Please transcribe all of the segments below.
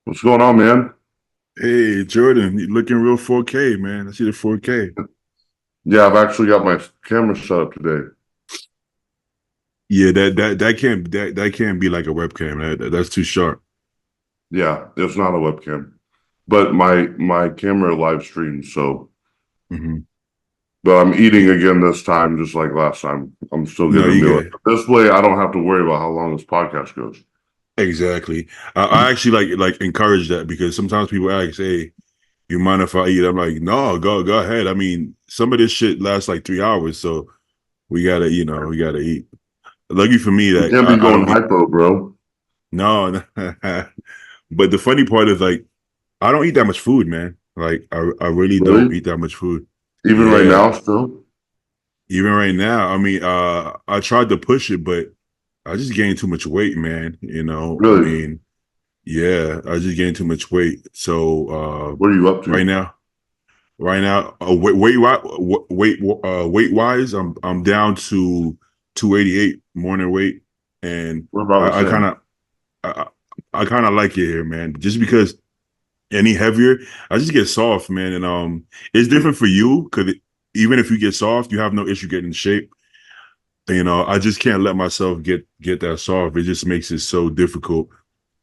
What's going on, man? Hey, Jordan, you looking real 4K, man. I see the 4K. Yeah, I've actually got my camera set up today. Yeah, that can't be like a webcam. That's too sharp. Yeah, it's not a webcam, but my camera live streams. So, Hmm. but I'm eating again this time, just like last time. I'm still No, getting a you meal. get This way, I don't have to worry about how long this podcast goes. exactly. I actually like encourage that because sometimes people ask, "Hey, you mind if I eat?" I'm like, "No, go ahead." I mean, some of this shit lasts like 3 hours, so we gotta eat. Lucky for me You that can't be I going don't eat. hypo, bro. No, but the funny part is like I don't eat that much food, man. Like I really don't Really? eat that much food. Even right Yeah. now, still? Even right now, I mean, I tried to push it, but I just gained too much weight, man. I Really? mean, yeah, I just gained too much weight. So What are you up right to? now, weight wise, I'm down to 288 morning weight, and We're about the I kind same. of I, I kind of like it here, man. Just because any heavier, I just get soft, man, and it's different for you because even if you get soft, you have no issue getting in shape. I just can't let myself get that soft. It just makes it so difficult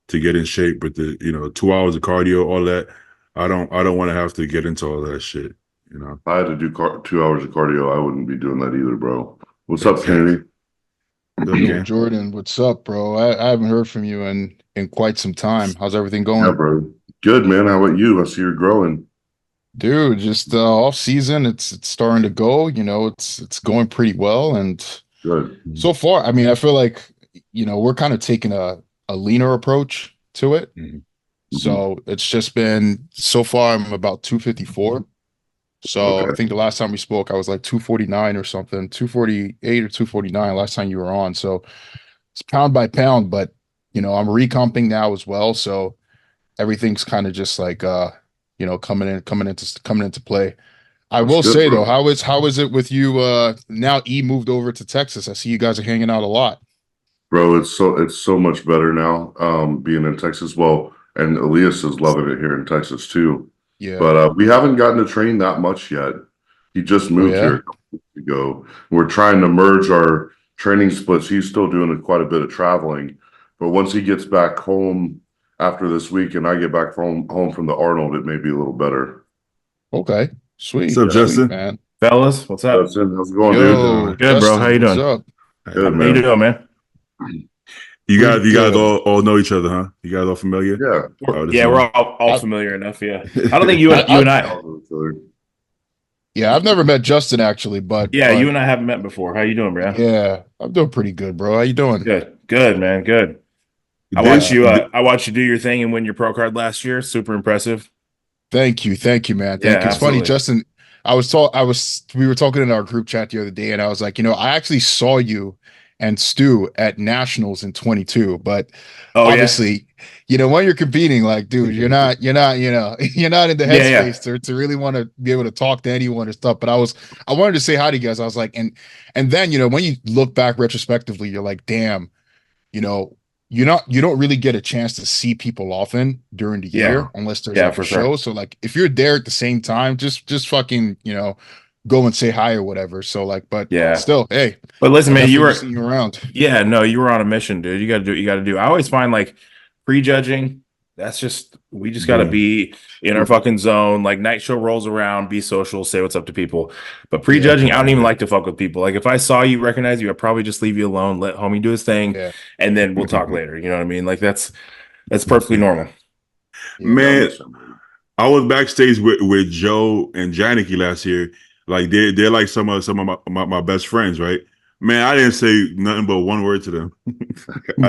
to get in shape. But the 2 hours of cardio, all that, I don't want to have to get into all that shit. You know, I had to do 2 hours of cardio. I wouldn't be doing that either, bro. What's up, exactly. Kennedy? Yo, Okay. Jordan, what's up, bro? I haven't heard from you in quite some time. How's everything Yeah, going? bro. Good, man. How about you? I see you're growing. Dude, just off season, it's starting to go, it's going pretty well. And Good. so far, I mean, I feel like, we're kind of taking a leaner approach to it. Mhm. Mhm. So it's just been so far I'm about 254. So I Okay. think the last time we spoke, I was like 249 or something, 248 or 249 last time you were on. So it's pound by pound, but I'm recomping now as well. So everything's kind of just like coming into play. I That's will good, say though, bro. how is it with you now E moved over to Texas? I see you guys are hanging out a lot. Bro, it's so much better now, being in Texas. Well, and Elias is loving it here in Texas too. Yeah. But we haven't gotten to train that much yet. He just Oh moved here yeah. a couple weeks ago. We're trying to merge our training splits. He's still doing quite a bit of traveling, but once he gets back home after this week, and I get back home from the Arnold, it may be a little better. Okay. What's Sweet. up, Yeah. Sweet, Justin? man. Fellas, what's up? That's it. How's it going, dude? Yo, Good, bro. How Justin, you what's doing? up? Good, How you man. doing, man? You Pretty guys good. all know each other, huh? You guys all familiar? Yeah. I would Yeah, we're assume. all I familiar enough. Yeah, I don't think you and you I and I I. don't know each other. yeah, I've never met Justin actually, but Yeah, you but and I haven't met before. How you doing, bro? yeah, I'm doing pretty good, bro. How you doing? Good, man. Good. I watched Yeah. you. I watched you do your thing and win your pro card last year. Super impressive. Thank you, man. Yeah, Thank you. It's funny, absolutely. Justin. We were talking in our group chat the other day, and I was like, I actually saw you and Stu at nationals in 22, but Oh yeah, obviously, when you're competing, like, dude, you're not in the yeah, yeah, headspace to really want to be able to talk to anyone or stuff. But I wanted to say hi to you guys. I was like, and then, when you look back retrospectively, you're like, damn, you know, you don't really get a chance to see people often during the yeah, year unless there's yeah, like a for show. sure. So like if you're there at the same time, just fucking, go and say hi or whatever. So like, but Yeah, still, hey, but listen, I'll man, you definitely be seeing were. you around. Yeah, no, you were on a mission, dude. You got to do what you got to do. I always find like prejudging. That's just we just got to Boom. be in our fucking zone. Like night show rolls around, be social, say what's up to people. But Yeah, prejudging, I don't even like to fuck with people. Like if I saw you, recognize you, I'd probably just leave you alone, let homie do his thing, yeah, and then we'll talk later. You know what I mean? Like that's perfectly normal. yeah. Yeah, I'm Man, the same way. I was backstage with Joe and Janicki last year. Like they're like some of my best friends, right? Man, I didn't say nothing but one word to them.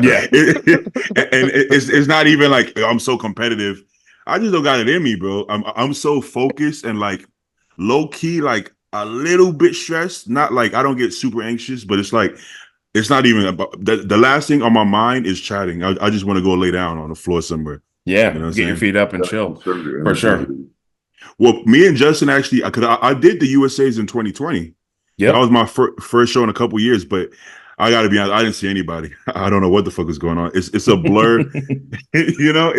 Yeah, And it's not even like I'm so competitive. I just don't got it in me, bro. I'm so focused and like low key, like a little bit stressed. Not like I don't get super anxious, but it's like it's not even about the last thing on my mind is chatting. I just want to go lay down on the floor somewhere. You yeah. know what I'm Get your saying? feet up and Gotta chill conserve your for energy, sure. dude. Well, me and Justin actually, because I did the USA's in 2020. That Yep. was my first show in a couple years, but I gotta be honest. I didn't see anybody. I don't know what the fuck is going on. It's a blur. You know,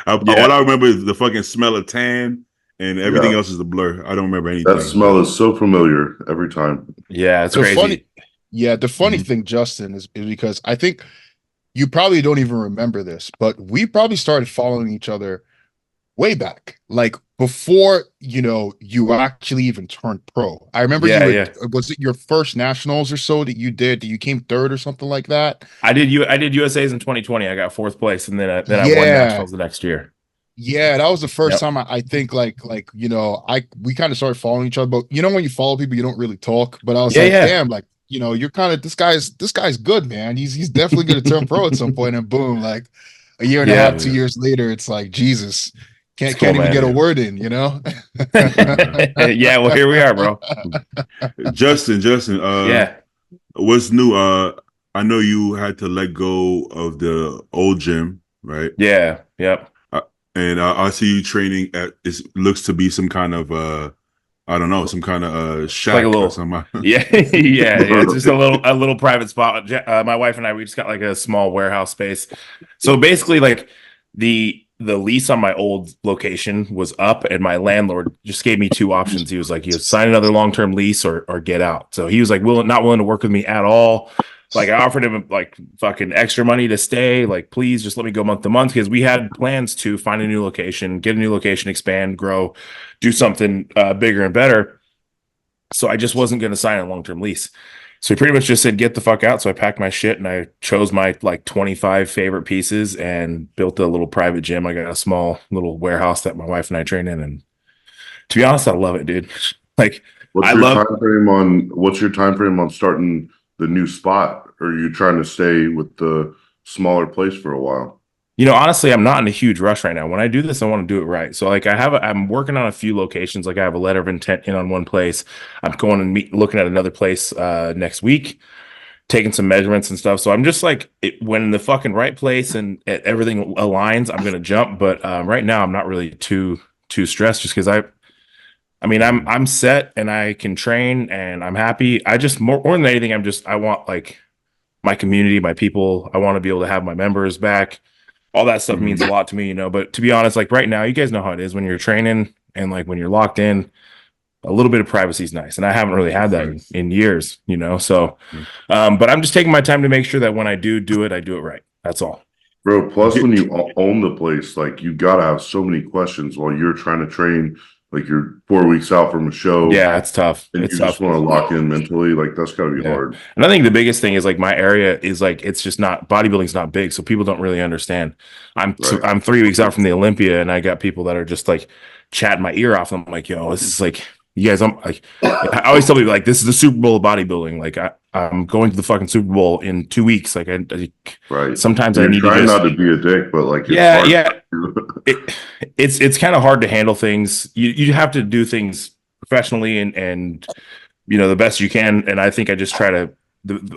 all I remember is the fucking smell of tan, and everything else is a blur. I don't remember anything. That smell is so familiar every time. Yeah, it's So crazy. funny. Yeah, the funny thing, Justin, is because I think you probably don't even remember this, but we probably started following each other way back, like before, you actually even turned pro. I remember was it your first nationals or so that you did? That you came third or something like that? I did USA's in 2020. I got fourth place, and then I won nationals the next year. Yeah, that was the first time I think we kind of started following each other. But when you follow people, you don't really talk. But I was damn, you're kind of this guy's good, man. He's definitely going to turn pro at some point. And boom, like a year and a half, 2 years later, it's like Jesus. Can't even get a word in, Yeah, well, here we are, bro. Justin, what's new? I know you had to let go of the old gym, right? Yeah, yep. And I see you training at. It looks to be some kind of I don't know, some kind of shack like a little, or something. yeah. It's just a little private spot. My wife and I, we just got like a small warehouse space. So basically, like the lease on my old location was up, and my landlord just gave me two options. He was like, "You sign another long-term lease or get out." So he was like, not willing to work with me at all. Like, I offered him like fucking extra money to stay. Like, please just let me go month to month, because we had plans to find a new location, get a new location, expand, grow, do something bigger and better. So I just wasn't going to sign a long-term lease. So he pretty much just said, get the fuck out. So I packed my shit and I chose my like 25 favorite pieces and built a little private gym. I got a small little warehouse that my wife and I train in. And to be honest, I love it, dude. Like, what's your time frame on starting the new spot? Or are you trying to stay with the smaller place for a while? Honestly, I'm not in a huge rush right now. When I do this, I want to do it right. So like I'm working on a few locations. Like I have a letter of intent in on one place. I'm going and looking at another place next week, taking some measurements and stuff. So I'm just like, when the fucking right place and everything aligns, I'm going to jump. But right now I'm not really too stressed, just because I'm set and I can train and I'm happy. I just more than anything, I want like my community, my people. I want to be able to have my members back. All that stuff means a lot to me, but to be honest, like right now, you guys know how it is when you're training and like when you're locked in, a little bit of privacy is nice. And I haven't really had that in years, so, but I'm just taking my time to make sure that when I do it, I do it right. That's all. Bro, plus when you own the place, like you got to have so many questions while you're trying to train. Like you're 4 weeks out from a show. Yeah, it's tough. And you just want to lock in mentally. Like that's got to be hard. And I think the biggest thing is like my area is like, it's just not, bodybuilding's not big. So people don't really understand. I'm 3 weeks out from the Olympia, and I got people that are just like chatting my ear off. I'm like, yo, this is like, you guys, I'm like, I always tell people like, this is the Super Bowl of bodybuilding. Like I'm going to the fucking Super Bowl in 2 weeks. Like sometimes I need to not to be a dick, but like, it's kind of hard to handle things. You have to do things professionally and the best you can. And I think I just try to,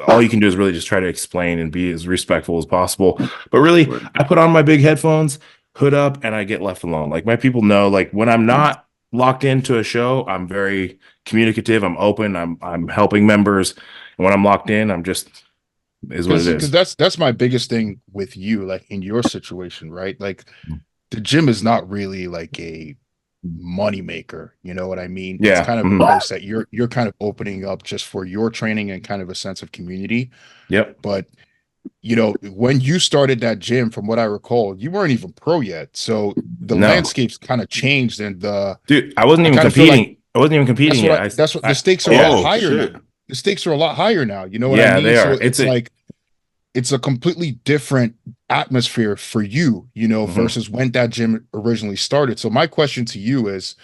all you can do is really just try to explain and be as respectful as possible. But really, I put on my big headphones, hood up, and I get left alone. Like my people know, like when I'm not locked into a show, I'm very communicative. I'm open. I'm helping members. And when I'm locked in, I'm just is what it is. Because that's my biggest thing with you, like in your situation, right? Like the gym is not really like a money maker. You know what I mean? Yeah. It's kind of a place that you're kind of opening up just for your training and kind of a sense of community. Yep. But when you started that gym, from what I recall, you weren't even pro yet. So the landscape's kind of changed, and dude, I wasn't even competing. I wasn't even competing yet. That's what the stakes are a lot higher now. The stakes are a lot higher now. You know what I mean? They are. So it's a completely different atmosphere for you, versus when that gym originally started. So my question to you is,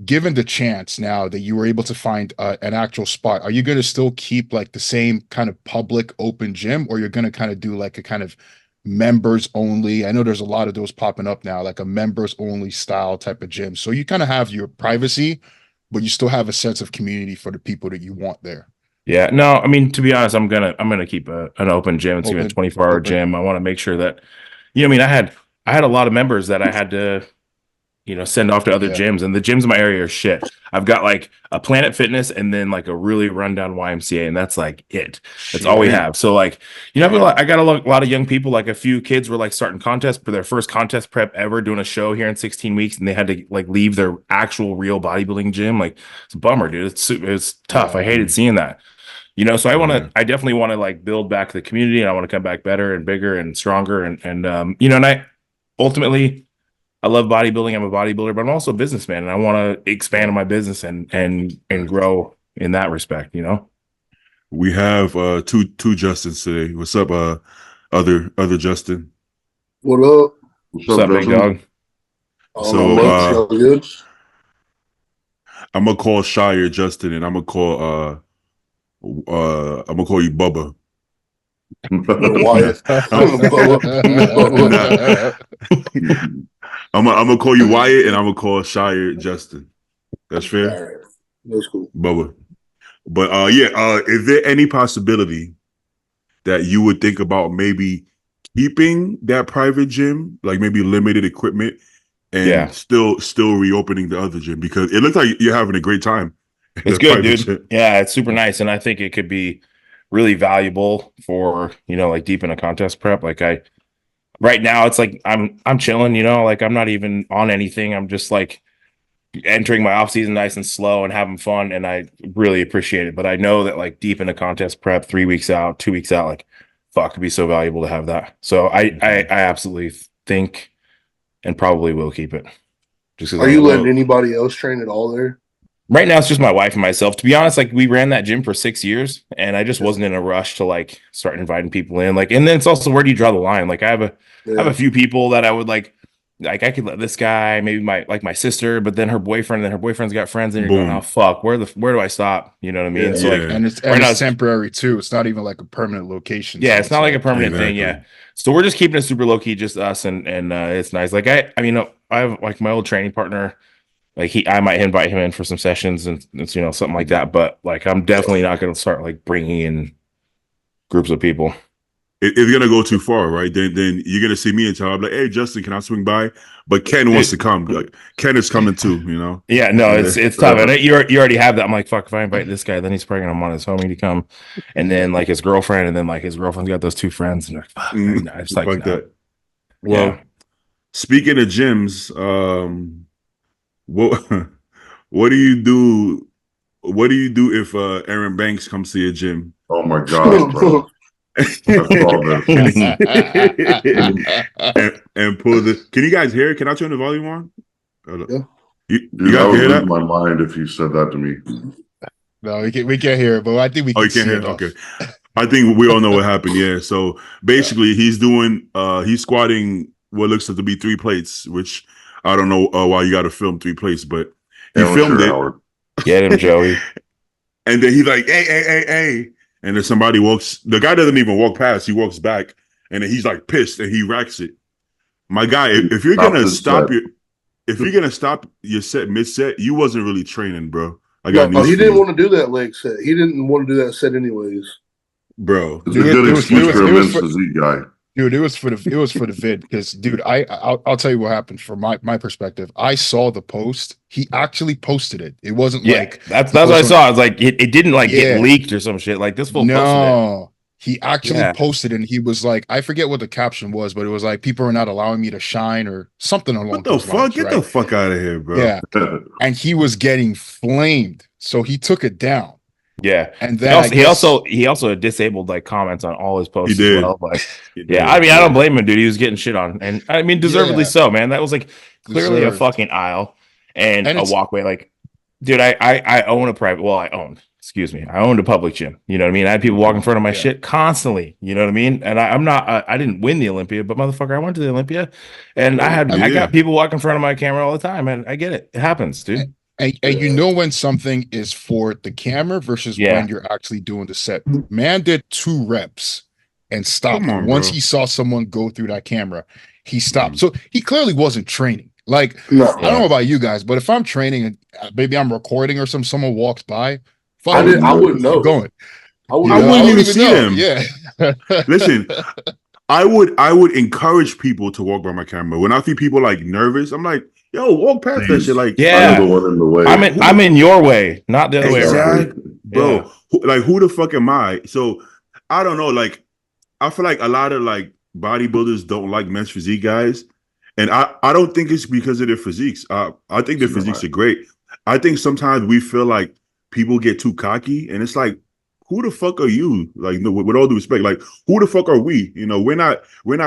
given the chance now that you were able to find an actual spot, are you going to still keep like the same kind of public open gym, or you're going to kind of do like a kind of members only? I know there's a lot of those popping up now, like a members only style type of gym. So you kind of have your privacy, but you still have a sense of community for the people that you want there. Yeah, no, I mean, to be honest, I'm gonna keep an open gym. It's gonna be a 24-hour gym. I want to make sure that, I had a lot of members that I had to, send off to other Yeah. gyms, and the gyms in my area are shit. I've got like a Planet Fitness and then like a really rundown YMCA, and that's like it. That's all we have. So like, I got a lot of young people. Like a few kids were like starting contests for their first contest prep ever, doing a show here in 16 weeks, and they had to like leave their actual real bodybuilding gym. Like it's a bummer, dude. It's tough. I hated seeing that. So I definitely want to like build back the community, and I want to come back better and bigger and stronger, and I ultimately. I love bodybuilding. I'm a bodybuilder, but I'm also a businessman, and I want to expand my business and grow in that respect. We have two Justins today. What's up, other Justin? What up? What's up, big dog? So, good? I'm gonna call Shier Justin, and I'm gonna call you Bubba. Wyatt. I'm gonna call you Wyatt, and I'm gonna call Shier Justin. That's fair. All right. That's cool. Bubba. But is there any possibility that you would think about maybe keeping that private gym, like maybe limited equipment, and still reopening the other gym? Because it looks like you're having a great time. It's good, dude. Gym. Yeah, it's super nice, and I think it could be really valuable for like deep in a contest prep. Like right now it's like I'm chilling, like I'm not even on anything. I'm just like entering my off season nice and slow and having fun, and I really appreciate it. But I know that like deep in a contest prep, 3 weeks out, 2 weeks out, like fuck, it'd be so valuable to have that. So I absolutely think and probably will keep it. Are you letting anybody else train at all there? Right now, it's just my wife and myself. To be honest, like we ran that gym for 6 years, and I just wasn't in a rush to like start inviting people in. Like, and then it's also, where do you draw the line? Like, I have a few people that I would like I could let this guy, maybe my sister, but then her boyfriend, and her boyfriend's got friends, and you're going, oh fuck, where do I stop? You know what I mean? So like, and it's temporary too. It's not even like a permanent location. Yeah, so it's not like a permanent thing. Yeah. So we're just keeping it super low key, just us, and it's nice. Like I have like my old training partner. Like I might invite him in for some sessions and something like that. But like I'm definitely not going to start like bringing in groups of people. If you're gonna go too far, right? Then you're gonna see me in town. I'm like, hey, Justin, can I swing by? But Ken wants to come. Like Ken is coming too. Yeah, no, it's tough. And you already have that. I'm like, fuck, if I invite this guy, then he's probably gonna want his homie to come, and then like his girlfriend, and then like his girlfriend's got those two friends, and fuck, it's like that. Well, speaking of gyms, what do you do? What do you do if Aaron Banks comes to your gym? Oh my god, bro. And pull the. Can you guys hear it? Can I turn the volume on? Yeah. You Dude, guys hear that? My mind if you said that to me. No, we can't hear it, but I think we can. Oh, you can't hear it. Okay. I think we all know what happened. Yeah. So basically, he's squatting what looks to be 3 plates, which I don't know why you got to film 3 plates, but he filmed it. Howard. Get him, Joey. And then he's like, hey. And then somebody walks, the guy doesn't even walk past, he walks back, and then he's like pissed and he racks it. My guy, if you're gonna stop your set mid-set, you wasn't really training, bro. He didn't want to do that leg set. He didn't want to do that set anyways. Bro. It's a good excuse for a men's physique guy. Dude, it was for the vid, because dude, I'll tell you what happened from my perspective. I saw the post. He actually posted it. It wasn't like that's what I saw. I was like, it didn't like get leaked or some shit. Like this fool posted it. He actually posted it, and he was like, I forget what the caption was, but it was like, people are not allowing me to shine or something along those lines. Get the fuck out of here, bro. Yeah. And he was getting flamed. So he took it down. Yeah, and then he also disabled like comments on all his posts. He did. As well. Like, I mean, I don't blame him, dude. He was getting shit on, and I mean, deservedly so, man. That was like clearly a fucking aisle and a walkway. Like, dude, I own a private. Well, I owned a public gym. You know what I mean? I had people walk in front of my shit constantly. You know what I mean? And I didn't win the Olympia, but motherfucker, I went to the Olympia, and I got people walking in front of my camera all the time, and I get it. It happens, dude. And you know when something is for the camera versus when you're actually doing the set. Man did 2 reps and stopped. Once he saw someone go through that camera, he stopped. So he clearly wasn't training. Like, I don't know about you guys, but if I'm training and maybe I'm recording or someone walks by, I wouldn't know. Going. I wouldn't even see them. Yeah. Listen, I would encourage people to walk by my camera. When I see people like nervous, I'm like, Yo, walk past that shit. Like, Yeah. I'm the one in the way. I'm in your way, not the other way around. exactly, bro. Who the fuck am I? So I don't know. Like, I feel like a lot of like bodybuilders don't like men's physique guys, and I don't think it's because of their physiques. I think their physiques are great. I think sometimes we feel like people get too cocky, and it's like, who the fuck are you? Like, no, with all due respect, like, who the fuck are we? You know, we're not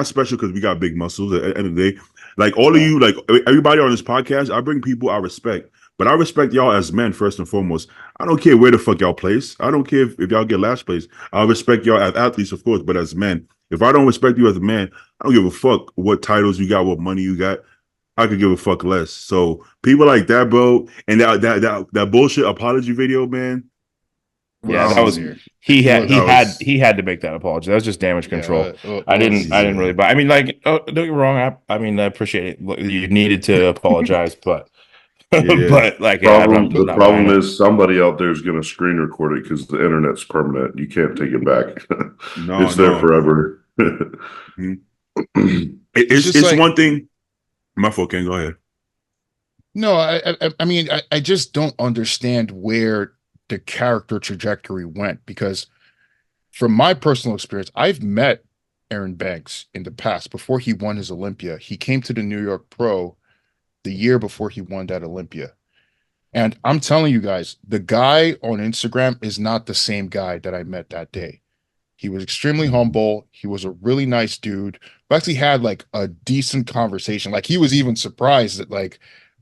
special because we got big muscles. At the end of the day, like all of you, like everybody on this podcast, I bring people I respect, but I respect y'all as men first and foremost. I don't care where the fuck y'all place. I don't care if y'all get last place. I respect y'all as athletes, of course, but as men, if I don't respect you as a man, I don't give a fuck what titles you got, what money you got. I could give a fuck less. So people like that, bro, and that bullshit apology video, man. Yeah, that was he had to make that apology. That was just damage control. I didn't really, but I mean, like, don't get me wrong. I mean, I appreciate it. You needed to apologize, but but like, the problem is somebody out there is going to screen record it because the internet's permanent. You can't take it back. It's there forever. It's one thing. My fault, Ken. Go ahead. No, I mean, I just don't understand where the character trajectory went, because from my personal experience, I've met Aaron Banks in the past. Before he won his Olympia, he came to the New York Pro the year before he won that Olympia. And I'm telling you guys, the guy on Instagram is not the same guy that I met that day. He was extremely humble. He was a really nice dude. We actually had like a decent conversation. Like, he was even surprised that like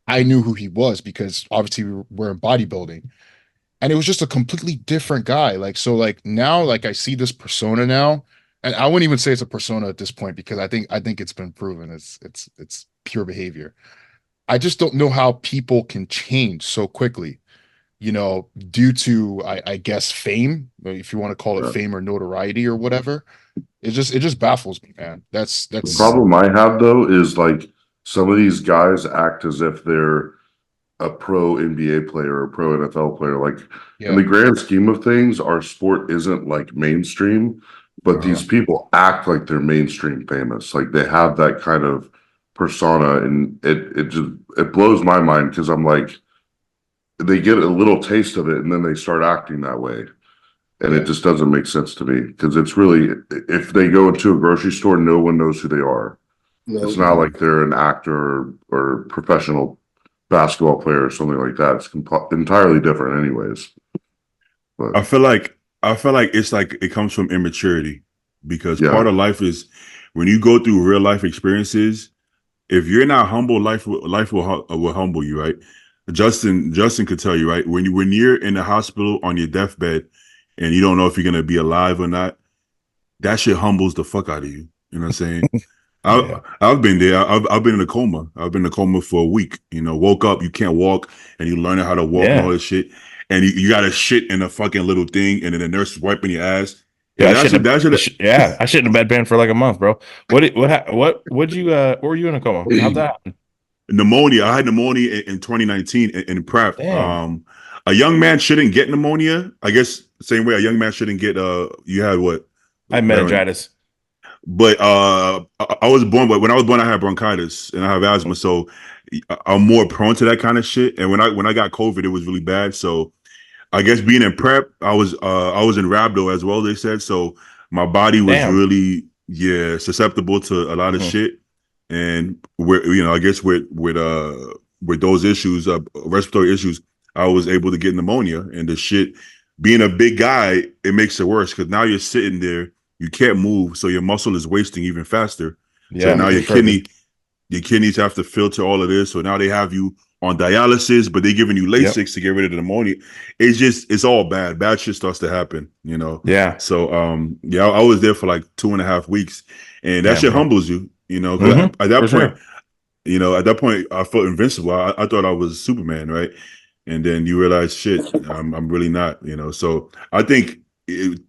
I knew who he was, because obviously we're in bodybuilding. And it was just a completely different guy. Like, so like now, like I see this persona now, and I wouldn't even say it's a persona at this point, because I think it's been proven it's pure behavior. I just don't know how people can change so quickly, you know, due to I guess fame, if you want to call it fame or notoriety or whatever. It just baffles me, man. That's the problem I have though is like some of these guys act as if they're a pro NBA player or a pro NFL player. Like, in the grand scheme of things, our sport isn't like mainstream, but these people act like they're mainstream famous. Like, they have that kind of persona, and it blows my mind, because I'm like, they get a little taste of it and then they start acting that way. And it just doesn't make sense to me, because it's really, if they go into a grocery store, no one knows who they are. It's not like they're an actor or professional basketball player or something like that. It's entirely different anyways. But I feel like it's like it comes from immaturity, because part of life is when you go through real life experiences, if you're not humble, life will humble you, right? Justin could tell you, right? When you're in the hospital on your deathbed and you don't know if you're gonna be alive or not, that shit humbles the fuck out of you. You know what I'm saying? I've been there. I've been in a coma. I've been in a coma for a week. You know, woke up, you can't walk, and you learn how to walk and all this shit. And you got to shit in a fucking little thing, and then the nurse is wiping your ass. I shouldn't have bedpan for like a month, bro. What were you in a coma? How'd that happen? Pneumonia. I had pneumonia in 2019 in prep. Damn. A young man shouldn't get pneumonia. I guess same way a young man shouldn't get you had what? I had meningitis. But I was born, but when I was born, I had bronchitis and I have asthma, so I'm more prone to that kind of shit. And when I got COVID, it was really bad. So I guess being in prep, I was in rhabdo as well, they said. So my body was really susceptible to a lot of shit. And I guess with those issues, respiratory issues, I was able to get pneumonia. And the shit, being a big guy, it makes it worse, because now you're sitting there. You can't move, so your muscle is wasting even faster. So now your kidneys have to filter all of this. So now they have you on dialysis, but they're giving you Lasix to get rid of the pneumonia. It's all bad. Bad shit starts to happen, you know? Yeah. So, I was there for like 2.5 weeks, and that shit humbles you, you know? At that point, I felt invincible. I thought I was Superman, right? And then you realize, shit, I'm really not, you know? So I think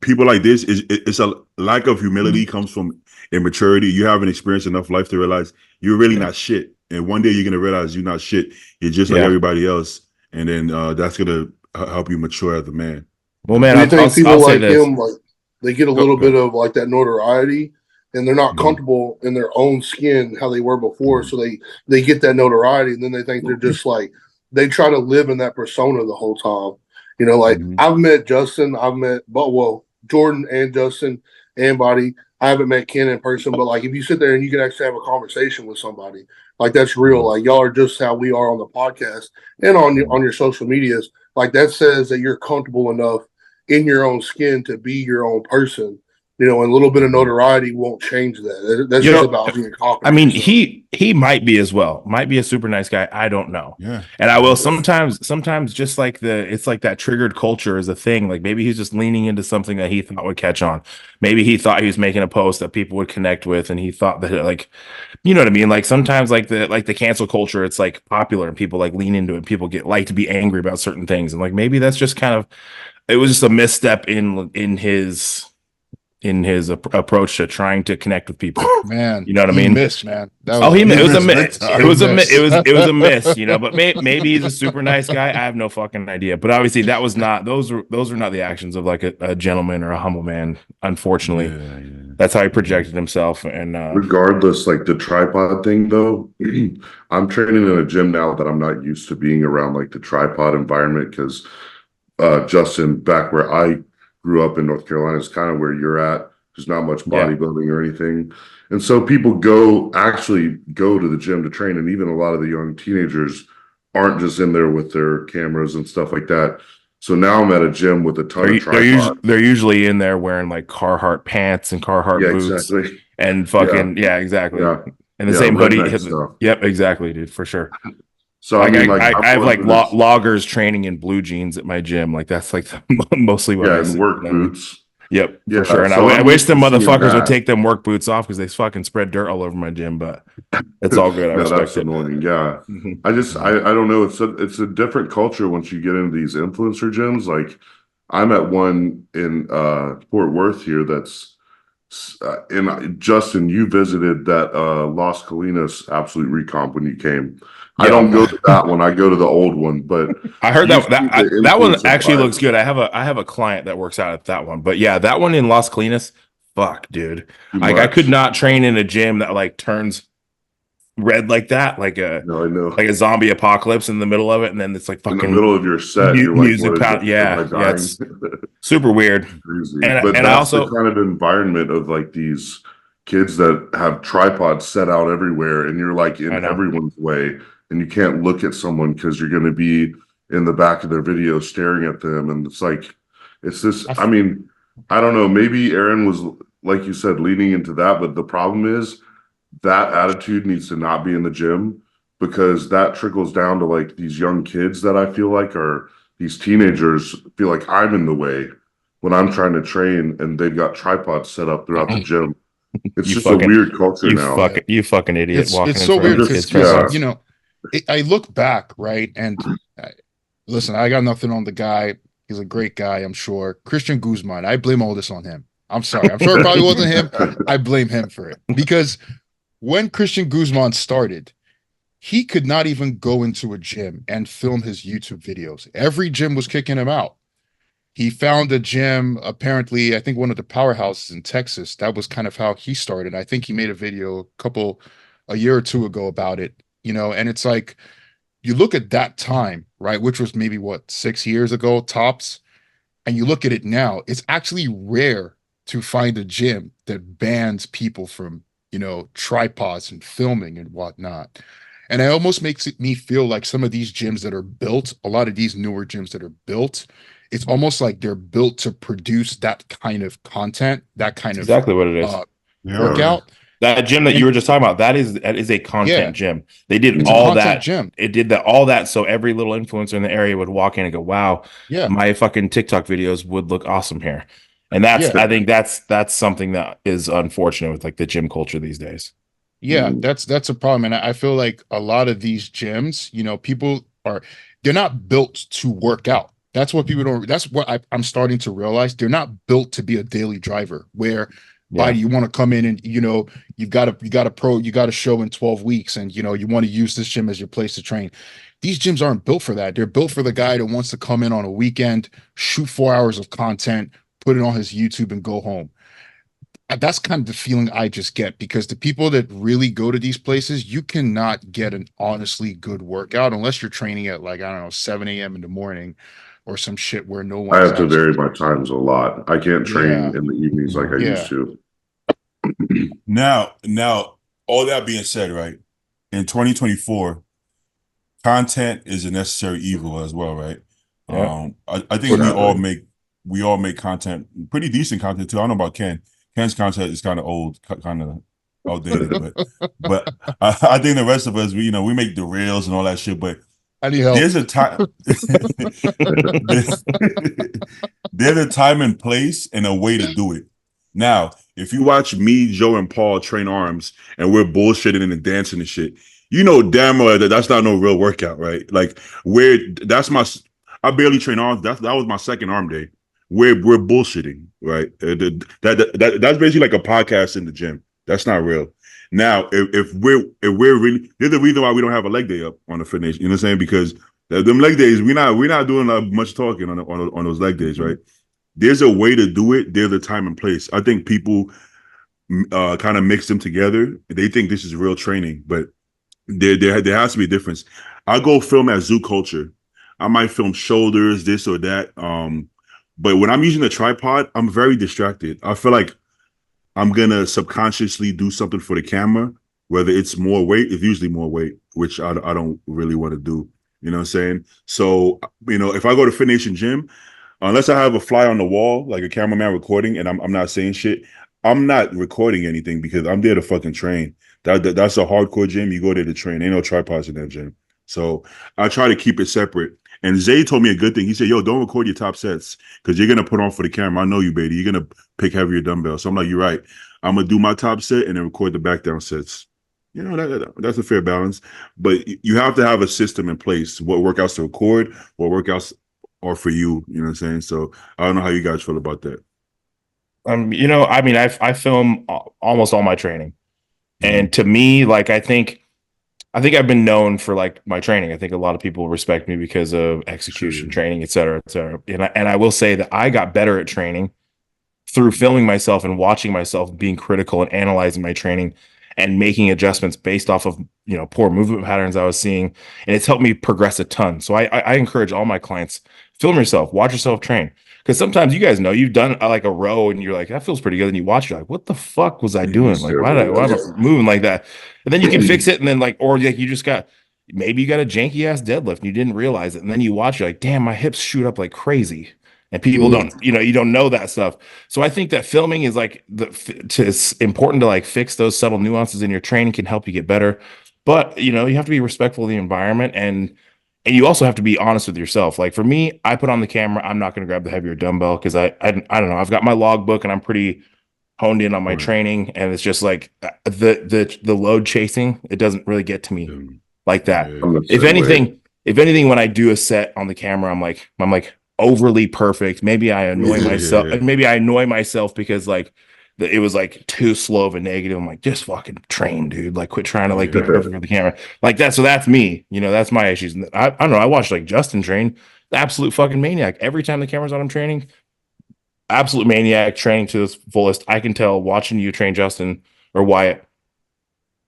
people like this, it's a lack of humility comes from immaturity. You haven't experienced enough life to realize you're really not shit. And one day you're going to realize you're not shit. You're just like everybody else. And then that's going to help you mature as a man. Well, man, I think people like him, like, they get a little bit of like that notoriety, and they're not Mhm. comfortable in their own skin how they were before. So they get that notoriety, and then they think they're just like they try to live in that persona the whole time. You know, like Mhm. I've met Justin, Jordan and Justin and Body. I haven't met Ken in person, but like if you sit there and you can actually have a conversation with somebody, like that's real. Like y'all are just how we are on the podcast and on your social medias. Like that says that you're comfortable enough in your own skin to be your own person. You know, and a little bit of notoriety won't change that. That's You just know, about being confident. I mean, So, he might be as well. Might be a super nice guy. I don't know. Yeah. And I will sometimes just like it's like that triggered culture is a thing. Like maybe he's just leaning into something that he thought would catch on. Maybe he thought he was making a post that people would connect with, and he thought that like, you know what I mean? Like sometimes like the cancel culture, it's like popular and people like lean into it. People get like to be angry about certain things. And like maybe that's just kind of it was just a misstep in his approach to trying to connect with people. Man, You know what I he mean? missed, man. That Oh, was, it was a missed miss. big time. It was a Miss. it was a miss, you know. But maybe he's a super nice guy. I have no fucking idea. But obviously, that was not those were not the actions of like a gentleman or a humble man. Unfortunately, Yeah. that's how he projected himself. And Regardless, like the tripod thing though, I'm training in a gym now that I'm not used to being around like the tripod environment because Justin, back where I grew up in North Carolina is kind of where you're at. There's not much Yeah. bodybuilding or anything. And so people actually go to the gym to train. And even a lot of the young teenagers aren't just in there with their cameras and stuff like that. So now I'm at a gym with a ton of tripods. they're usually in there wearing like Carhartt pants and Carhartt Yeah, boots exactly. and fucking exactly. Yeah. And the Yeah, same hoodie. redneck stuff. Yep, exactly, dude, for sure. So Like, I mean, like I have I've like gone to this- loggers training in blue jeans at my gym. Like that's like mostly what I and see, work you know what I mean? boots. Yep, Yeah, for sure. And so I I'm wish the used to seeing motherfuckers would that. take them work boots off because they fucking spread dirt all over my gym. But it's all good. I No, that's respect it. annoying. Yeah. Mhm. I don't know. It's a different culture once you get into these influencer gyms. Like I'm at one in Fort Worth here that's and Justin, you visited that Las Colinas Absolute Recomp when you came. I Yeah. don't go to that one. I go to the old one, but I heard you that see the that one influencer actually vibe. looks good. I have a client that works out at that one. But yeah, that one in Las Colinas, fuck, dude. Too Like I much. could not train in a gym that like turns red like that, like No, I know. a zombie apocalypse in the middle of it, and then it's like In the fucking middle of your set, you're like, music what is pound. it? Yeah, Am I yeah, dying? it's super weird. Crazy. And- But and I that's also- the kind of environment of like these kids that have tripods set out everywhere, and you're like in I know. everyone's way, and you can't look at someone because you're going to be in the back of their video staring at them, and it's like it's this. I mean, I don't know. Maybe Aaron was, like you said, leaning into that, but the problem is that attitude needs to not be in the gym because that trickles down to like these young kids that I feel like are these teenagers feel like I'm in the way when I'm trying to train and they've got tripods set up throughout the gym. It's You just fucking- a weird culture now. You fucking idiot. it's walking in so front weird of because kids' tripods. you know, I look back, right, and listen, I got nothing on the guy. He's a great guy, I'm sure. Christian Guzman, I blame all this on him. I'm sorry. I'm sure it probably wasn't him. I blame him for it because when Christian Guzman started, he could not even go into a gym and film his YouTube videos. Every gym was kicking him out. He found a gym, apparently, I think one of the powerhouses in Texas. That was kind of how he started. I think he made a video a year or two ago about it, you know, and it's like, you look at that time, right, which was maybe what, 6 years ago, tops, and you look at it now, it's actually rare to find a gym that bans people from, you know, tripods and filming and whatnot. And it almost makes me feel like some of these gyms that are built, a lot of these newer gyms that are built, it's almost like they're built to produce that kind of content, that kind of Exactly what it is. workout. That gym that you were just talking about, that is a content gym. They did It's a all content that. gym. It did all that so every little influencer in the area would walk in and go, "Wow, Yeah. my fucking TikTok videos would look awesome here." And that's Yeah. I think that's something that is unfortunate with like the gym culture these days. Yeah, that's a problem. And I feel like a lot of these gyms, you know, they're not built to work out. That's what people don't, that's what I'm starting to realize. They're not built to be a daily driver where you want to come in and, you know, you got a show in 12 weeks and, you know, you want to use this gym as your place to train. These gyms aren't built for that. They're built for the guy that wants to come in on a weekend, shoot 4 hours of content, put it on his YouTube and go home. that's kind of the feeling I just get, because the people that really go to these places, you cannot get an honestly good workout unless you're training at like, I don't know, 7 a.m. in the morning or some shit where no I one is have to vary actually. my times a lot. I can't Yeah. train in the evenings like I used Yeah. to. Now, all that being said, right? In 2024, content is a necessary evil as well, right? Yeah. I think Exactly. we all make content, pretty decent content too. I don't know about Ken. Ken's content is kind of old, kind of outdated, but I think the rest of us, we make the reels and all that shit. But I need help. there's a time, there's, there's a time and place and a way to do it. Now, if you watch me, Joe, and Paul train arms, and we're bullshitting and dancing and shit, you know damn well that that's not no real workout, right? Like I barely train arms. That was my second arm day. We're bullshitting, right? That's basically like a podcast in the gym. That's not real. Now, if we're really, there's the reason why we don't have a leg day up on the fitness. You know what I'm saying? Because them leg days, we're not doing much talking on those leg days, right? There's a way to do it. There's a time and place. I think people kind of mix them together. They think this is real training, but there has to be a difference. I go film at Zoo Culture. I might film shoulders, this or that. But when I'm using a tripod, I'm very distracted. I feel like I'm gonna subconsciously do something for the camera, whether it's more weight. It's usually more weight, which I don't really want to do. You know what I'm saying? So, if I go to Fit Nation Gym, unless I have a fly on the wall, like a cameraman recording, and I'm not saying shit, I'm not recording anything because I'm there to fucking train. That's a hardcore gym. You go there to train. Ain't no tripods in that gym. So I try to keep it separate. And Zay told me a good thing. He said, "Yo, don't record your top sets because you're gonna put on for the camera. I know you, baby. You're gonna pick heavier dumbbells." So I'm like, "You're right. I'm gonna do my top set and then record the back down sets." That's a fair balance. But you have to have a system in place. What workouts to record? What workouts are for you? You know what I'm saying? So I don't know how you guys feel about that. I mean, I film almost all my training, and to me, like, I think I've been known for like my training. I think a lot of people respect me because of execution, Sure. training, et cetera, et cetera. And I will say that I got better at training through filming myself and watching myself, being critical and analyzing my training and making adjustments based off of poor movement patterns I was seeing, and it's helped me progress a ton. So I encourage all my clients, film yourself, watch yourself train, because sometimes you guys know you've done like a row and you're like, that feels pretty good, and you watch, you're like, what the fuck was I doing? Like, why am I moving like that? And then you can fix it, and then or like you just got, maybe you got a janky ass deadlift and you didn't realize it, and then you watch, you're like, damn, my hips shoot up like crazy. And people don't, you don't know that stuff. So I think that filming is like it's important to like fix those subtle nuances in your training, can help you get better. But you have to be respectful of the environment, and you also have to be honest with yourself. Like for me, I put on the camera, I'm not going to grab the heavier dumbbell because I don't know. I've got my logbook and I'm pretty honed in on my training, and it's just like the load chasing, it doesn't really get to me like that. If anything, when I do a set on the camera, I'm like overly perfect. Maybe I annoy myself. Maybe I annoy myself because like it was like too slow of a negative. I'm like, just fucking train, dude. Like, quit trying to like be perfect with the camera like that. So that's me. That's my issues. And I don't know. I watched like Justin train, the absolute fucking maniac. Every time the camera's on him training, absolute maniac, training to his fullest. I can tell watching you train Justin or Wyatt,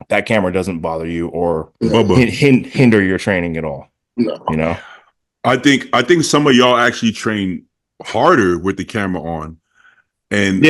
that camera doesn't bother you or hinder your training at all. No. I think some of y'all actually train harder with the camera on, and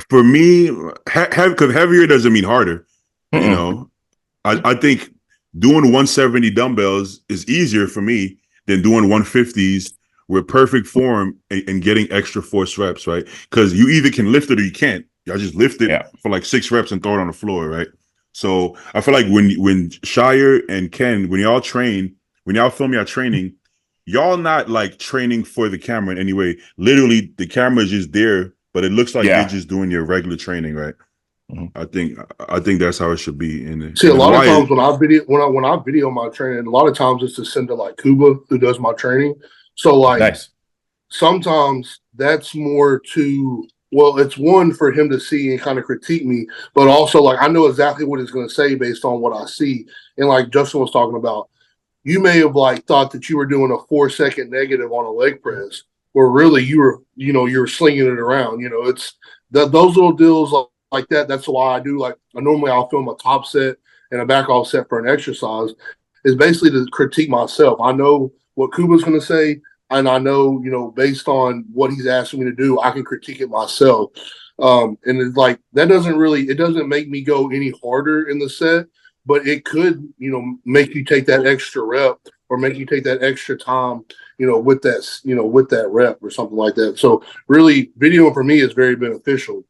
for me, because heavier doesn't mean harder. I think doing 170 dumbbells is easier for me than doing 150s with perfect form and getting extra force reps, right? Because you either can lift it or you can't. I just lift it for like 6 reps and throw it on the floor, right? So I feel like when Shier and Ken, when y'all train. When y'all film y'all training, y'all not like training for the camera in any way. Literally, the camera is just there, but it looks like you're just doing your regular training, right? I think that's how it should be. See, a lot of times when I video my training, a lot of times it's to send to like Kuba, who does my training. So like sometimes that's more to, well, it's one for him to see and kind of critique me, but also like I know exactly what he's going to say based on what I see. And like Justin was talking about, you may have like thought that you were doing a 4-second negative on a leg press, where really you were slinging it around. those little deals like that. That's why I do like. Normally I'll film a top set and a back off set for an exercise. Is basically to critique myself. I know what Kuba's going to say, and I know, based on what he's asking me to do, I can critique it myself. And it's like it doesn't make me go any harder in the set, but it could, make you take that extra rep or make you take that extra time, with that rep or something like that. So really, video for me is very beneficial.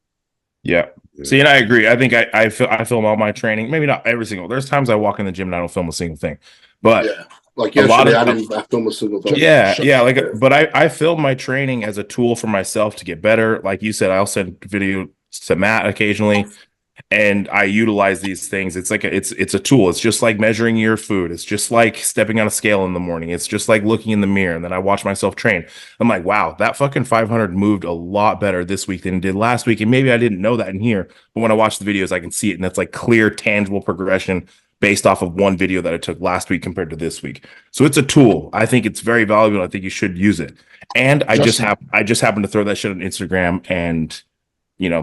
Yeah. See, and I agree. I think I film all my training. Maybe not every single. There's times I walk in the gym and I don't film a single thing, but yeah, like yesterday, I filmed a single thing. Yeah. But I film my training as a tool for myself to get better. Like you said, I'll send video to Matt occasionally, and I utilize these things. It's like it's a tool. It's just like measuring your food. It's just like stepping on a scale in the morning. It's just like looking in the mirror, and then I watch myself train. I'm like, wow, that fucking 500 moved a lot better this week than it did last week. And maybe I didn't know that in here, but when I watch the videos, I can see it, and that's like clear, tangible progression based off of one video that I took last week compared to this week. So it's a tool. I think it's very valuable. I think you should use it. And I just happen to throw that shit on Instagram, and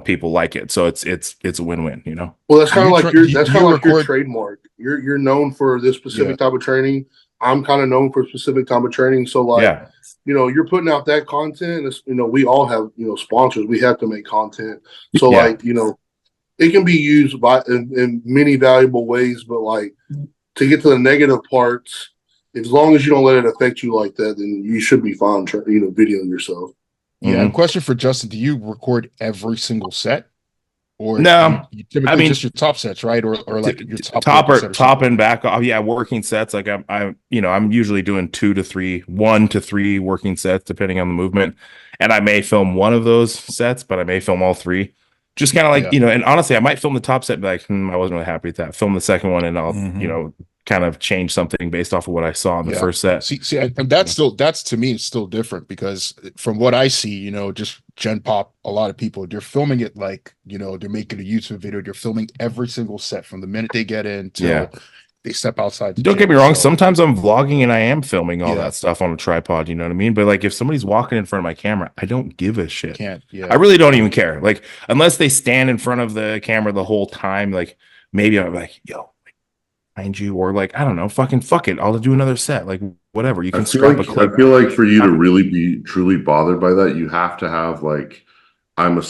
people like it, so it's a win-win. Well, that's kind of like your trademark. You're known for this specific type of training. I'm kind of known for a specific type of training. So like, you're putting out that content. It's, we all have sponsors. We have to make content. So like, it can be used in many valuable ways. But like, to get to the negative parts, as long as you don't let it affect you like that, then you should be fine. Videoing yourself. Yeah. And question for Justin: do you record every single set, or no? You typically just your top sets, right? Or like your top and back off. Yeah, working sets. Like I'm usually doing 1 to 3 working sets depending on the movement, and I may film one of those sets, but I may film all 3. Just kind of like and honestly, I might film the top set and be like, I wasn't really happy with that. Film the second one, and I'll kind of change something based off of what I saw in the first set. See, and that's to me, it's still different, because from what I see, just Gen Pop, a lot of people, they're filming it like, they're making a YouTube video. They're filming every single set from the minute they get in till they step outside. Don't get me wrong. Sometimes I'm vlogging and I am filming all that stuff on a tripod. You know what I mean? But like, if somebody's walking in front of my camera, I don't give a shit. I really don't even care. Like, unless they stand in front of the camera the whole time, like maybe I'm like, yo, behind you, or like, I don't know, fuck it, I'll do another set, like whatever. You can scrap a clip. I feel like for you to really be truly bothered by that, you have to have like, I'm the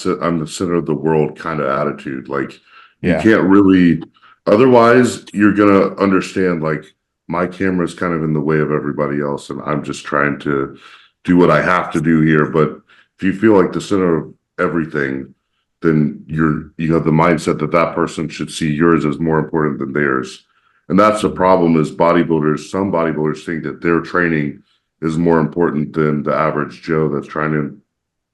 center of the world kind of attitude. Like, you can't really, otherwise you're gonna understand like, my camera is kind of in the way of everybody else, and I'm just trying to do what I have to do here. But if you feel like the center of everything, then you have the mindset that person should see yours as more important than theirs. And that's the problem, is some bodybuilders think that their training is more important than the average Joe that's trying to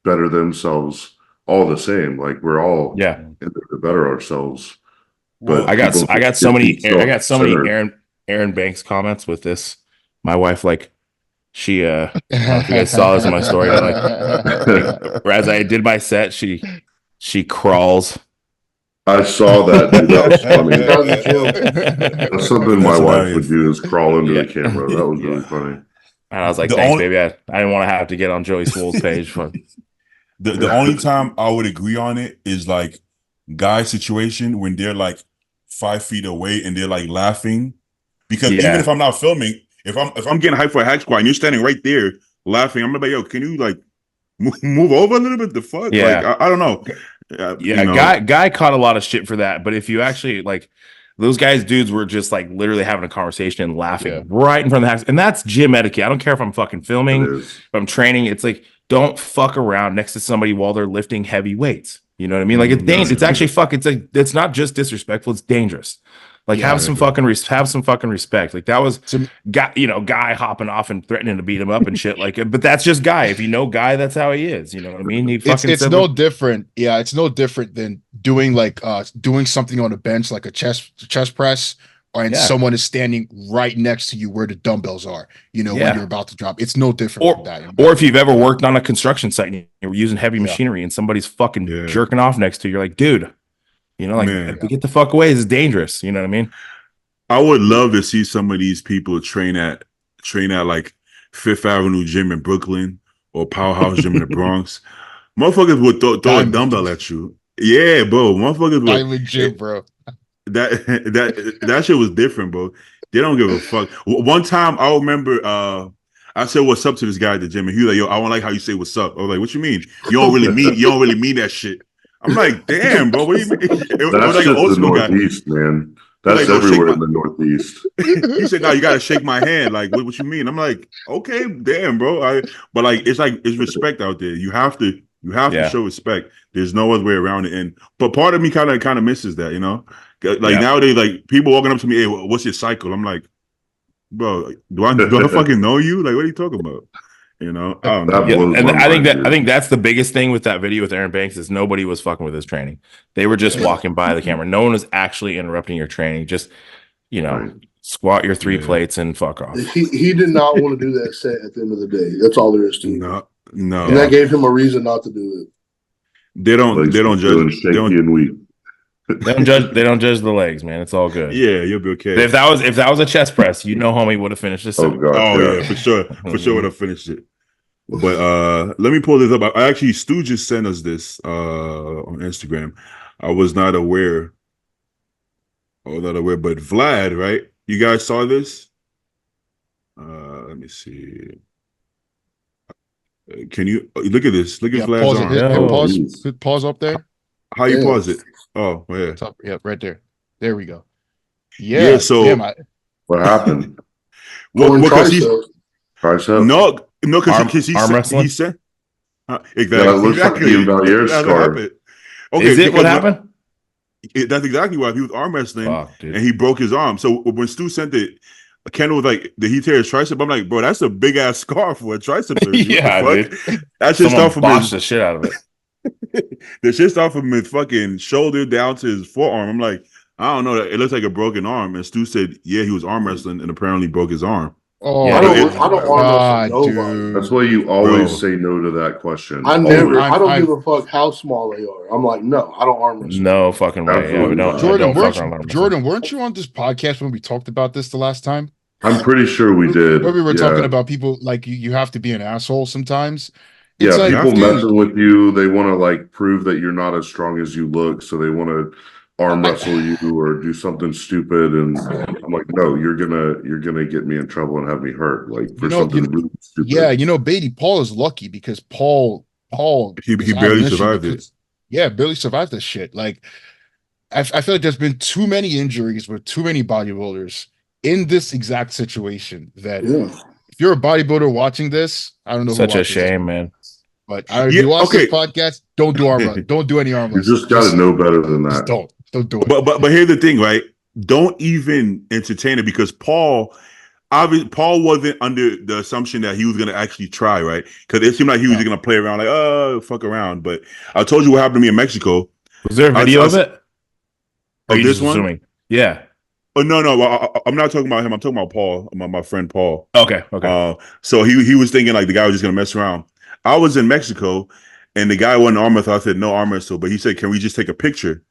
better themselves all the same. Like, we're all in there to better ourselves. But I got so many Aaron Banks comments with this. My wife, like, she I don't know if you guys saw this in my story, but like as I did my set, she crawls. I saw that. Dude, that was funny. That's something my wife would do, is crawl into the camera. That was really funny. And I was like, thanks, baby. I didn't want to have to get on Joey Swole's page. But the only time I would agree on it is like guy situation when they're like 5 feet away and they're like laughing. Because even if I'm not filming, if I'm getting hyped for a hack squat and you're standing right there laughing, I'm gonna be like, yo, can you like move over a little bit? The fuck? Yeah. Like, I don't know. Guy caught a lot of shit for that, but if you actually like, those dudes were just like literally having a conversation and laughing right in front of the house, and that's gym etiquette. I don't care if I'm fucking filming, if I'm training. It's like, don't fuck around next to somebody while they're lifting heavy weights. You know what I mean? Like, it's dangerous. It's actually it's like, it's not just disrespectful, it's dangerous. Like, have some fucking respect. Like, that was guy hopping off and threatening to beat him up and shit. Like, but that's just Guy. If you know Guy, that's how he is. You know what I mean? It's no different. Yeah, it's no different than doing something on a bench, like a chest press, and someone is standing right next to you where the dumbbells are. When you're about to drop. It's no different from that. Or if you've ever worked on a construction site and you're using heavy machinery and somebody's fucking jerking off next to you, you're like, dude. Get the fuck away. This is dangerous. You know what I mean? I would love to see some of these people train at like Fifth Avenue Gym in Brooklyn or Powerhouse Gym in the Bronx. Motherfuckers would throw a Diamond. dumbbell at you. Yeah, bro. Motherfuckers would. Diamond Jim, bro. That shit was different, bro. They don't give a fuck. One time I remember I said what's up to this guy at the gym, and he was like, yo, I don't like how you say what's up. I was like, what you mean? You don't really mean that shit. I'm like, damn, bro, what do you mean? It That's was like an just old the school guy. Northeast, man. That's Like, no, everywhere shake in the Northeast. He said, no, you gotta shake my hand. Like, what you mean? I'm like, okay, damn, bro. But it's respect out there. You have to show respect. There's no other way around it. But part of me kind of misses that, you know? Like nowadays, like people walking up to me, hey, what's your cycle? I'm like, bro, do I fucking know you? Like, what are you talking about? You know, I don't know. And I think that's the biggest thing with that video with Aaron Banks is nobody was fucking with his training. They were just walking by the camera. No one was actually interrupting your training. Just, you know, squat your 3 plates and fuck off. He did not want to do that set at the end of the day. That's all there is to it. No. And that gave him a reason not to do it. They don't judge. Shaky and weak. They don't judge the legs, man. It's all good. Yeah, you'll be okay. If that was a chest press, you know, homie would have finished this. Oh god. Yeah, for sure would have finished it. But let me pull this up. I actually, Stu just sent us this on Instagram. I was not aware. But Vlad, right? You guys saw this? Let me see. Can you look at this? Look at Vlad's arm. Pause up there. How you pause it? Oh, yeah. Top, right there. There we go. Yeah. So what happened? Because tricep? No, because he said exactly. Yeah, it looks like the Valier's scar. Okay, is it what happened? That's exactly why he was arm wrestling and he broke his arm. So when Stu sent it, Kendall was like, did he tear his tricep? I'm like, bro, that's a big ass scar for a tricep. Yeah, dude. That's just off from the shit out of it. The shit started from his fucking shoulder down to his forearm. I'm like, I don't know. It looks like a broken arm. And Stu said, yeah, he was arm wrestling and apparently broke his arm. Oh, I don't arm wrestle nobody. That's why you always say no to that question. I don't give a fuck how small they are. I'm like, no, I don't arm wrestle. No fucking way. Jordan, weren't you on this podcast when we talked about this the last time? I'm pretty sure we did. Where we were talking about people like you have to be an asshole sometimes. It's people messing with you. They want to like prove that you're not as strong as you look, so they want to arm wrestle you or do something stupid. And I'm like, no, you're gonna get me in trouble and have me hurt, like for something really stupid. Yeah, Beatty, Paul is lucky because Paul he barely survived it. Yeah, barely survived this shit. Like, I feel like there's been too many injuries with too many bodybuilders in this exact situation that if you're a bodybuilder watching this, I don't know. Such a shame, man. But if you watch this podcast, don't do arm wrestling. Don't do any arm wrestling. You just got to know better than that. Don't do it. But here's the thing, right? Don't even entertain it because Paul wasn't under the assumption that he was going to actually try, right? Because it seemed like he was going to play around, like, fuck around. But I told you what happened to me in Mexico. Was there a video of it? Of this one? Assuming? Yeah. Oh no, I'm not talking about him. I'm talking about Paul, my friend Paul. Okay. So he was thinking like the guy was just gonna mess around. I was in Mexico, and the guy wasn't arm wrestle. I said no arm wrestle, but he said, "Can we just take a picture?"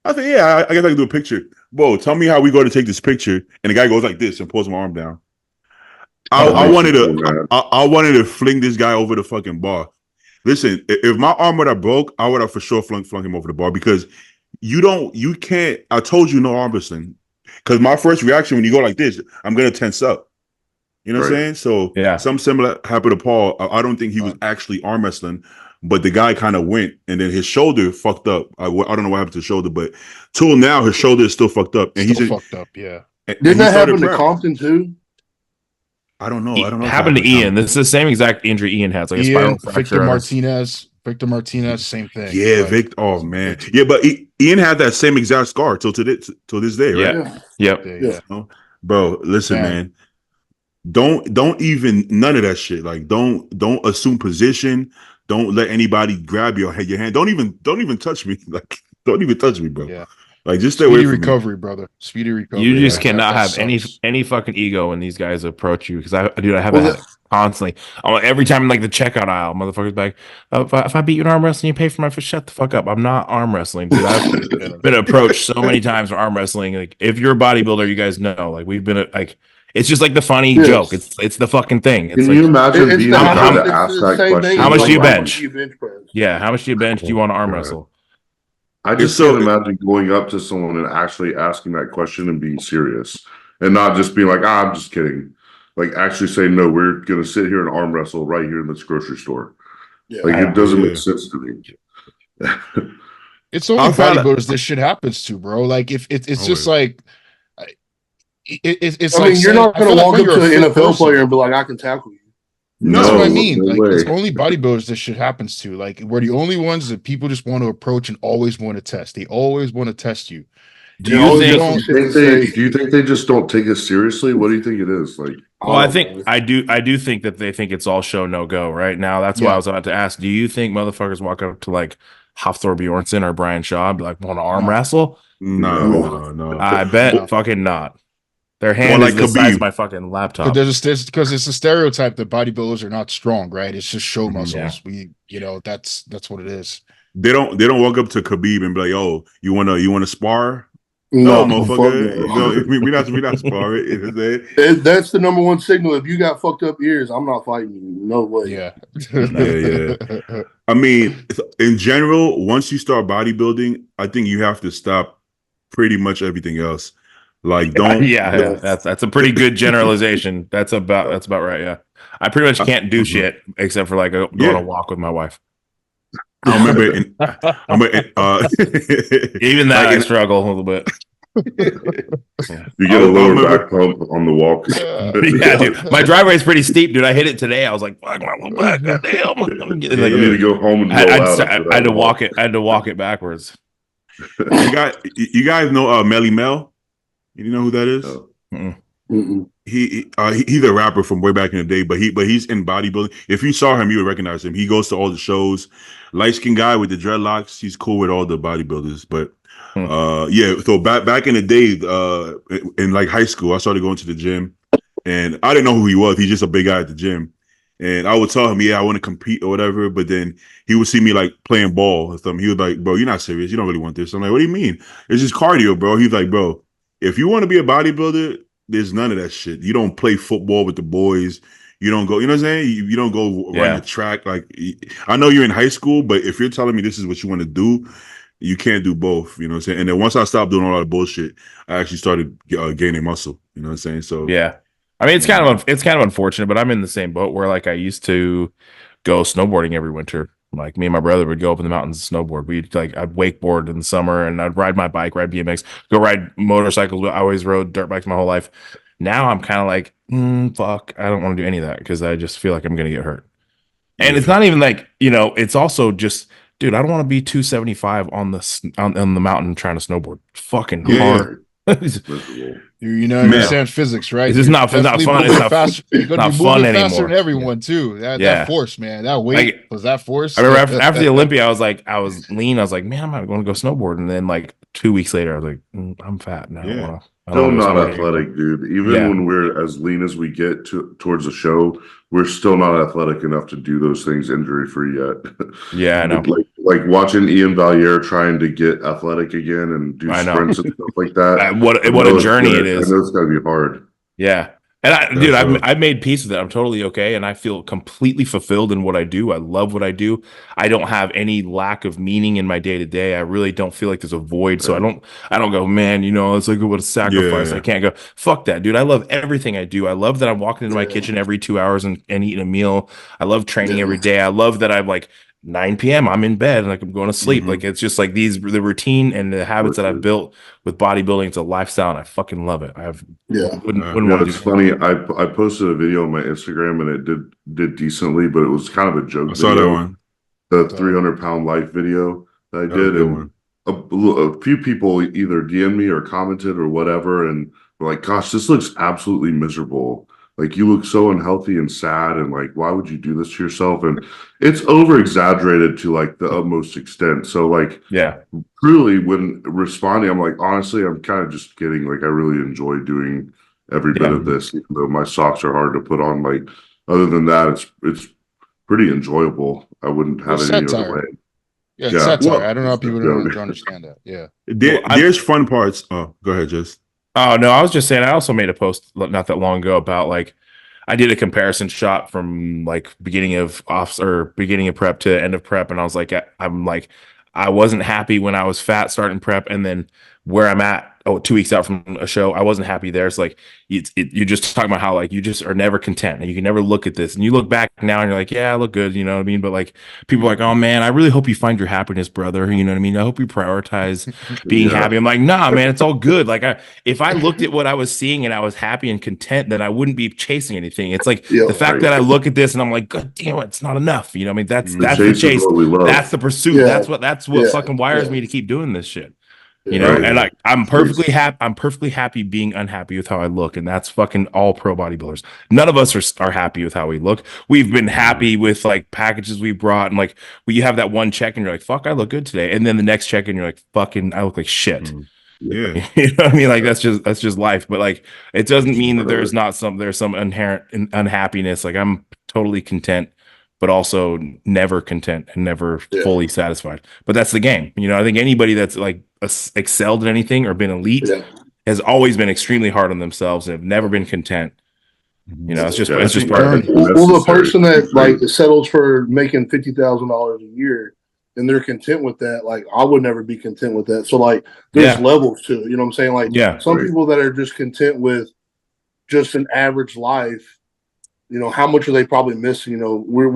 I said, "Yeah, I guess I can do a picture." Whoa, tell me how we go to take this picture, and the guy goes like this and pulls my arm down. I wanted to fling this guy over the fucking bar. Listen, if my arm would have broke, I would have for sure flung him over the bar because you can't. I told you no arm wrestling. Because my first reaction when you go like this, I'm gonna tense up. You know what I'm saying? So something similar happened to Paul. I don't think he was actually arm wrestling, but the guy kind of went, and then his shoulder fucked up. I don't know what happened to the shoulder, but till now his shoulder is still fucked up. And he's fucked up. Yeah. Didn't that happen to Compton too? I don't know. It happened to Ian. This is the same exact injury Ian has, like a spiral fracture. Victor Martinez, same thing. Yeah, Victor. Oh man, yeah, but Ian had that same exact scar till this day, right? Yeah. Bro, listen, man. Don't even none of that shit. Like, don't assume position. Don't let anybody grab your hand. Don't even touch me. Like, don't even touch me, bro. Yeah. Like, just stay away from recovery, brother. Speedy recovery. You just cannot have any fucking ego when these guys approach you because I have that constantly. Every time in like the checkout aisle, motherfuckers like, if I beat you in arm wrestling, you pay for my food. Shut the fuck up. I'm not arm wrestling, dude. I've been approached so many times for arm wrestling. Like, if you're a bodybuilder, you guys know. Like, we've been like, It's just like the funny Yes. joke. It's the fucking thing. It's Can like, you imagine It's being the- the guy how- to it's ask the that same question? thing How much as do you like, bench? do you bench press? yeah, how much do you bench? Do you want to arm Right. wrestle? I just So- can't imagine going up to someone and actually asking that question and being serious and not just being like, I'm just kidding. Like actually saying, no, we're going to sit here and arm wrestle right here in this grocery store. Yeah. Like it doesn't Yeah. make sense to me. It's only I found- bodybuilders this shit happens to, bro. Like if it's just like it's I like mean, you're saying- not I going feel to like walk when up you're to a an fit NFL person- player and be like, I can tackle you. That's what I No, mean. no Like way. it's only bodybuilders this shit happens to. Like we're the only ones that people just want to approach and always want to test. They always want to test you. Do They you always think? got some shit to Do you think they just don't take it seriously? What do you think it is? Like, Well, I don't think know. I do think that they think it's all show no go right now. That's why Yeah. I was about to ask. Do you think motherfuckers walk up to like Hafthor Bjornsson or Brian Shaw and be like, want to arm wrestle? No. I bet No. fucking not. Their hand like is the size Khabib. of my fucking But laptop. there's because it's a stereotype that bodybuilders are not strong, right? It's just show Mhm. muscles. That's what it is. They don't walk up to Khabib and be like, "Oh, you wanna spar?" No, No, fuck motherfucker. no. You know, we not sparring. You know what I'm saying? That's the number one signal. If you got fucked up ears, I'm not fighting you. No way. Yeah. Yeah. I mean, in general, once you start bodybuilding, I think you have to stop pretty much everything else. Like, don't. yeah, that's a pretty good generalization. That's about right. Yeah, I pretty much can't do shit except for like go on Yeah. a walk with my wife. I remember. Even that Like I in- struggle a little bit. you get a I lower remember- back pump on the walk. Yeah, dude. My driveway is pretty steep, dude. I hit it today. I was like, "Fuck my little back, goddamn!" I'm getting, You like, need to go home and roll out. I after had to that walk it. I had to walk it backwards. you guys know Melly Mel? You know who that is? No. Mm-mm. He's a rapper from way back in the day, but he's in bodybuilding. If you saw him, you would recognize him. He goes to all the shows. Light skinned guy with the dreadlocks. He's cool with all the bodybuilders. But yeah, so back in the day, in like high school, I started going to the gym, and I didn't know who he was. He's just a big guy at the gym. And I would tell him, yeah, I want to compete or whatever. But then he would see me like playing ball or something. He was like, bro, you're not serious. You don't really want this. I'm like, what do you mean? It's just cardio, bro. He's like, bro, if you want to be a bodybuilder, there's none of that shit. You don't play football with the boys. You don't go, you know what I'm saying? You don't go run the track. Like, I know you're in high school, but if you're telling me this is what you want to do, you can't do both. You know what I'm saying? And then once I stopped doing all that bullshit, I actually started gaining muscle. You know what I'm saying? So Yeah, I mean it's kind of unfortunate, but I'm in the same boat where like I used to go snowboarding every winter. Like me and my brother would go up in the mountains and snowboard. I'd wakeboard in the summer and I'd ride my bike, ride BMX, go ride motorcycles. I always rode dirt bikes my whole life. Now I'm kind of like, fuck, I don't want to do any of that because I just feel like I'm going to get hurt. And it's not even like, it's also just, dude, I don't want to be 275 on the mountain trying to snowboard. Fucking hard. You understand physics, right? It's just not fun. It's You're not be fun moving faster anymore. than everyone too. That force, man. That weight was that force. I remember after the Olympia, I was lean. I was like, man, I'm not going to go snowboard. And then like 2 weeks later, I was like, I'm fat now. Yeah. Still not athletic, dude. Even when we're as lean as we get towards the show, we're still not athletic enough to do those things injury free yet. Yeah, I know. Like watching Ian Valier trying to get athletic again and do sprints and stuff like that. What a journey it is. I know it's gotta be hard. Yeah. And I've made peace with it. I'm totally okay. And I feel completely fulfilled in what I do. I love what I do. I don't have any lack of meaning in my day to day. I really don't feel like there's a void. So I don't go, man, it's like what a sacrifice. Yeah. I can't go, fuck that, dude. I love everything I do. I love that I'm walking into my kitchen every 2 hours and eating a meal. I love training every day. I love that I'm like 9 p.m. I'm in bed and like I'm going to sleep. Like it's just like the routine and the habits that I've built with bodybuilding. It's a lifestyle and I fucking love it. Wouldn't want to do it's funny. I posted a video on my Instagram and it did decently, but it was kind of a joke. I saw that one. The 300-pound life video that I did, and a few people either DM'd me or commented or whatever, and were like, "Gosh, this looks absolutely miserable. Like you look so unhealthy and sad, and like, why would you do this to yourself?" And it's over exaggerated to like the utmost extent. So like, truly, when responding, I'm like, honestly, I'm kind of just kidding. Like, I really enjoy doing every bit of this, even though my socks are hard to put on. Like, other than that, it's pretty enjoyable. I wouldn't have it any other way. Yeah, it's satire. I don't know how people don't understand that. Yeah. There's fun parts. Oh, go ahead, Jess. Oh no, I was just saying. I also made a post not that long ago about like I did a comparison shot from like beginning of off or beginning of prep to end of prep, and I was like, I'm like, I wasn't happy when I was fat starting prep, and then where I'm at. Oh, 2 weeks out from a show, I wasn't happy there. It's like you're just talking about how like you just are never content, and you can never look at this, and you look back now, and you're like, yeah, I look good, you know what I mean? But like people are like, oh man, I really hope you find your happiness, brother. You know what I mean? I hope you prioritize being Yeah. happy. I'm like, nah, man, it's all good. Like if I looked at what I was seeing and I was happy and content, then I wouldn't be chasing anything. It's like Yeah, the fact right. that I look at this and I'm like, God damn it, it's not enough. You know what I mean? That's The that's chase the is chase. what we love. That's the pursuit. Yeah. That's what fucking wires Yeah. me to keep doing this shit. Yeah. You know, Right. and like I'm perfectly happy. I'm perfectly happy being unhappy with how I look, and that's fucking all pro bodybuilders. None of us are happy with how we look. We've been happy with like packages we brought, and like when you have that one check, and you're like, "Fuck, I look good today," and then the next check, and you're like, "Fucking, I look like shit." Mm. Yeah. You know what I mean? Like that's just life. But like it doesn't mean that there's some inherent unhappiness. Like I'm totally content, but also never content and never Yeah. fully satisfied. But that's the game. You know, I think anybody that's like excelled at anything or been elite Yeah. has always been extremely hard on themselves and have never been content. You know, it's just Yeah, it's just I part of think- it. Well, the Necessary. person that like settles for making $50,000 a year and they're content with that, like I would never be content with that. So like there's Yeah. levels to it. You know what I'm saying? Like Yeah. some Right. people that are just content with just an average life, you know, how much are they probably missing? You know, we're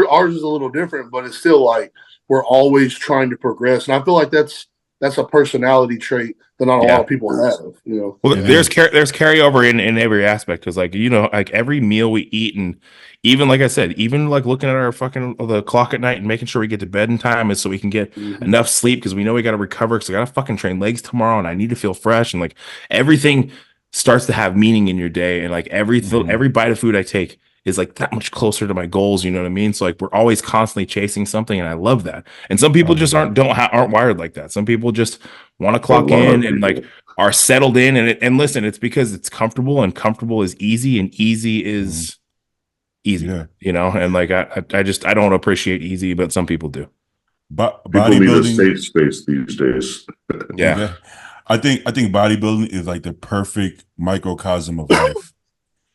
ours is a little different, but it's still like we're always trying to progress. And I feel like that's a personality trait that not a Yeah. lot of people have, you know. Well, Yeah. there's carryover in every aspect because like you know like every meal we eat and even like I said even like looking at our fucking the clock at night and making sure we get to bed in time is so we can get enough sleep because we know we got to recover because I got to fucking train legs tomorrow and I need to feel fresh and like everything starts to have meaning in your day and like every bite of food I take is like that much closer to my goals. You know what I mean? So like we're always constantly chasing something and I love that. And some people just aren't wired like that. Some people just want to clock lot of in and like are settled in and listen, it's because it's comfortable and comfortable is easy and easy is easy, Yeah. you know, and like I don't appreciate easy, but some people do. But People need a bodybuilding, safe space these days. Yeah. I think bodybuilding is like the perfect microcosm of life.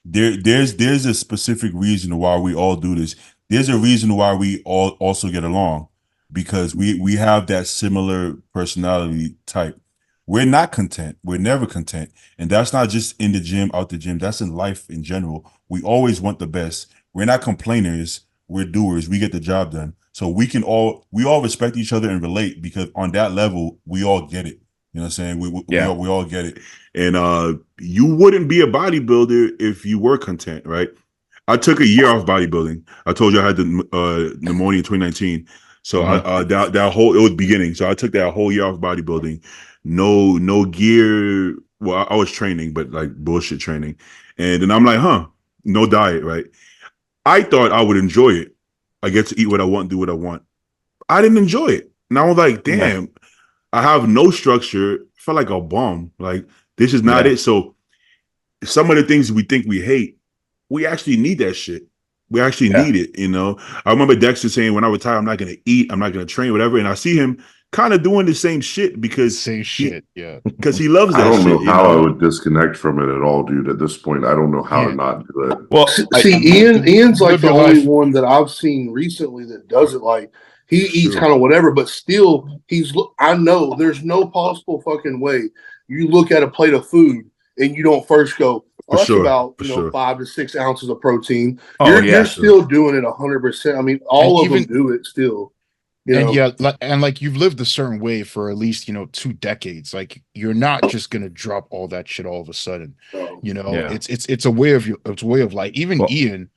There's a specific reason why we all do this. There's a reason why we all also get along because we have that similar personality type. We're not content. We're never content. And that's not just in the gym, out the gym. That's in life in general. We always want the best. We're not complainers. We're doers. We get the job done. So we all respect each other and relate because on that level, we all get it. You know what I'm saying? We all get it. And you wouldn't be a bodybuilder if you were content, right? I took a year off bodybuilding. I told you I had the pneumonia in 2019. So that whole it was beginning. So I took that whole year off bodybuilding. No gear. Well, I was training, but like bullshit training. And then I'm like, no diet, right? I thought I would enjoy it. I get to eat what I want, do what I want. I didn't enjoy it. And I was like, damn, I have no structure. Felt like a bum. Like this is not it. So some of the things we think we hate, we actually need that shit. We actually need it, you know. I remember Dexter saying, when I retire, I'm not going to eat, I'm not going to train, whatever. And I see him kind of doing the same shit because Same shit, yeah. because he loves that I don't shit. know how I would disconnect from it at all, dude. At this point, I don't know how to Can't. not do it. Well, See, Ian's like Live the your only life. one that I've seen recently that does it. Like he eats Sure. kind of whatever, but still I know there's no possible fucking way you look at a plate of food and you don't first go, For that's sure, about for 5 to 6 ounces of protein. Oh, You're still doing it 100%. I mean, all of them do it still. You know? And yeah, and like you've lived a certain way for at least 2 decades. Like you're not just gonna drop all that shit all of a sudden. So, It's a way of life. Even Ian,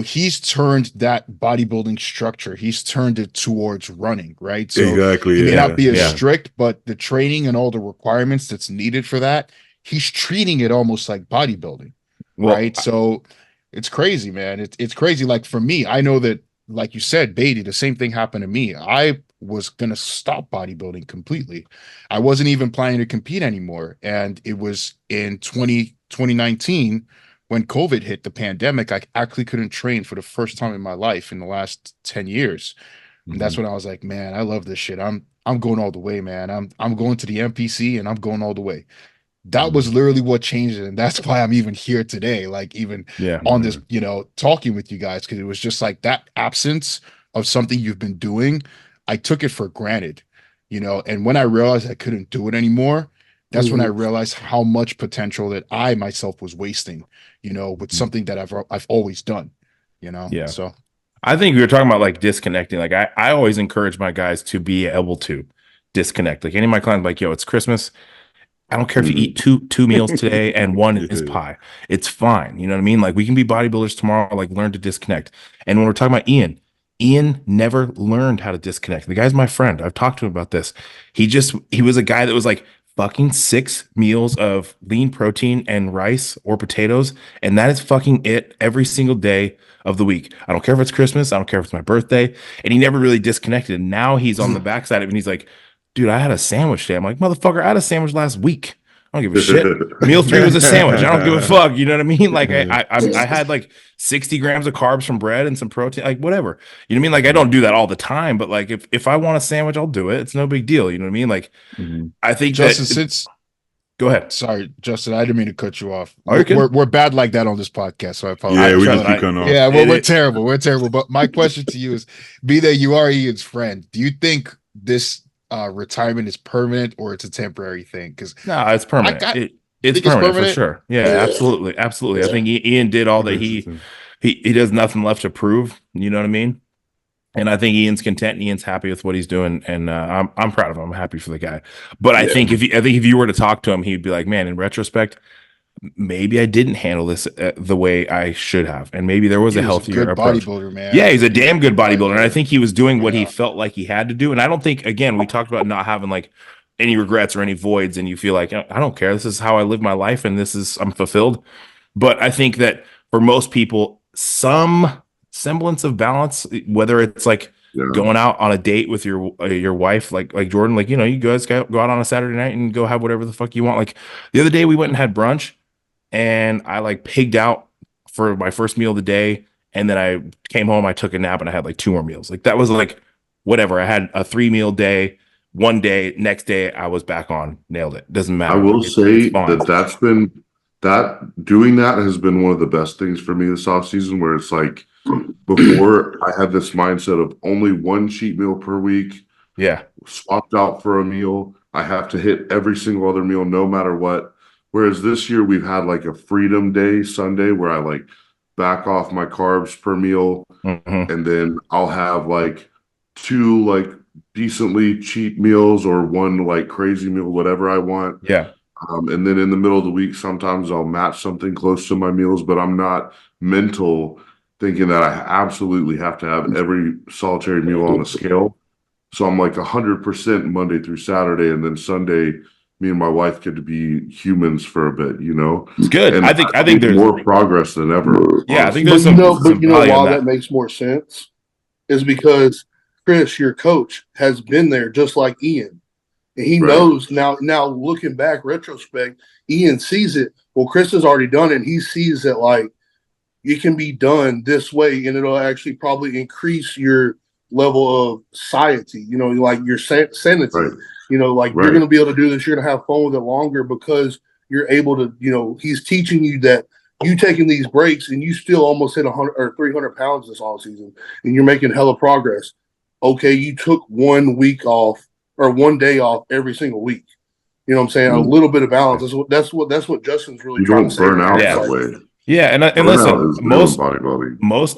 he's turned that bodybuilding structure. He's turned it towards running, right? So Exactly. he may Yeah. not be as strict, but the training and all the requirements that's needed for that, he's treating it almost like bodybuilding, right? So it's crazy, man. It's crazy. Like for me, I know that. Like you said, Beatty, the same thing happened to me. I was going to stop bodybuilding completely. I wasn't even planning to compete anymore. And it was in 2019 when COVID hit the pandemic, I actually couldn't train for the first time in my life in the last 10 years. And that's when I was like, man, I love this shit. I'm going all the way, man. I'm going to the MPC and I'm going all the way. that was literally what changed it. And that's why I'm even here today, like even Yeah. on this, talking with you guys, because it was just like that absence of something you've been doing. I took it for granted, and when I realized I couldn't do it anymore, that's when I realized how much potential that I myself was wasting, with something that I've always done, Yeah. So I think we were talking about like disconnecting. Like I always encourage my guys to be able to disconnect. Like any of my clients, like, yo, it's Christmas. I don't care if you eat two meals today and one is pie. It's fine. You know what I mean? Like we can be bodybuilders tomorrow, like learn to disconnect. And when we're talking about Ian never learned how to disconnect. The guy's my friend. I've talked to him about this. He was a guy that was like fucking 6 meals of lean protein and rice or potatoes. And that is fucking it every single day of the week. I don't care if it's Christmas. I don't care if it's my birthday. And he never really disconnected. And now he's on the backside of it and he's like, dude, I had a sandwich today. I'm like, motherfucker, I had a sandwich last week. I don't give a shit. Meal 3 was a sandwich. I don't give a fuck. You know what I mean? Like I had like 60 grams of carbs from bread and some protein, like whatever. You know what I mean? Like I don't do that all the time, but like if I want a sandwich, I'll do it. It's no big deal. You know what I mean? Like I think Justin, go ahead. Sorry, Justin, I didn't mean to cut you off. Oh, we're bad like that on this podcast, so I apologize. Yeah, we just keep cutting off. Yeah, we're terrible. We're terrible. But my question to you is, be that you are Ian's friend, do you think this retirement is permanent or it's a temporary thing? Because no, it's permanent. It's permanent for sure. Yeah, absolutely. I think Ian did all that he does nothing left to prove. You know what I mean? And I think Ian's content and Ian's happy with what he's doing, and I'm proud of him. I'm happy for the guy. But I think if you were to talk to him, he'd be like, man, in retrospect, maybe I didn't handle this the way I should have, and maybe there was a healthier approach. Bodybuilder, man. Yeah, he's a damn good bodybuilder, and I think he was doing what he felt like he had to do. And I don't think, again, we talked about not having like any regrets or any voids, and you feel like, I don't care. This is how I live my life, and I'm fulfilled. But I think that for most people, some semblance of balance, whether it's like going out on a date with your wife, like Jordan, like, you guys go out on a Saturday night and go have whatever the fuck you want. Like the other day we went and had brunch, and I like pigged out for my first meal of the day, and then I came home, I took a nap, and I had like 2 more meals. Like that was like whatever. I had a 3-meal day. One day, next day, I was back on. Nailed it. Doesn't matter. I will say doing that has been one of the best things for me this off season, where it's like before I had this mindset of only 1 cheat meal per week. Yeah. Swapped out for a meal. I have to hit every single other meal no matter what. Whereas this year we've had like a freedom day, Sunday, where I like back off my carbs per meal. And then I'll have like 2 like decently cheap meals or 1 like crazy meal, whatever I want. Yeah. And then in the middle of the week, sometimes I'll match something close to my meals, but I'm not mental thinking that I absolutely have to have every solitary meal on a scale. So I'm like 100% Monday through Saturday, and then Sunday, me and my wife get to be humans for a bit, It's good. And I think there's more progress than ever. Yeah, I think But there's why that makes more sense is because Chris, your coach, has been there just like Ian. And he knows now looking back, retrospect, Ian sees it. Well, Chris has already done it. And he sees it like it can be done this way, and it'll actually probably increase your level of satiety, like your sanity. Right. You're going to be able to do this. You're going to have fun with it longer because you're able to, he's teaching you that you taking these breaks and you still almost hit 100 or 300 pounds this all season, and you're making hella progress. Okay, you took 1 week off or 1 day off every single week. You know what I'm saying? A little bit of balance. That's what Justin's really trying to say. Burn out that way. Yeah, and listen,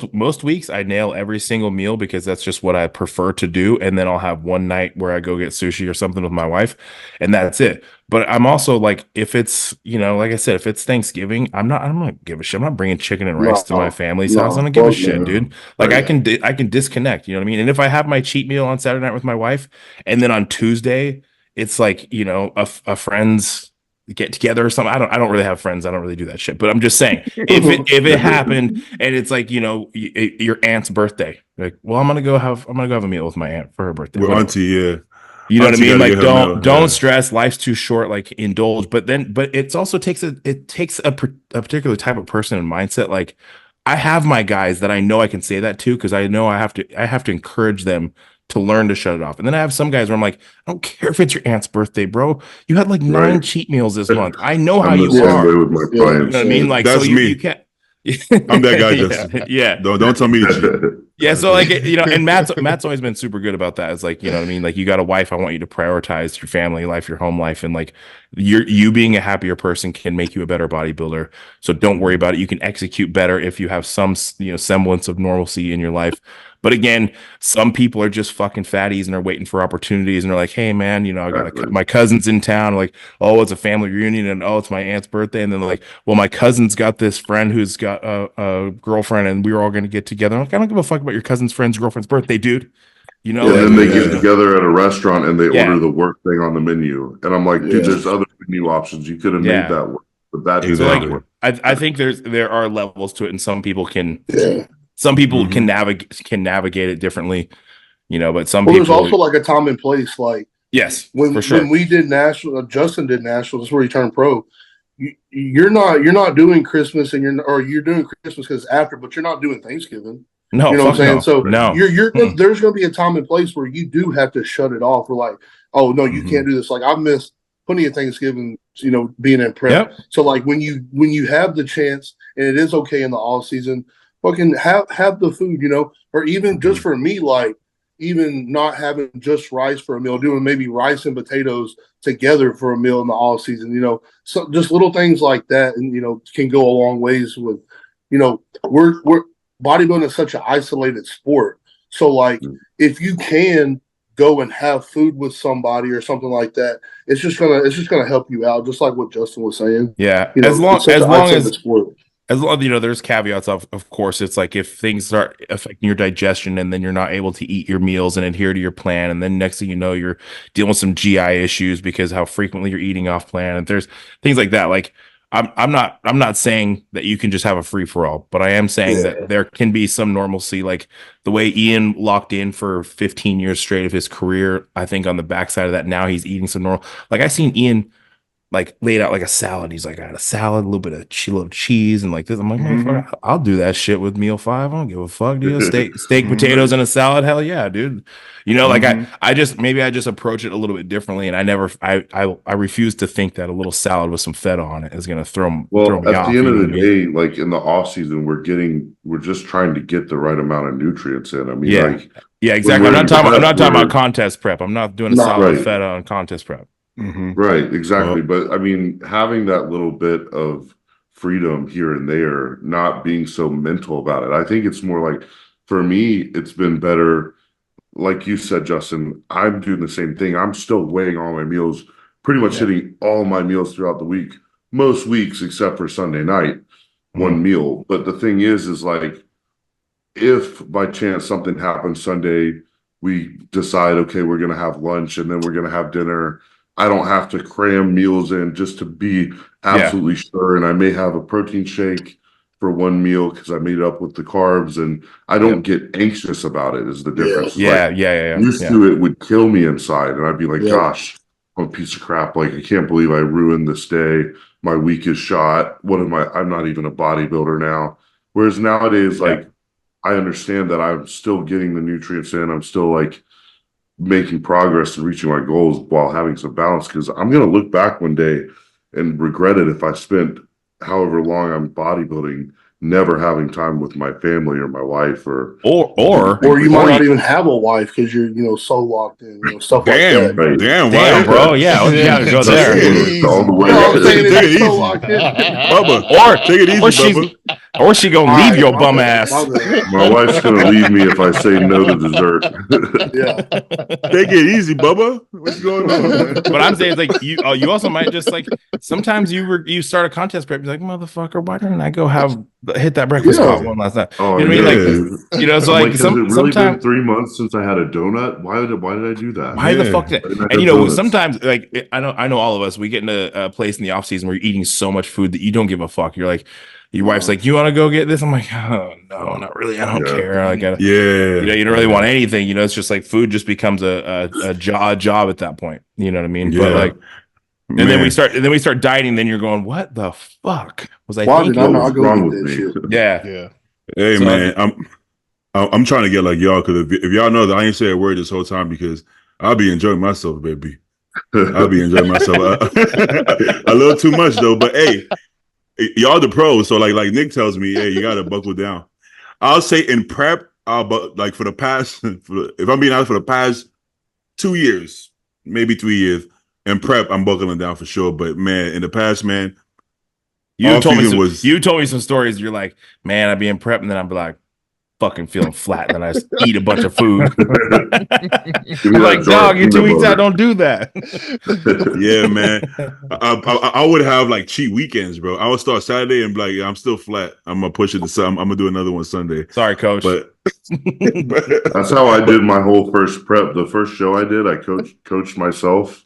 most weeks I nail every single meal because that's just what I prefer to do, and then I'll have one night where I go get sushi or something with my wife, and that's it. But I'm also like, if it's like I said, if it's Thanksgiving, I'm not gonna give a shit. I'm not bringing chicken and rice to my family's house. I don't give a shit, dude. Like I can disconnect. You know what I mean? And if I have my cheat meal on Saturday night with my wife, and then on Tuesday it's like a friend's get together or something. I don't really have friends. I don't really do that shit. But I'm just saying, if it happened and it's like your aunt's birthday, like, well, I'm gonna go have a meal with my aunt for her birthday. With auntie, yeah. You know what I mean? Like, don't stress. Life's too short. Like, indulge. But it also takes a particular type of person and mindset. Like, I have my guys that I know I can say that to because I know I have to encourage them to learn to shut it off. And then I have some guys where I'm like, I don't care if it's your aunt's birthday, bro. You had like 9 cheat meals this month. I know how you same are. way with my You know clients. what I mean? Like, That's so me. you can't. I'm that guy, Justin. Yeah. Don't tell me to cheat. Yeah, so like and Matt's always been super good about that. It's like, you know what I mean? Like, you got a wife, I want you to prioritize your family life, your home life, and like you being a happier person can make you a better bodybuilder. So don't worry about it. You can execute better if you have some semblance of normalcy in your life. But again, some people are just fucking fatties and are waiting for opportunities, and they're like, hey man, I got my cousin's in town, like, oh, it's a family reunion, and oh, it's my aunt's birthday, and then like, well, my cousin's got this friend who's got a girlfriend, and we're all gonna get together. I'm like, I don't give a fuck about your cousin's friend's girlfriend's birthday, dude. And then they get together at a restaurant and they order the work thing on the menu, and I'm like, dude, there's other menu options. You could have made that work, but that did not work. I think there are levels to it, and some people can. Some people can navigate it differently, but some people. There's also like a time and place. Like for sure. When we did national, Justin did national. That's where he turned pro. You're not doing Christmas, and you're doing Christmas because after, but you're not doing Thanksgiving. No, you know what I'm saying. No. So no. There's going to be a time and place where you do have to shut it off. We're like, oh no, you can't do this. Like I've missed plenty of Thanksgiving, being in prep. Yep. So like when you have the chance, and it is okay in the off season. Fucking have the food, or even just for me, like even not having just rice for a meal, doing maybe rice and potatoes together for a meal in the off season, so just little things like that, and can go a long ways with, we're bodybuilding is such an isolated sport, so like if you can go and have food with somebody or something like that, it's just gonna help you out, just like what Justin was saying. Yeah, as long as sport. As long as there's caveats of course. It's like if things start affecting your digestion and then you're not able to eat your meals and adhere to your plan, and then next thing you know you're dealing with some GI issues because how frequently you're eating off plan, and there's things like that. Like I'm not saying that you can just have a free for all, but I am saying that there can be some normalcy, like the way Ian locked in for 15 years straight of his career. I think on the backside of that now he's eating some normal. Like I seen Ian like laid out like a salad. He's like, I had a salad, a little bit of little cheese and like this. I'm like, I'll do that shit with meal 5. I don't give a fuck, dude. Steak, potatoes, and a salad. Hell yeah, dude. Like I just approach it a little bit differently, and I refuse to think that a little salad with some feta on it is gonna throw me off. At the end of the day, like in the off season, we're just trying to get the right amount of nutrients in. I mean, exactly. I'm not talking about contest prep. I'm not doing a salad with feta on contest prep. Right, exactly. But I mean, having that little bit of freedom here and there, not being so mental about it. I think it's more like, for me, it's been better. Like you said, Justin, I'm doing the same thing. I'm still weighing all my meals, pretty much hitting all my meals throughout the week, most weeks except for Sunday night, one meal. But the thing is like, if by chance something happens Sunday, we decide, okay, we're going to have lunch and then we're going to have dinner. I don't have to cram meals in just to be absolutely sure. And I may have a protein shake for one meal because I made it up with the carbs, and I don't get anxious about it is the difference. Used to it would kill me inside, and I'd be like, gosh, I'm a piece of crap. Like, I can't believe I ruined this day. My week is shot. I'm not even a bodybuilder now. Whereas nowadays, like, I understand that I'm still getting the nutrients in. I'm still like making progress and reaching my goals while having some balance, because I'm going to look back one day and regret it if I spent however long I'm bodybuilding never having time with my family or my wife or you might not even have a wife because you're so locked in, stuff like that. Right. Damn, bro. Yeah, you gotta go there. All the way. Take it easy, Bubba. Take it easy, Bubba. Or she gonna leave your bum ass. My wife's gonna leave me if I say no to dessert. Take it easy, Bubba. What's going on, man? But I'm saying, like, you also might just like, sometimes you start a contest prep, you're like, motherfucker, why didn't I go hit that breakfast one last night? Oh, you know what I mean? Like, so like, has it really been 3 months since I had a donut? Why did I do that? Why the fuck did? And sometimes, like, I know all of us, we get into a place in the off season where you're eating so much food that you don't give a fuck. You're like, your wife's like, you want to go get this? I'm like, oh no, not really. I don't care. I gotta, you don't really want anything. It's just like food just becomes a job at that point. You know what I mean? Yeah. But like, and then we start dieting. Then you're going, what the fuck was I thinking? What's wrong with me? Yeah. Hey, So, man, I'm trying to get like y'all, because if y'all know that I ain't say a word this whole time, because I'll be enjoying myself, baby. I'll be enjoying myself a little too much though. But hey, y'all the pros, so like Nick tells me, hey, you gotta buckle down. I'll say in prep, but like for the past, if I'm being honest, for the past 2 years, maybe 3 years, in prep, I'm buckling down for sure. But man, in the past, man, you told me some stories. You're like, man, I'd be in prep, and then I'd be like, fucking feeling flat, and then I just eat a bunch of food. I'm like, dog, you're 2 weeks out, don't do that. Yeah, man. I would have like cheat weekends, bro. I would start Saturday and be like, yeah, I'm still flat. I'm gonna push it to Sunday. I'm gonna do another one Sunday. Sorry, coach. But that's how I did my whole first prep. The first show I did, I coached myself,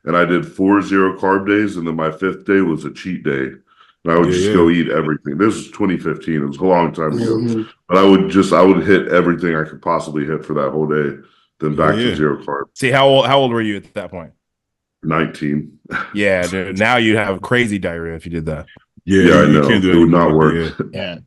and I did 4 0 carb days, and then my 5th day was a cheat day. And I would go eat everything. This was 2015. It was a long time ago. But I would hit everything I could possibly hit for that whole day, then back to 0 carb. See, how old were you at that point? 19. Yeah, dude. Now you'd have crazy diarrhea if you did that. Yeah, I know. It would not work. Yeah.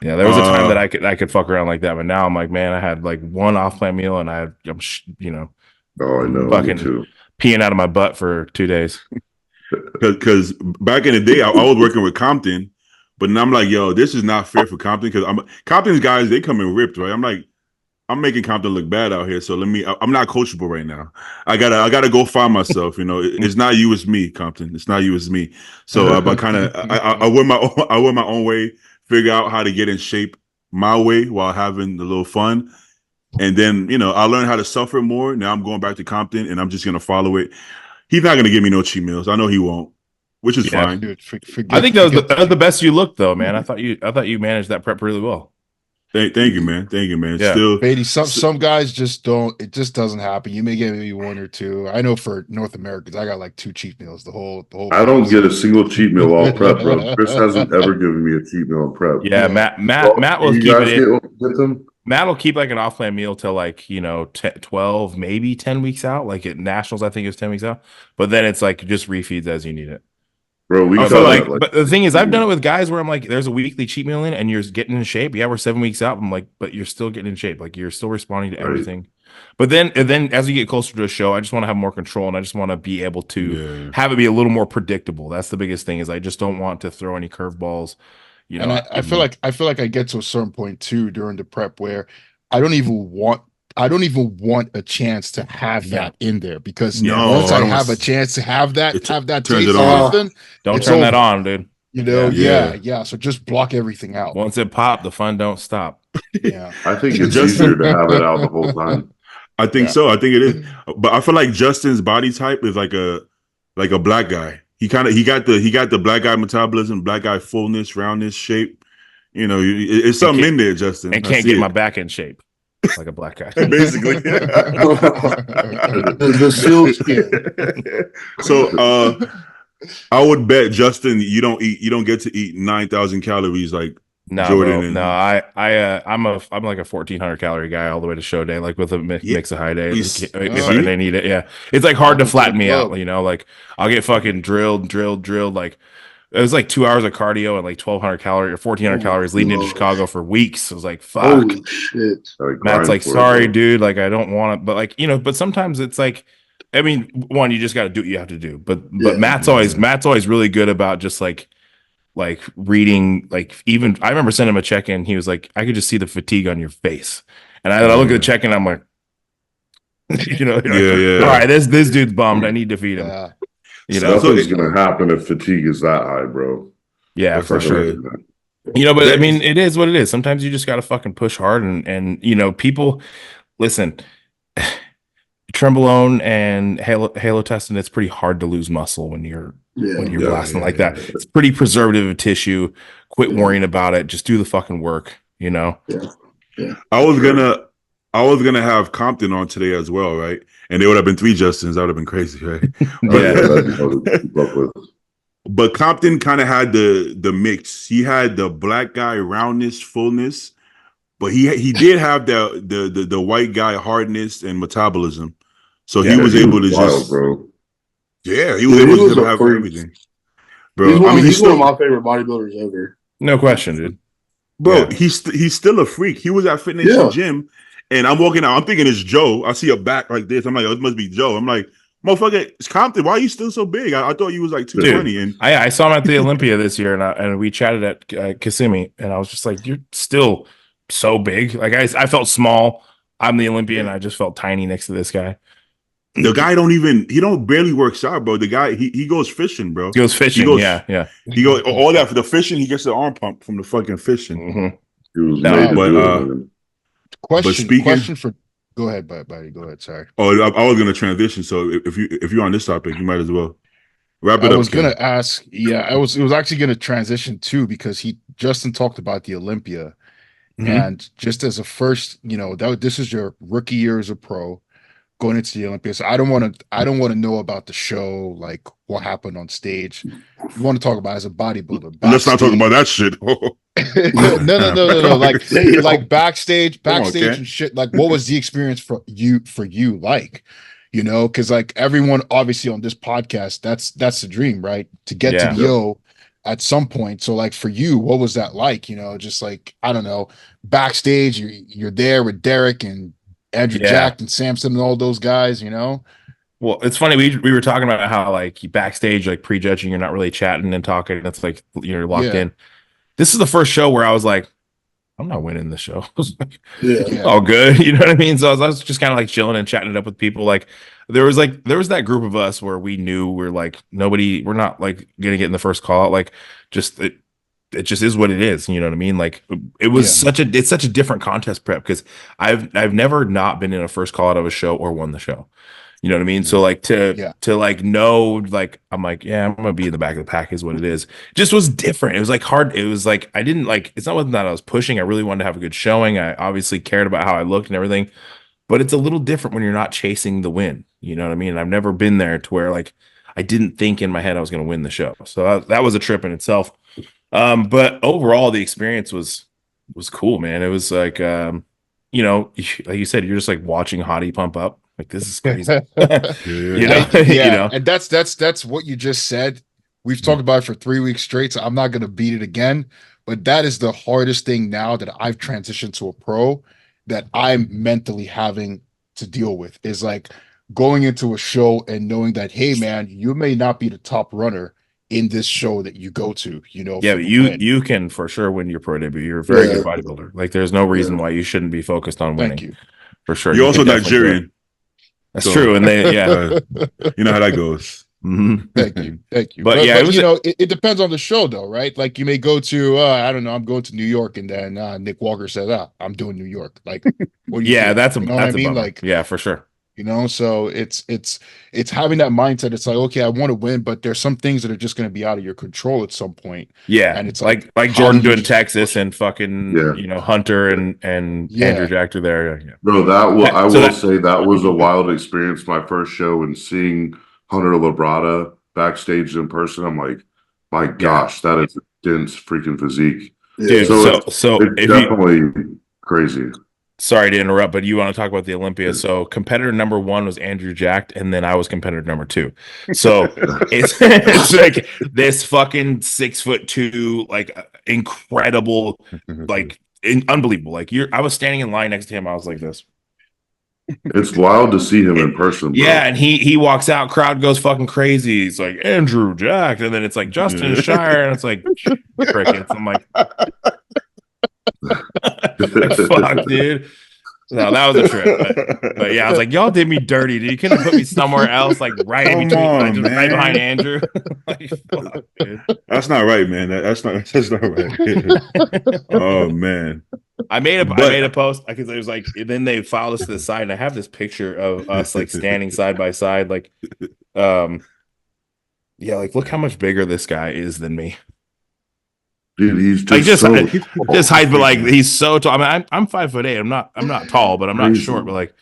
Yeah, there was a time that I could fuck around like that, but now I'm like, man, I had like one off-plan meal, and I'm Oh, I know. Fucking peeing out of my butt for 2 days. Because back in the day, I was working with Compton, but now I'm like, yo, this is not fair for Compton, because Compton's guys, they come in ripped, right? I'm like, I'm making Compton look bad out here, so I'm not coachable right now. I gotta go find myself. It's not you, it's me, Compton. It's not you, it's me. So I went my own way, figure out how to get in shape my way while having a little fun. And then, I learned how to suffer more. Now I'm going back to Compton, and I'm just gonna follow it. He's not going to give me no cheat meals. I know he won't, which is fine. Dude, I think that was the best you looked, though, man. I thought you managed that prep really well. Thank you, man. Yeah. Still, Beatty, some guys just don't. It just doesn't happen. You may get maybe 1 or 2. I know for North Americans, I got like 2 cheat meals. The whole. I don't get a single cheat meal all prep, bro. Chris hasn't ever given me a cheat meal in prep. Yeah, Matt will keep it. Get them. Matt will keep like an off-plan meal till like 12, maybe 10 weeks out. Like at Nationals, I think it was 10 weeks out. But then it's like just refeeds as you need it. Bro, but the thing is, I've done it with guys where I'm like, there's a weekly cheat meal in, and you're getting in shape. Yeah, we're 7 weeks out. I'm like, but you're still getting in shape. Like you're still responding to everything. But then as you get closer to a show, I just want to have more control, and I just want to be able to have it be a little more predictable. That's the biggest thing. Is I just don't want to throw any curveballs. And I feel like I get to a certain point too during the prep where I don't even want a chance to have that in there, because once I have a chance to have that taste or something, don't turn that on, dude. Yeah. So just block everything out. Once it pops, the fun don't stop. Yeah, I think it's easier to have it out the whole time. I think so. I think it is, but I feel like Justin's body type is like a black guy. He got the black guy metabolism, black guy fullness, roundness, shape. It's something in there, Justin. And can't get my back in shape like a black guy. Basically. the seal skin. So I would bet, Justin, you don't get to eat 9,000 calories like Jordan. I'm like a 1,400 calorie guy all the way to show day, like with a mix of high days. If I need it, yeah. It's like hard to flatten me out, like I'll get fucking drilled. Like it was like 2 hours of cardio and like 1,200 calories or 1,400 calories leading into Chicago for weeks. I was like, fuck. Holy shit. Matt's like, sorry, dude. Like I don't want it, but like but sometimes it's like, I mean, one, you just got to do what you have to do. But Matt's always really good about just like reading, like even I remember sending him a check-in. He was like, I could just see the fatigue on your face. And I look at the check-in, I'm like, all right, this dude's bummed. I need to feed him. Nothing's gonna happen if fatigue is that high, bro. Yeah, for sure. But I mean, it is what it is. Sometimes you just got to fucking push hard, and people listen. Trenbolone and halotestin, it's pretty hard to lose muscle when you're blasting like that. It's pretty preservative of tissue. Quit worrying about it. Just do the fucking work, Yeah. I was gonna have Compton on today as well, right? And there would have been 3 Justins. That would have been crazy, right? But Compton kind of had the mix. He had the black guy roundness, fullness, but he did have the white guy hardness and metabolism. So he was able to just, bro. Yeah, he was able to have everything, bro. He's one of my favorite bodybuilders ever. No question, dude. bro, he's still a freak. He was at Fit Nation Gym, and I'm walking out. I'm thinking it's Joe. I see a back like this. I'm like, oh, it must be Joe. I'm like, motherfucker, it's Compton. Why are you still so big? I thought you was like 220. Dude, and I saw him at the Olympia this year, and we chatted at Kissimmee, and I was just like, you're still so big. Like I felt small. I'm the Olympian. I just felt tiny next to this guy. the guy don't barely works out, bro. The guy he goes fishing, bro. He goes fishing. Yeah. He goes all that for the fishing. He gets the arm pump from the fucking fishing. Mm-hmm. He was made to do it. Question for. Go ahead, buddy. Go ahead. Sorry. Oh, I was gonna transition. So if you're on this topic, you might as well wrap it up. I was gonna ask. Yeah, it was actually gonna transition too because Justin talked about the Olympia, and just as a first, this is your rookie year as a pro, going into the Olympics. I don't want to know about the show, like what happened on stage. You want to talk about as a bodybuilder. Let's not talk about that shit. No. Like backstage and shit. Like, what was the experience for you like? Because like everyone obviously on this podcast, that's the dream, right? To get to the O at some point. So like for you, what was that like? Just like, I don't know, backstage, you're there with Derek and Andrew Jack and Samson and all those guys, Well, it's funny. We were talking about how like backstage, like prejudging, you're not really chatting and talking. It's like you're locked in. This is the first show where I was like, I'm not winning the show. Oh, good. You know what I mean? So I was just kind of like chilling and chatting it up with people. Like there was that group of us where we knew we're like we're not like gonna get in the first call out. Like just it just is what it is. You know what I mean? Like it was it's such a different contest prep because I've never not been in a first call out of a show or won the show. You know what I mean? So like to like know, like I'm like, I'm gonna be in the back of the pack is what it is. Just was different. It was like hard. It was like I didn't like. It's not that I was pushing. I really wanted to have a good showing. I obviously cared about how I looked and everything, but it's a little different when you're not chasing the win. You know what I mean? And I've never been there to where like I didn't think in my head I was gonna win the show. So that was a trip in itself. But overall, the experience was cool, man. It was like like you said, you're just like watching Hottie pump up. Like this is crazy. And that's what you just said. We've talked about it for 3 weeks straight, so I'm not gonna beat it again. But that is the hardest thing now that I've transitioned to a pro that I'm mentally having to deal with is like going into a show and knowing that, hey man, you may not be the top runner in this show that you go to, Yeah, but you can for sure win your pro debut. You're a very good bodybuilder. Like there's no reason why you shouldn't be focused on winning. Thank you. For sure. You're also Nigerian. That's true. And they you know how that goes. Thank you. But it depends on the show though, right? Like you may go to I don't know, I'm going to New York, and then Nick Walker says, I'm doing New York. Like what do you think? that's a bummer. Like for sure. So it's having that mindset. It's like, okay, I want to win, but there's some things that are just going to be out of your control at some point. Yeah. And it's like Jordan doing Texas and fucking, Hunter and Andrew Jack are there. Yeah. Bro, I will say that was a wild experience. My first show and seeing Hunter Labrada backstage in person. I'm like, my gosh, that is a dense freaking physique. Dude, so it's definitely crazy. Sorry to interrupt, but you want to talk about the Olympia. So competitor number 1 was Andrew Jack, and then I was competitor number 2. So it's like this fucking 6'2", like incredible, like unbelievable. Like I was standing in line next to him. I was like this. It's wild to see him in person, bro. Yeah, and he walks out, crowd goes fucking crazy. He's like Andrew Jack, and then it's like Justin Shier, and it's like crickets. I'm like fuck, dude. No, that was a trip. But yeah, I was like, y'all did me dirty, dude. You couldn't put me somewhere else, like right in between, right behind Andrew. Like, fuck, dude. That's not right, man. That's not right. Oh man. I made a post because it was like, then they filed us to the side, and I have this picture of us like standing side by side, like like look how much bigger this guy is than me. Dude, he's just like just height, but like he's so tall. I mean, I'm 5'8". I'm not tall, but I'm not short. But like,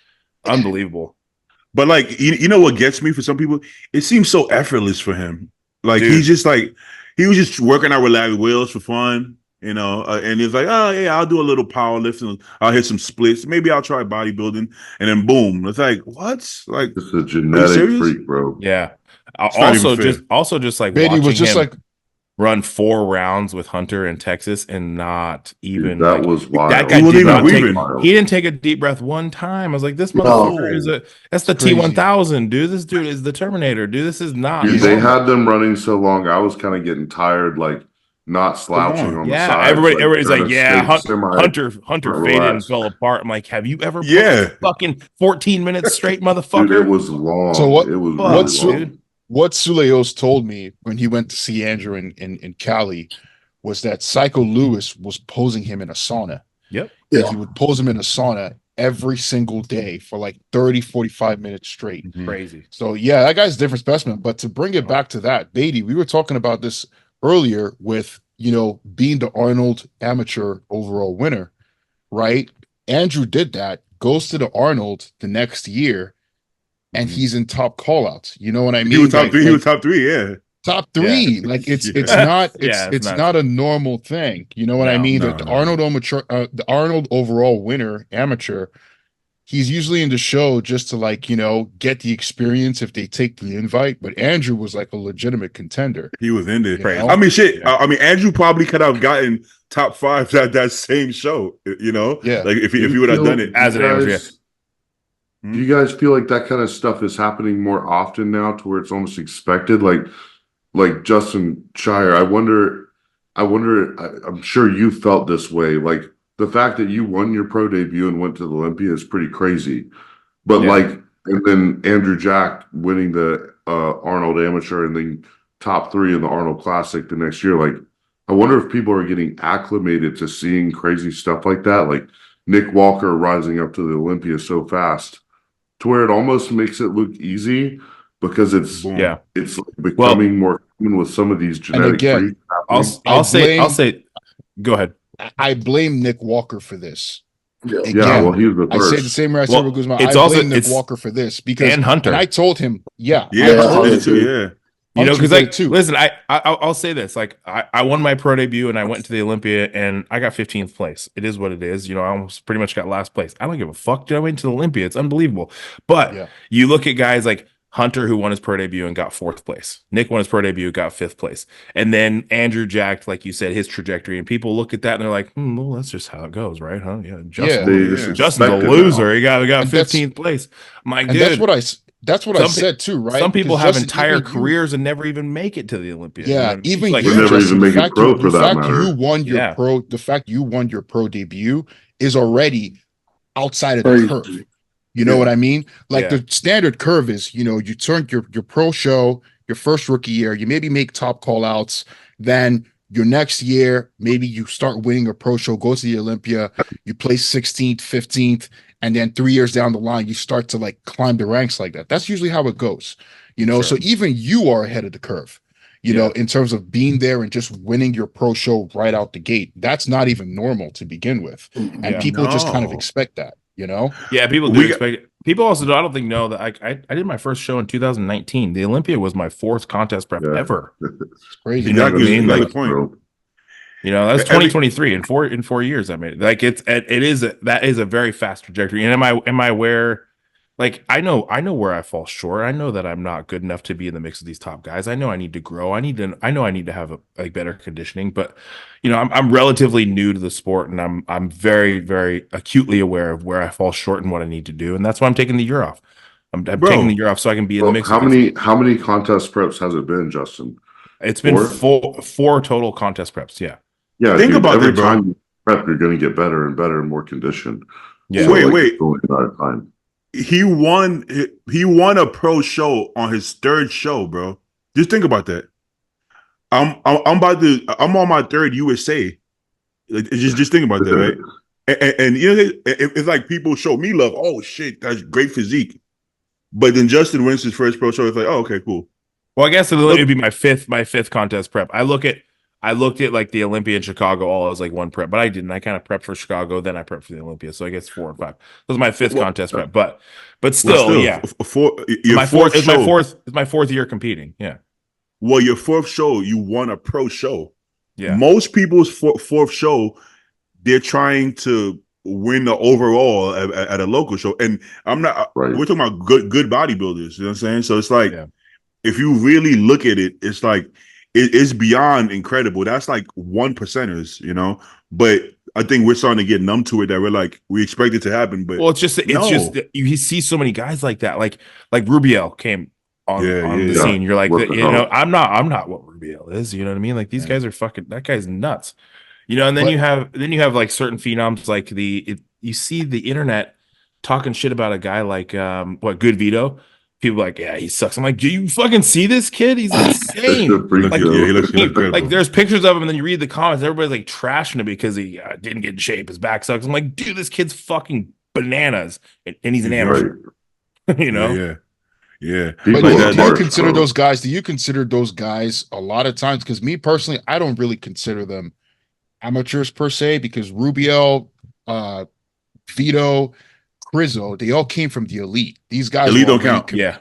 unbelievable. But like, you know what gets me for some people? It seems so effortless for him. Like he's just like he was just working out with Larry Wills for fun, and he's like, oh yeah, I'll do a little power lifting. I'll hit some splits. Maybe I'll try bodybuilding, and then boom, it's like what? Like it's a genetic freak, bro. Yeah. Also, just like Betty was just him. like. run 4 rounds with Hunter in Texas and not even Dude, that was wild. that guy He wasn't did even not take, breathing. he didn't take a deep breath one time. I was like, this No. motherfucker that's the It's crazy. T1000, dude. This dude is the Terminator, dude. This is not Dude, they normal. had them running so long. I was kind of getting tired, like not slouching on the Yeah, side. everybody's trying like, to yeah, stay semi- Hunter faded and relaxed. fell apart. I'm like, have you ever put Yeah. fucking 14 minutes straight, Dude, it motherfucker? was long. So what- It was Fuck, really what's- long. dude? What Suleos told me when he went to see Andrew in Cali was that Psycho Lewis was posing him in a sauna. Yep. And Yeah. he would pose him in a sauna every single day for like 30, 45 minutes straight. Crazy. So yeah, that guy's a different specimen. But to bring it back to that, Beatty, we were talking about this earlier with, you know, being the Arnold amateur overall winner, right? Andrew did that, goes to the Arnold the next year, and he's in top callouts. You know what I mean? He was top Like- three. He like was top three. Yeah. top 3. Like it's Yeah. not Yeah, it's it's not a normal thing. You know what I No, mean? no, the no. Arnold amateur, the Arnold overall winner amateur, he's usually in the show just to, like, you know, get the experience if they take the invite. But Andrew was like a legitimate contender. He was in there. You know? I mean, shit. Yeah. I mean, Andrew probably could have gotten top 5 that same show. You know, Yeah. like if he would have done it. As an amateur. Do you guys feel like that kind of stuff is happening more often now, to where it's almost expected? Like Justin Shier, I wonder. I'm sure you felt this way. Like the fact that you won your pro debut and went to the Olympia is pretty crazy. But Yeah. like, and then Andrew Jack winning the Arnold Amateur and then top 3 in the Arnold Classic the next year. Like, I wonder if people are getting acclimated to seeing crazy stuff like that. Like Nick Walker rising up to the Olympia so fast, to where it almost makes it look easy because it's Boom. Yeah. it's becoming more common with some of these genetic again, freaks happening. I'll say, go ahead. I blame Nick Walker for this. Yeah. Again, Yeah, well, he was the I say the first. same way I said Well, with Guzman. it's I also- blame Nick it's- Walker for this because And Hunter. I told him, yeah, Yeah, I Yeah, told I him did too. Yeah. You know, Hunter because did like, too. listen, I'll say this: like, I won my pro debut and I went to the Olympia and I got 15th place. It is what it is. You know, I almost pretty much got last place. I don't give a fuck. Dude, I went to the Olympia. It's unbelievable. But Yeah. you look at guys like Hunter, who won his pro debut and got 4th place. Nick won his pro debut, got 5th place, and then Andrew Jack, like you said, his trajectory. And people look at that and they're like, well, that's just how it goes, right? Huh? Yeah, Justin, They just Justin's a expect it loser. now. He got And that's- 15th place. My And dude. that's what I Some pe- said too, right? Some people 'Cause have Justin, entire even you- careers and never even make it to the Olympia. Yeah, You know what I mean? even Like, you, Would never Justin, even make the it fact pro you, for the that fact matter. you won your Yeah. pro, the fact you won your pro debut is already outside of the Crazy. curve. You know what I mean? Like Yeah. the standard curve is, you know, you turn your pro show, your first rookie year, you maybe make top call outs, then your next year, maybe you start winning a pro show, go to the Olympia, you place 16th, 15th, and then 3 years down the line, you start to like climb the ranks like that. That's usually how it goes, you know. Sure. So even you are ahead of the curve, you know, in terms of being there and just winning your pro show right out the gate. That's not even normal to begin with. And Yeah. people just kind of No. expect that, you know? Yeah, people We do got- expect it. People also, I don't think, know that I did my first show in 2019. The Olympia was my 4th contest prep Yeah. ever. It's crazy. You know what I Exactly. mean? You got Like, the point. Bro. You know, that's Every- 2023 in 4 years. I mean, like that is a very fast trajectory. And am I where, like, I know where I fall short. I know that I'm not good enough to be in the mix of these top guys. I know I need to grow. I know I need to have a better conditioning, but you know, I'm relatively new to the sport and I'm very, very acutely aware of where I fall short and what I need to do. And that's why I'm taking the year off. I'm Bro. taking the year off so I can be in the Well, mix. how of these- many contest preps has it been, Justin? It's been Four? four total contest preps. Yeah. Yeah, Think dude, about every that, bro. time you prep, you're going to get better and better and more conditioned. Yeah. So, Wait. it's only a matter of time. He won a pro show on his 3rd show, bro. Just think about that. I'm on my 3rd USA. Like, just think about that, right? And you know, it's like people show me love. Oh shit, that's great physique. But then Justin wins his first pro show. It's like, oh, okay, cool. Well, I guess it would be my fifth contest prep. I looked at like the Olympia in Chicago all as like one prep, but I didn't. I kind of prepped for Chicago, then I prepped for the Olympia. So I guess 4 and 5. That was my 5th contest prep. But still, yeah. Your fourth show. It's my 4th year competing. Yeah. Well, your 4th show, you won a pro show. Yeah. Most people's fourth show, they're trying to win the overall at a local show. And I'm not, Right. we're talking about good bodybuilders. You know what I'm saying? So it's like, Yeah. if you really look at it, it's like, it's beyond incredible. That's like 1%ers, you know. But I think we're starting to get numb to it. That we're like, we expect it to happen, but Well, it's just you see so many guys like that, like Rubiel came on the scene. You're like, I'm not what Rubiel is. You know what I mean? Like these guys are that guy's nuts. You know, and then you have like certain phenoms like you see the internet talking shit about a guy like Good Vito. People are like, yeah, he sucks. I'm like, do you fucking see this kid? He's insane. Like, he looks good. Like there's pictures of him, and then you read the comments. Everybody's like trashing him because he didn't get in shape. His back sucks. I'm like, dude, this kid's fucking bananas, and he's an amateur. Right. You know? Yeah. But do you consider those guys? Do you consider those guys a lot of times? Because me personally, I don't really consider them amateurs per se. Because Rubiel, Vito, Rizzo, they all came from the elite. These guys elite don't count. Yeah.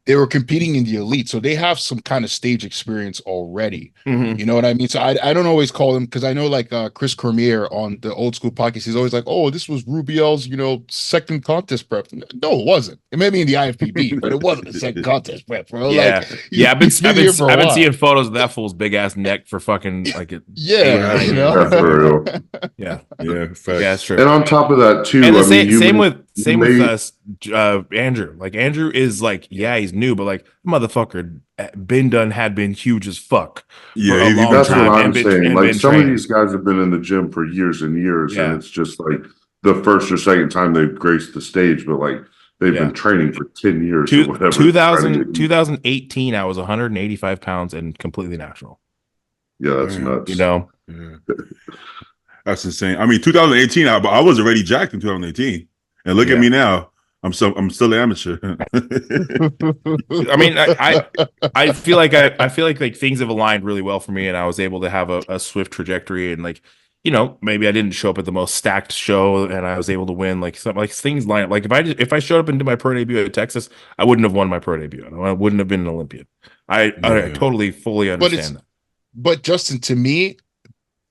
They were competing in the elite, so they have some kind of stage experience already. Mm-hmm. You know what I mean? So I don't always call them, because I know like Chris Cormier on the Old School Podcast, he's always like, "Oh, this was Rubiel's, second contest prep." No, it wasn't. It may be in the IFPB, but it wasn't the second contest prep, bro. Yeah, like, I've been seeing photos of that fool's big ass neck for fucking like it. Yeah, you know. That's for real. Yeah, facts. Yeah, that's true. And on top of that too, and same with us, Andrew. Like Andrew is like, he's new, but like motherfucker had been huge as fuck. Yeah, that's what I'm saying. Like some of these guys have been in the gym for years and years, and it's just like the first or second time they've graced the stage, but like they've been training for 10 years or whatever. 2018, I was 185 pounds and completely natural. Yeah, that's nuts. You know, that's insane. I mean, 2018, I was already jacked in 2018, and look at me now. I'm still an amateur. I mean, I feel like like things have aligned really well for me, and I was able to have a swift trajectory, and like, maybe I didn't show up at the most stacked show, and I was able to win. Like something like things line up. Like if I showed up and did my pro debut at Texas, I wouldn't have won my pro debut. I wouldn't have been an Olympian. I totally fully understand that. But Justin, to me,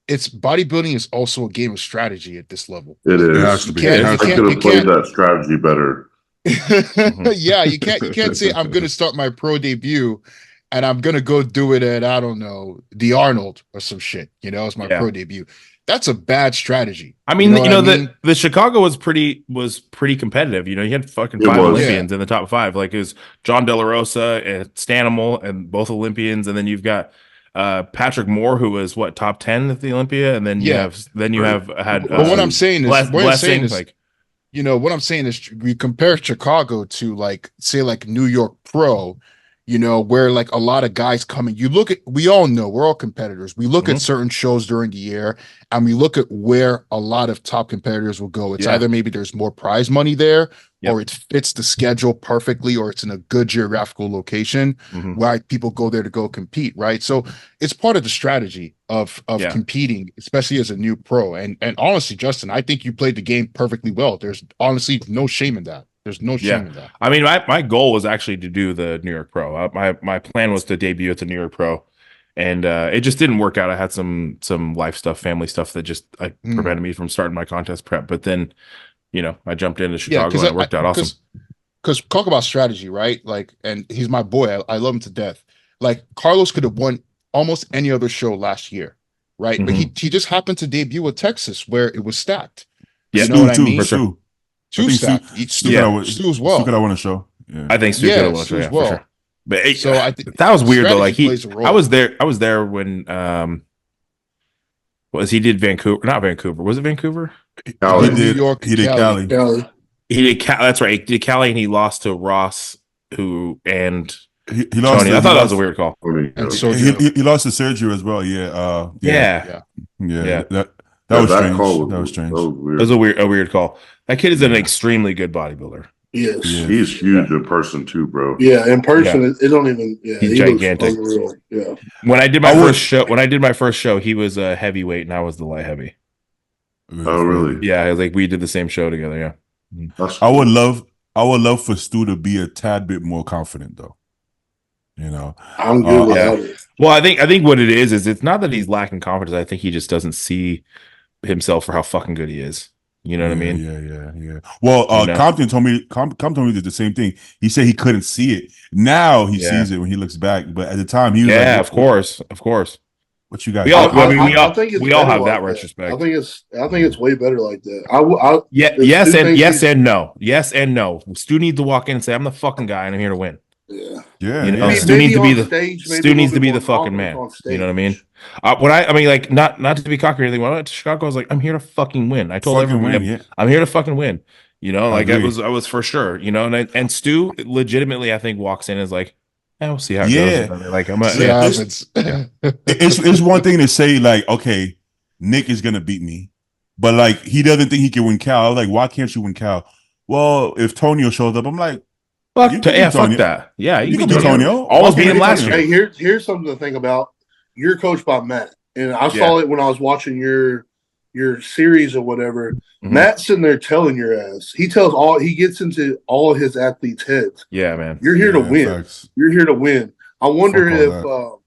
bodybuilding is also a game of strategy at this level. It is. It has to be. I could have played that strategy better. Yeah, you can't say I'm going to start my pro debut and I'm going to go do it at, I don't know, the Arnold or some shit. It's my pro debut. That's a bad strategy. I mean, the Chicago was pretty competitive. You had fucking 5 Olympians in the top 5. Like it was John De La Rosa and Stanimal and both Olympians, and then you've got Patrick Moore, who was top 10 at the Olympia, and then you have had. But what I'm saying is, what I'm saying is, we compare Chicago to like New York Pro, where like a lot of guys coming. We all know we're all competitors. We look at certain shows during the year, and we look at where a lot of top competitors will go. It's either maybe there's more prize money there, or it fits the schedule perfectly, or it's in a good geographical location where people go there to go compete, right? So it's part of the strategy of competing, especially as a new pro. And honestly, Justin, I think you played the game perfectly well. There's honestly no shame in that. There's no shame in that. I mean, my goal was actually to do the New York Pro. My plan was to debut at the New York Pro, and it just didn't work out. I had some life stuff, family stuff that just prevented me from starting my contest prep. But then, I jumped into Chicago and it worked out awesome. Because talk about strategy, right? Like, and he's my boy. I love him to death. Like Carlos could have won almost any other show last year, right? But he just happened to debut at Texas where it was stacked. Yeah, you know what I mean? For sure. Two stacked. Stu as well. Stu could have won a show. Yeah. I think Stu could have won a show as well. For sure. But I think that was weird though. Like I was there when he did Vancouver, not Vancouver. Was it Vancouver? Cali. New York. He did Cali. He did Cali. That's right. He did Cali, and he lost to Ross, he lost. Tony. I thought that was a weird call. And so he lost to Sergio as well. Yeah. That was strange. That was strange. That was a weird call. That kid is an extremely good bodybuilder. Yes. Yeah. He's huge in person too, bro. Yeah, in person it don't even he's gigantic. Yeah. When I did my first show, he was a heavyweight and I was the light heavy. Oh really? Yeah, like we did the same show together, yeah. I would love for Stu to be a tad bit more confident though. I'm good with that. Well, I think what it is it's not that he's lacking confidence. I think he just doesn't see himself for how fucking good he is. You know what I mean? Yeah. Well, You know? Compton told me did the same thing. He said he couldn't see it. Now he Yeah. sees it when he looks back, but at the time he was Yeah, like, of course. What you got? We all, I mean, I think it's we all better have like that retrospect. I think it's way better like that. Yeah, the yes Stu and thing yes is- and no. Yes and no. Stu needs to walk in and say, "I'm the fucking guy, and I'm here to win." Yeah. You know, yeah. Stu needs to be the stage, maybe Stu a needs to little be bit the more fucking confidence man. on stage. You know what I mean? I mean, like, not to be cocky or anything. When I went to Chicago, I was like, I'm here to fucking win. I told Fucking everybody, win, yeah. I'm here to fucking win. You know, like agree. I was for sure. You know, and Stu legitimately, I think, walks in and is like, we'll see how it Yeah. goes. Like, See Yeah, how it's- happens. It's one thing to say like, okay, Nick is gonna beat me, but like he doesn't think he can win Cal. I was like, why can't you win Cal? Well, if Tonio shows up, I'm like, fuck, You can yeah, beat fuck Tonio. that. Yeah, You you can can beat beat Tonio. Almost Why beat him can't last you year. Hey, here's something to think about. You're coached by Matt, and I saw it when I was watching your series or whatever. Mhm. Matt's sitting there telling your ass. He gets into all of his athletes' heads. Yeah, man. You're here to Yeah, win. facts. You're here to win. I wonder Fuck all if that.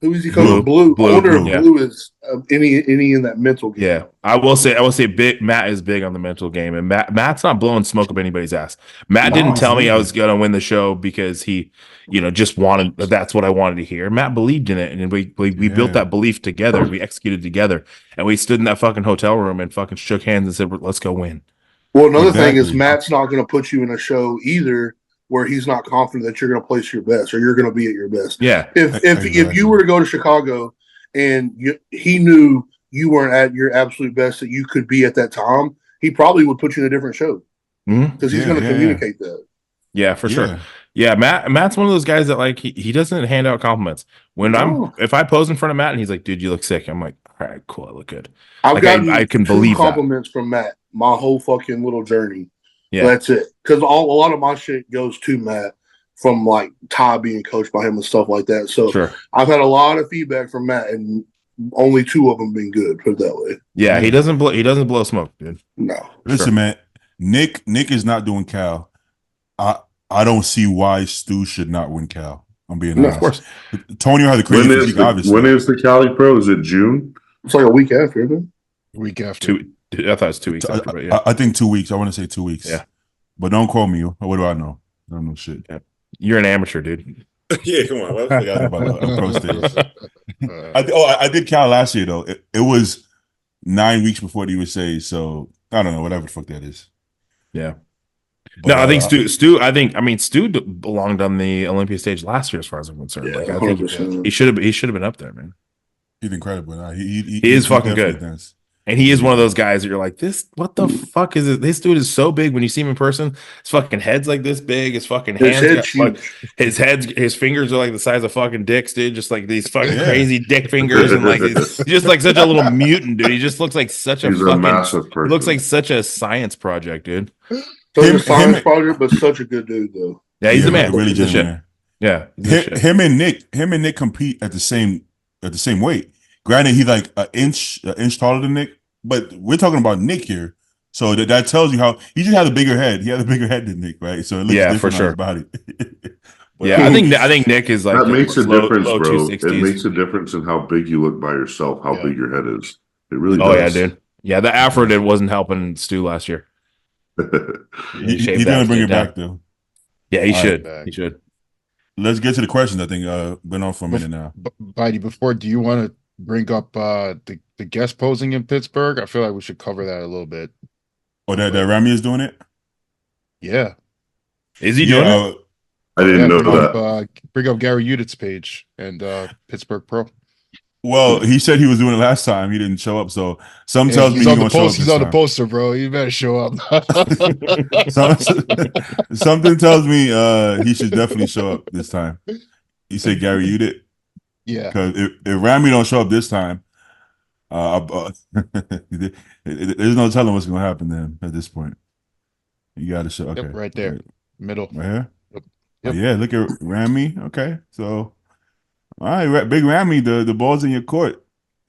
who is he coaching? Blue. Blue. I wonder Blue. if Blue is any in that mental game. Yeah, I will say, big Matt is big on the mental game, and Matt's not blowing smoke up anybody's ass. Matt No, didn't tell me I was absolutely. gonna win the show because he, just wanted. That's what I wanted to hear. Matt believed in it, and we built Yeah. that belief together. We executed together, and we stood in that fucking hotel room and fucking shook hands and said, "Let's go win." Well, another thing is Exactly. Matt's not going to put you in a show either where he's not confident that you're going to place your best or you're going to be at your best. Yeah, If Exactly. you were to go to Chicago and he knew you weren't at your absolute best that you could be at that time, he probably would put you in a different show Mhm. because he's Yeah, going to yeah, communicate that. Yeah, for sure. Yeah. Yeah, Matt's one of those guys that like he doesn't hand out compliments. No. If I pose in front of Matt and he's like, "Dude, you look sick," I'm like, "All right, cool, I look good." I've Like, gotten I can two believe that. compliments from Matt my whole fucking little journey. Yeah. That's it. Because a lot of my shit goes to Matt from like Ty being coached by him and stuff like that. So Sure. I've had a lot of feedback from Matt, and only two of them been good. Put it that way. Yeah, he doesn't blow smoke, dude. No. Listen, Sure. man, Nick is not doing Cal. I don't see why Stu should not win Cal. I'm being No, honest. Of course. Tonio has a crazy physique, obviously. when is the Cali Pro? Is it June? It's like a week after, isn't it? Week after. I thought it was 2 weeks after, but yeah. I think 2 weeks. I want to say 2 weeks. Yeah. But don't quote me. What do I know? I don't know shit. You're an amateur, dude. Yeah, come on. What else I got about a pro stage? Uh, I did Cal last year though. It was 9 weeks before the USA, so I don't know, whatever the fuck that is. Yeah. But, No, I think Stu belonged on the Olympia stage last year, as far as I'm concerned. Yeah, Like, I think 100%. he should have been up there, man. he's incredible. Nah, He is fucking definitely good. does. And he is one of those guys that you're like, what the fuck is it? This dude is so big when you see him in person. His fucking head's like this big. His fucking His hands, head's got, like, huge. his fingers are like the size of fucking dicks, dude. Just like these fucking Yeah. crazy dick fingers, and like he's just like such a little mutant, dude. He just looks like such a He's a fucking. massive He person. looks like such a science project, dude. Such Him- a science him- project, but such a good dude though. Yeah, he's Yeah, the man. Really He's the genuine. shit. Yeah, he's the shit. Him and Nick compete at the same weight. Granted, he's like an inch taller than Nick, but we're talking about Nick here. So that tells you how he just has a bigger head. He has a bigger head than Nick, right? So it looks Yeah, different for on sure. his body. But- Yeah, I think Nick is like that makes a low difference, bro. 260s. It makes a difference in how big you look by yourself, how Yeah. big your head is. It really Oh yeah, does. dude. Yeah, the afro did wasn't helping Stu last year. He- shaved he's that gonna bring shit it back though. Yeah, he All should. right, He should. Let's get to the questions. I think been on for a minute now. Bitey, before, do you want to bring up the guest posing in Pittsburgh? I feel like we should cover that a little bit. Oh, that Rami is doing it. Yeah. Is he doing it? I didn't Yeah, know bring that. up, bring up Gary Udit's page and Pittsburgh Pro. Well, he said he was doing it last time. He didn't show up. So some tells me He's he's on the gonna show up post. He's this on the time. poster, bro. You better show up. Something tells me he should definitely show up this time. He said Gary Udit. Yeah. Because if Rami don't show up this time, there's no telling what's gonna happen to him at this point. You got to show. Okay, Yep, right there. Middle. Right here. Yep. Oh, yeah, look at Rami. Okay, so all right, Big Rami, the ball's in your court.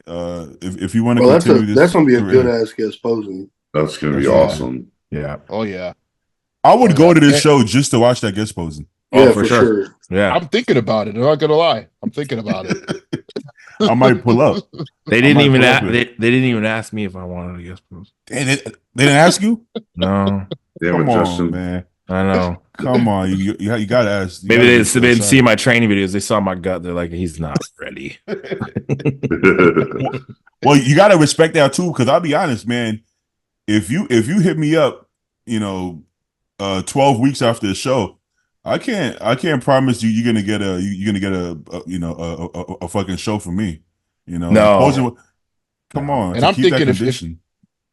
If you want to Well, continue that's gonna be a career. good ass guest posing. That's gonna be Yeah. awesome. Yeah. Oh yeah. I would Oh, go yeah. to this show just to watch that guest posing. Oh, Yeah, for for sure. sure. Yeah. I'm thinking about it. I'm not gonna lie. I'm thinking about it. I might pull up. They I didn't might even pull up they here. didn't even ask me if I wanted to guest post. They didn't ask you? No, Damn Come it, on, Justin. man. I know. Come on. You gotta ask. You Maybe gotta they get so didn't see excited. my training videos. They saw my gut. They're like, he's not ready. Well, you gotta respect that too, because I'll be honest, man. If you hit me up, 12 weeks after the show, I can't promise you you're gonna get a fucking show from me. No. Come on, And to I'm keep that thinking condition.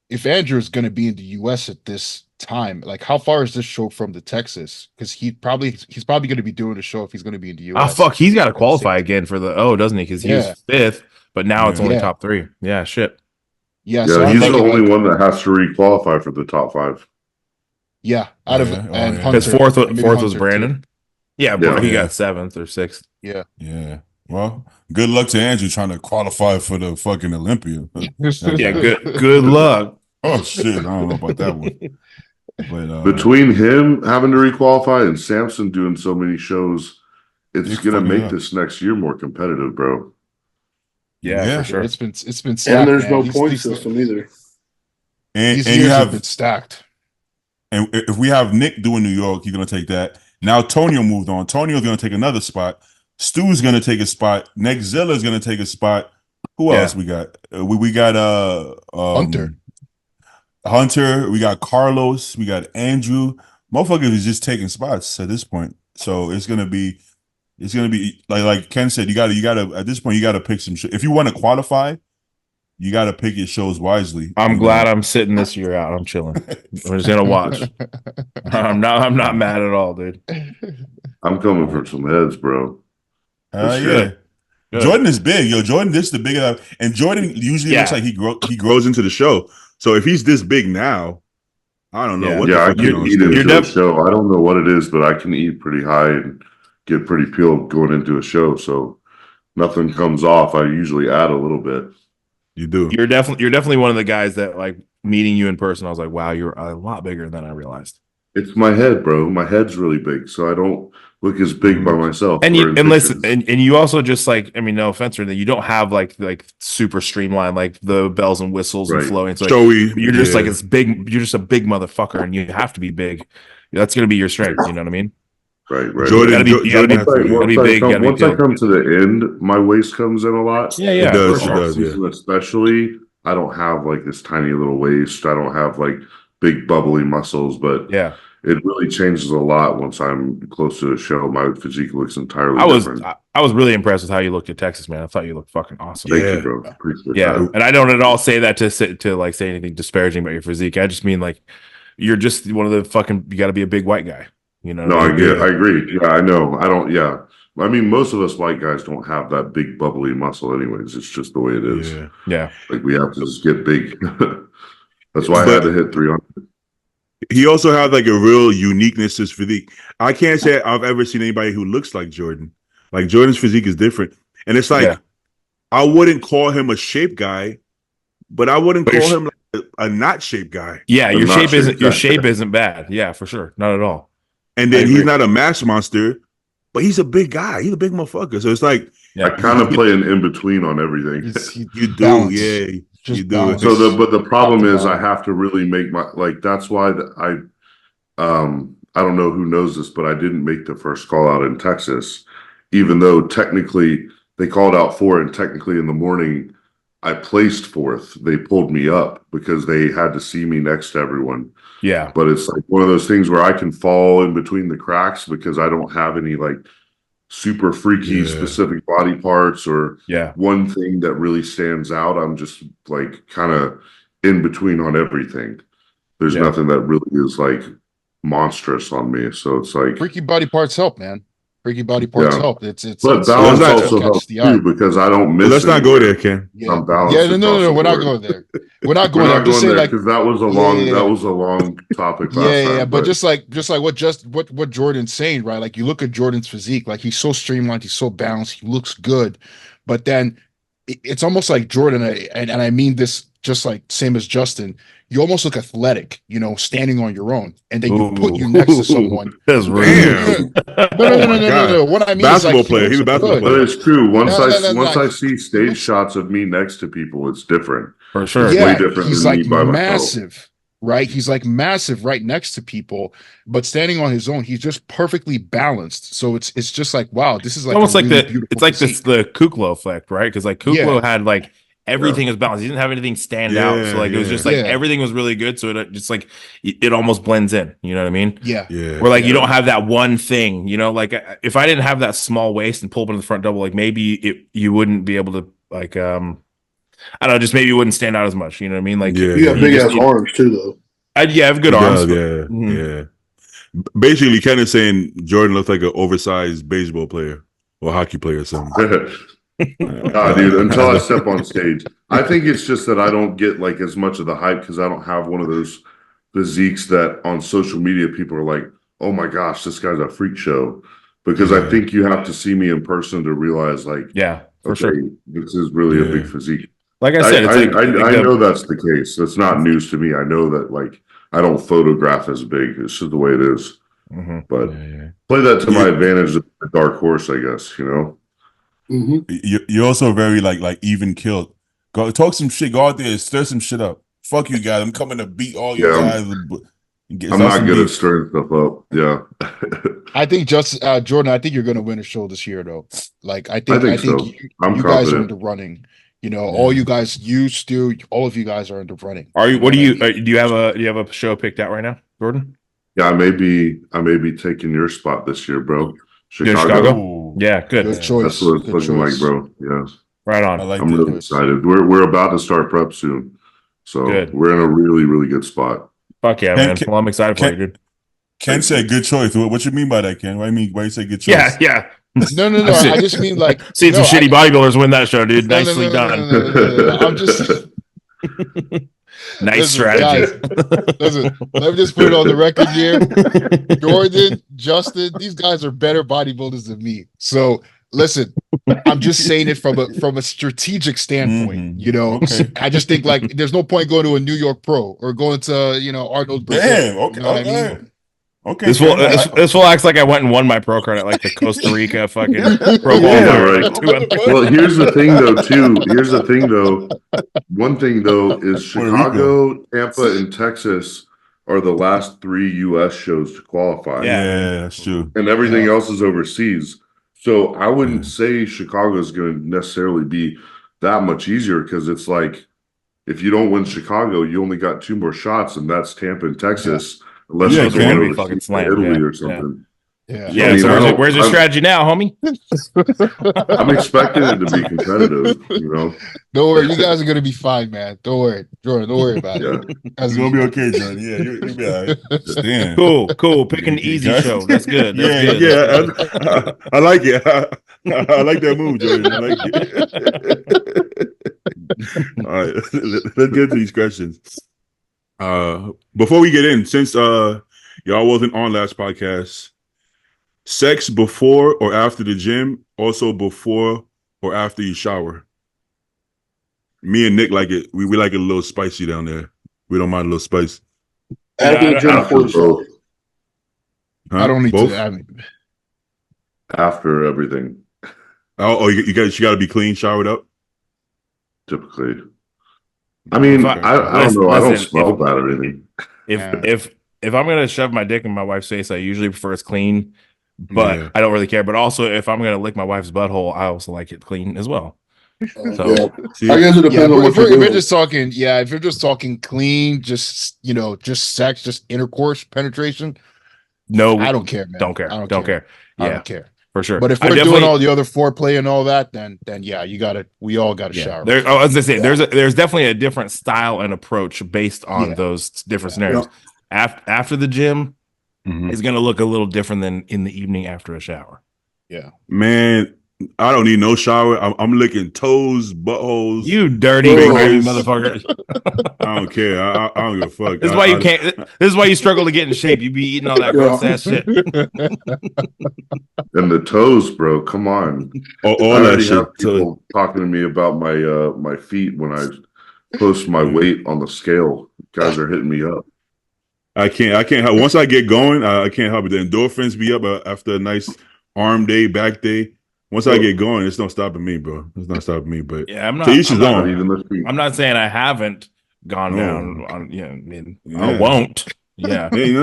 if Andrew is going to be in the US at this time, like how far is this show from Texas? Because he's probably going to be doing a show if he's going to be in the Ah, US. fuck. He's got to At the qualify same- again for doesn't he? Because he Yeah. was 5th, but now it's Yeah. only Yeah. top 3. Yeah, shit. Yeah, so Yeah, I'm he's the thinking, only like, one that has to re-qualify for the top 5. yeah, out of Yeah. Oh, and yeah. Because Hunter, fourth maybe was Hunter, too. Brandon. Yeah, Yeah. he Yeah. got 7th or 6th. Yeah. Yeah. Well, good luck to Andrew trying to qualify for the fucking Olympia. Yeah, good luck. Oh shit, I don't know about that one. But Between him having to re-qualify and Samson doing so many shows, it's He's gonna fucking make up. this next year more competitive, bro. Yeah, Yeah. for sure. It's been stacked, And there's man. no These- point these- system either. and These you years have have been stacked. and if we have Nick doing New York, you're gonna take that. Now Tonio moved on. Tonio's gonna take another spot. Stu's gonna take a spot. Next Zilla's gonna take a spot. Who Yeah. else we got? We got Hunter. Hunter, we got Carlos, we got Andrew. Motherfuckers is just taking spots at this point. So it's gonna be like Ken said, you gotta at this point you gotta pick some if you want to qualify, you gotta pick your shows wisely. I'm glad I'm sitting this year out. I'm chilling. I'm just gonna watch. I'm not mad at all, dude. I'm coming for some heads, bro. Yeah. Good. Jordan is big, yo. Jordan, this is the big, and Jordan usually Yeah. looks like he grows into the show. So if he's this big now, I don't know Yeah. what. Yeah, I the fuck can he's eat gonna do. into a show. I don't know what it is, but I can eat pretty high and get pretty peeled going into a show. So nothing comes off. I usually add a little bit. You do. You're definitely one of the guys that, like, meeting you in person, I was like, wow, you're a lot bigger than I realized. It's my head, bro. My head's really big, so I don't look as big by myself. And or you in and listen, pictures. and you also just, like, I mean, no offense or anything, you don't have like super streamlined, like the bells and whistles and Right. flowing. So, like, Showy. you're just yeah. like, it's big. You're just a big motherfucker, and you have to be big. That's gonna be your strength. You know what I mean? right. Jordan- You gotta be, you gotta be, Jordan has to be- you gotta be big. You gotta be Once I peeled. come to the end, my waist comes in a lot. Yeah, yeah. It does, for it sure. does. yeah. Season especially, I don't have like this tiny little waist. I don't have like big bubbly muscles, but Yeah. it really changes a lot once I'm close to the show. My physique looks entirely I was different. I was really impressed with how you looked at Texas, man. I thought you looked fucking awesome. Thank Yeah. you, bro. Appreciate Yeah, that. and I don't at all say that to say anything disparaging about your physique. I just mean, like, you're just one of the fucking. You got to be a big white guy. You know? No, what I I mean? get. I agree. Yeah, I know. I don't. Yeah, I mean, most of us white guys don't have that big bubbly muscle, anyways. It's just the way it is. Yeah. Yeah. Like we have to just get big. That's why I had to hit 300. He also has like a real uniqueness to his physique. I can't say I've ever seen anybody who looks like Jordan. Like Jordan's physique is different, and it's like Yeah. I wouldn't call him a shape guy, but I wouldn't But call you're- him like a not shape guy. Yeah, I'm your not shape isn't sure. Exactly. bad. Yeah, for sure, not at all. And I then he's agree. not a mass monster, but he's a big guy. He's a big motherfucker. So it's like Yeah, I kind of play an in between on everything. you do, balance. yeah, Just you do. balance. So but the problem Top to is I bottom. have to really make my that's why I don't know who knows this, but I didn't make the first call out in Texas, even though technically they called out 4 and technically in the morning I placed 4th. They pulled me up because they had to see me next to everyone. yeah, But it's like one of those things where I can fall in between the cracks because I don't have any like super freaky Yeah. specific body parts or yeah. one thing that really stands out. I'm just like kind of in between on everything. There's Yeah. nothing that really is like monstrous on me. So it's like, Freaky body parts help, man. Freaky body parts Yeah. help. It's but balance not- also catch helps the eye. too because I don't miss. But let's not go anywhere. there, Ken. Yeah, I'm balanced yeah, no, across the we're not board. going there. We're not We're going there. not I'm just going saying, there like, because that was a long yeah. that was a long topic last yeah, time. but just like what Jordan's saying, right? Like you look at Jordan's physique, like he's so streamlined, he's so balanced, he looks good, but then it's almost like Jordan, and I mean this just like same as Justin, you almost look athletic, you know, standing on your own, and then you put you next to someone. That's Damn. No. What I mean Basketball is like, player. He's a basketball But player. it's true. Once No. I see stage shots of me next to people, it's different. for sure. Way yeah, different he's than me like by myself. massive, right? He's like massive right next to people, but standing on his own, he's just perfectly balanced. So it's just like, wow, this is like Almost a like really the beautiful it's like this physique. the Kuklo effect, right? Because like Kuklo Yeah. had like everything is balanced. He didn't have anything stand out. So like it was just like Yeah. everything was really good. So it just like it almost blends in. You know what I mean? Yeah. Yeah. Where like you don't have that one thing, you know, like if I didn't have that small waist and pull up in the front double, like maybe you wouldn't be able to like I don't know, just maybe it wouldn't stand out as much. You know what I mean? Like Yeah. You got big just ass need- arms too, though. I have good He arms. does, yeah. Mhm. Yeah. Basically, Ken is saying Jordan looks like an oversized baseball player or hockey player or something. Nah, dude, until I step on stage. I think it's just that I don't get like as much of the hype because I don't have one of those physiques that on social media people are like, oh my gosh, this guy's a freak show. Because I Yeah. think you have to see me in person to realize like, Yeah, for okay, sure. this is really a Yeah. big physique. Like I said, it's like I know that's the case. That's not news to me. I know that like I don't photograph as big. It's just the way it is. Mhm. But Yeah. play that to my advantage, the dark horse, I guess, you know? Mm-hmm. You're also very like even killed. Go talk some shit. Go out there and stir some shit up. Fuck you guys. I'm coming to beat all you Yeah, guys. I'm not good at stirring stuff up. Yeah. I think Jordan, I think you're going to win a show this year, though. Like, I think so. I'm you guys are in confident. the running. You know, all you guys, all of you guys are in the running. Are you? know What do I you? mean? Do you have a show picked out right now, Jordan? Yeah, I may be taking your spot this year, bro. Yeah, Chicago. Yeah, good. Good choice. That's what it's Good looking like, choice. bro. Yeah. Right on. I like I'm that. really excited. We're about to start prep soon. So Good. we're in a really, really good spot. Fuck yeah, man. Well, I'm excited for you, dude. Ken said good choice. What you mean by that, Ken? What do you mean? Why you say good choice? Yeah. No. I just mean like Seen some shitty bodybuilders win that show, dude. No, Nicely done. No. I'm just Nice Listen, strategy. guys, listen, let me just put it on the record here. Jordan, Justin, these guys are better bodybuilders than me. So listen, I'm just saying it from a strategic standpoint. You know, Okay. I just think like there's no point going to a New York Pro or going to Arnold. Brazil. Damn. Okay. You know what I mean? Okay. This fool acts like I went and won my pro card at like the Costa Rica fucking pro bowl. Yeah, right. Well, here's the thing though, too. Here's the thing though. One thing though is Puerto Rico. Chicago, Tampa, and Texas are the last 3 US shows to qualify. Yeah, that's true. And everything else is overseas. So I wouldn't say Chicago is going to necessarily be that much easier because it's like if you don't win Chicago, you only got 2 more shots, and that's Tampa and Texas. Unless Yeah, you're it's going gonna be overseas fucking to slammed, Italy yeah, or something. Yeah. Yeah, I mean, so where's your strategy now, homie? I'm expecting it to be competitive, you know. Don't worry, you guys are gonna be fine, man. Don't worry, Jordan. Don't worry about Yeah. it. It's gonna be okay, Jordan. Yeah, you'll be all right. Damn. Cool. Pick an easy Guys- show. That's good. Yeah, That's good. yeah. I like it. I like that move, Jordan. I like it. All right, let's get to these questions. Before we get in, since y'all wasn't on last podcast, sex before or after the gym, also before or after you shower. Me and Nick like it. We like it a little spicy down there. We don't mind a little spice. After the gym, I before the show. Both. Huh? I don't need Both? to. I mean, After everything, You got to be clean, showered up. typically. I mean, If I don't know. I don't listen, smell bad or anything. If I'm gonna shove my dick in my wife's face, I usually prefer it's clean, but Yeah. I don't really care. But also, if I'm gonna lick my wife's butthole, I also like it clean as well. So- Yeah. See? I guess it yeah, depends on what if you're you're doing. just talking, if you're just talking clean, just just sex, just intercourse, penetration, No, I don't care, man. don't care. I Don't care. I Yeah, don't care. for sure. But if I we're doing definitely- all the other foreplay and all that, then yeah, we all got to shower. There, I was gonna say there's definitely a different style and approach based on Yeah. those different scenarios. After the gym Mhm. is gonna look a little different than in the evening after a shower. Man, I don't need no shower. I'm licking toes, buttholes. You dirty Oh. grimy motherfucker! I don't care. I don't give a fuck. This is why you can't. This is why you struggle to get in shape. You be eating all that gross ass shit. And the toes, bro. Come on. All I that already shit. have people talking to me about my my feet when I post my weight on the scale. Guys are hitting me up. I can't help. Once I get going, I can't help it. The endorphins be up after a nice arm day, back day. Once I get going, it's not stopping me, bro. It's not stopping me. But Yeah, I'm not. to each his Not own. even this week. I'm not saying I haven't gone down on. I won't. Yeah. Hey,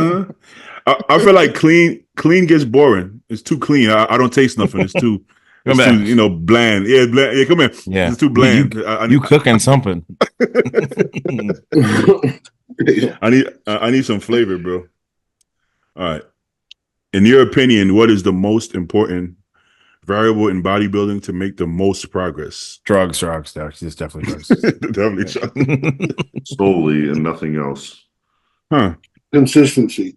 I feel like clean gets boring. It's too clean. I don't taste nothing. It's too. Come It's back. too, bland. Yeah, bland. Yeah, come here. Yeah. It's too bland. You cooking something? I need some flavor, bro. All right. In your opinion, what is the most important variable in bodybuilding to make the most progress? Drugs. It's definitely drugs. Definitely. Solely and nothing else. Huh. Consistency.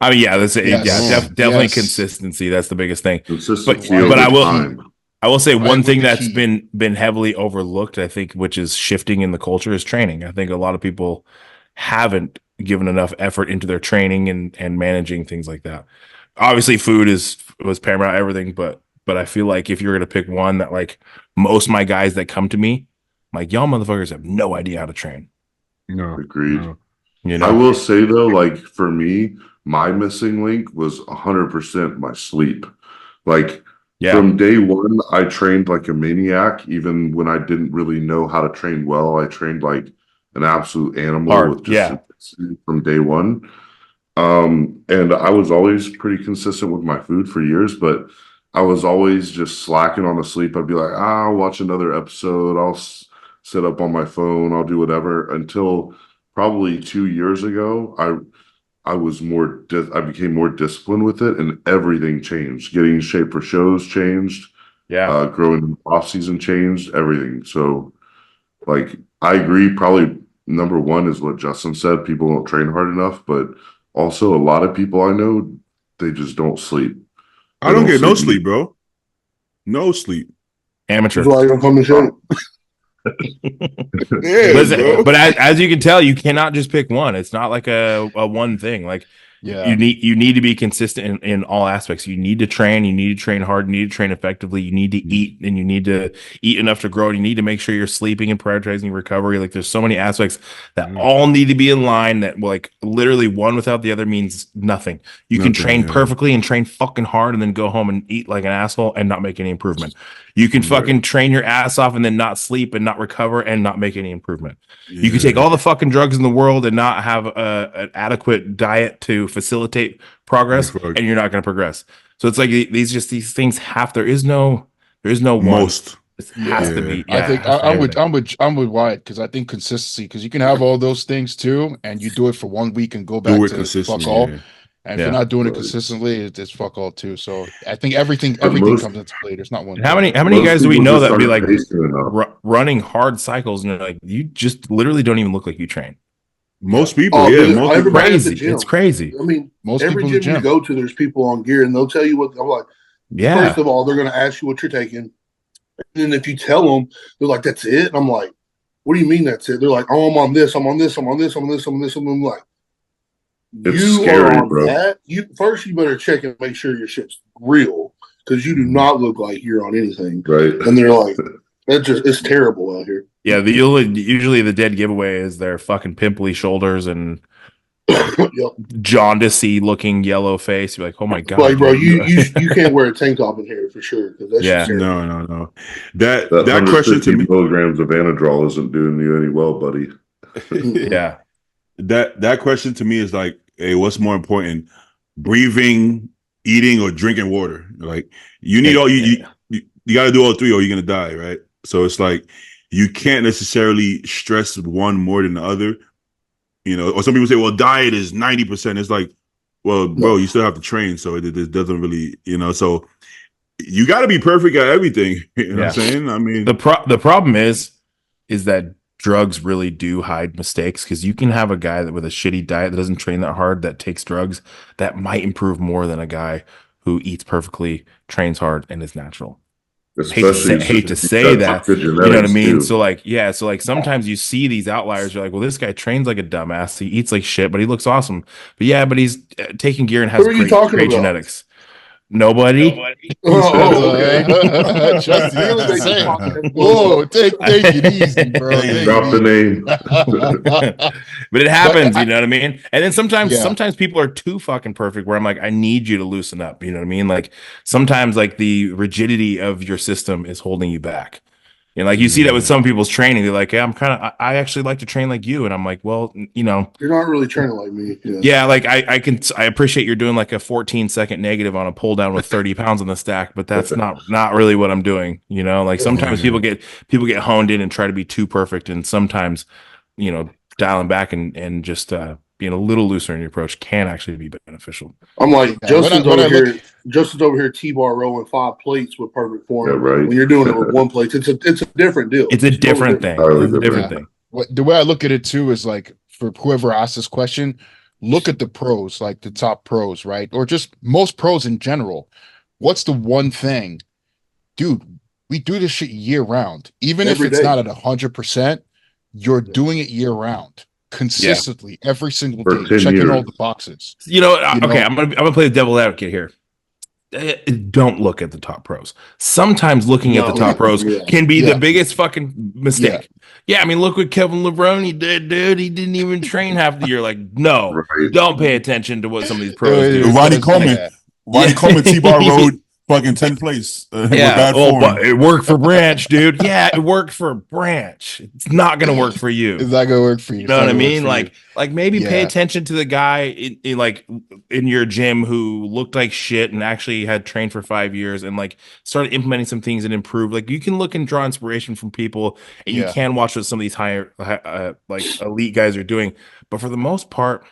I mean, yeah, that's it. Yes. Yeah, definitely Yes. consistency. That's the biggest thing. Consistency But over I will- time. I will say one Right, thing with the that's key. been heavily overlooked, I think, which is shifting in the culture, is training. I think a lot of people haven't given enough effort into their training and managing things like that. Obviously, food was paramount, everything, but I feel like if you're gonna pick one that, like, most of my guys that come to me, like, y'all motherfuckers have no idea how to train. No. Agreed. No. You know, I will say though, like for me, my missing link was 100% my sleep. Like yeah, from day one, I trained like a maniac. Even when I didn't really know how to train well, I trained like an absolute animal Hard, with just yeah. intensity from day one. And I was always pretty consistent with my food for years, but I was always just slacking on the sleep. I'd be like, I'll watch another episode. I'll sit up on my phone. I'll do whatever until probably 2 years ago. I was I became more disciplined with it, and everything changed. Getting in shape for shows changed. yeah. Growing off season changed everything. So, like, I agree. Probably number one is what Justin said. People don't train hard enough, but also a lot of people I know, they just don't sleep. I don't get no sleep, bro. No sleep. Amateur. That's why I don't come to shape. Yeah, Listen, bro. but as you can tell, you cannot just pick one. It's not like a one thing. Like, Yeah. you need to be consistent in all aspects. You need to train. You need to train hard. You need to train effectively. You need to eat, and you need to eat enough to grow. And you need to make sure you're sleeping and prioritizing your recovery. Like, there's so many aspects that all need to be in line. That, like, literally one without the other means nothing. You can Nothing, train yeah. perfectly and train fucking hard, and then go home and eat like an asshole and not make any improvement. You can fucking train your ass off and then not sleep and not recover and not make any improvement. You can take all the fucking drugs in the world and not have an adequate diet to facilitate progress, Right. and you're not going to progress. So it's like these things there is no one. Most. It has to Yeah. be. I think it has to be everything. I'm with Wyatt, because I think consistency, because you can have all those things too, and you do it for 1 week and go back Do it to consistently. fuck all. Yeah. And if Yeah. you're not doing it Right. consistently, it's fuck all too. So I think everything most- comes into play. There's not one. And how many Most guys do we people know just that be aren't like pacing enough. running hard cycles, and they're like, you just literally don't even look like you train. Most people, Oh, yeah. dude, Most people. everybody- at the Crazy. gym. It's crazy. I mean, Most every people in the gym you gym. go to, there's people on gear, and they'll tell you what. I'm like, Yeah. first of all, they're going to ask you what you're taking, and then if you tell them, they're like, "That's it." And I'm like, "What do you mean that's it?" They're like, "Oh, I'm on this. I'm on this. I'm on this. I'm on this. I'm on this." And I'm like, It's "You scary, are on bro. that. You better check and make sure your shit's real, because you do not look like you're on anything." Right. And they're like, it's terrible out here." Yeah, usually the dead giveaway is their fucking pimply shoulders and Yep. jaundicey looking yellow face. You're like, oh my god, Like, bro, dude. you can't wear a tank top in here for sure, because that's Yeah. just terrible. No. That That question to 150 me. milligrams of Anadrol isn't doing you any well, buddy. Yeah. That question to me is like, hey, what's more important, breathing, eating, or drinking water? Like, you need all you got to do all three, or you're gonna die, right? So it's like you can't necessarily stress one more than the other, you know. Or some people say, well, diet is 90%. It's like, well, bro, you still have to train, so it doesn't really, you know. So you got to be perfect at everything. You know what I'm saying? I mean, The problem is that drugs really do hide mistakes, because you can have a guy that with a shitty diet that doesn't train that hard, that takes drugs, that might improve more than a guy who eats perfectly, trains hard, and is natural. Hate to say that, you know what I mean? So like, sometimes you see these outliers, you're like, well, this guy trains like a dumbass, he eats like shit, but he looks awesome. But he's taking gear and has Who are you great talking about? genetics. Nobody. Oh, okay. Just You're gonna make say this it. podcast Whoa, take it easy, bro. Take Drop the name. But it happens, I- you know what I mean? And then sometimes Yeah. sometimes people are too fucking perfect where I'm like, I need you to loosen up. You know what I mean? Like sometimes like the rigidity of your system is holding you back. You know, like you see that with some people's training. They're like, yeah, I actually like to train like you. And I'm like, well, you know, You're not really training like me. yeah, like I appreciate you're doing like a 14-second negative on a pull down with 30 pounds on the stack, but that's not really what I'm doing. You know, like sometimes people get honed in and try to be too perfect, and sometimes, you know, dialing back and just being a little looser in your approach can actually be beneficial. I'm like, Yeah, Justin's when I over look- here. Justin's over here T-bar rowing 5 plates with perfect form. Yeah, right. When you're doing it with 1 plate, it's a different deal. It's a different thing. Totally It's a different different. thing. The way I look at it too is like, for whoever asked this question, look at the pros, like the top pros, right? Or just most pros in general. What's the one thing, dude? We do this shit year round. Even Every if it's day. not at 100%, you're doing it year round, consistently, every single For day, 10 checking all years. the boxes. You know, You okay, know- I'm gonna play the devil advocate here. Don't look at the top pros. Sometimes looking at the No. top pros Yeah. can be Yeah. the biggest fucking mistake. Yeah, I mean, look what Kevin Lebroni did, dude. He didn't even train half the year. Like, no, Right. don't pay attention to what some of these pros Dude, do. Ronnie it's Coleman. like, Ronnie Yeah. Coleman T-bar rode fucking 10th place with Yeah, bad oh, form. but it worked for Branch, dude. Yeah, it worked for Branch. It's not gonna work for you. It's not gonna work for you. You know what I mean? Like maybe pay Yeah. attention to the guy in your gym who looked like shit and actually had trained for 5 years and like started implementing some things and improved. Like you can look and draw inspiration from people, and you Yeah. can watch what some of these higher like elite guys are doing. But for the most part,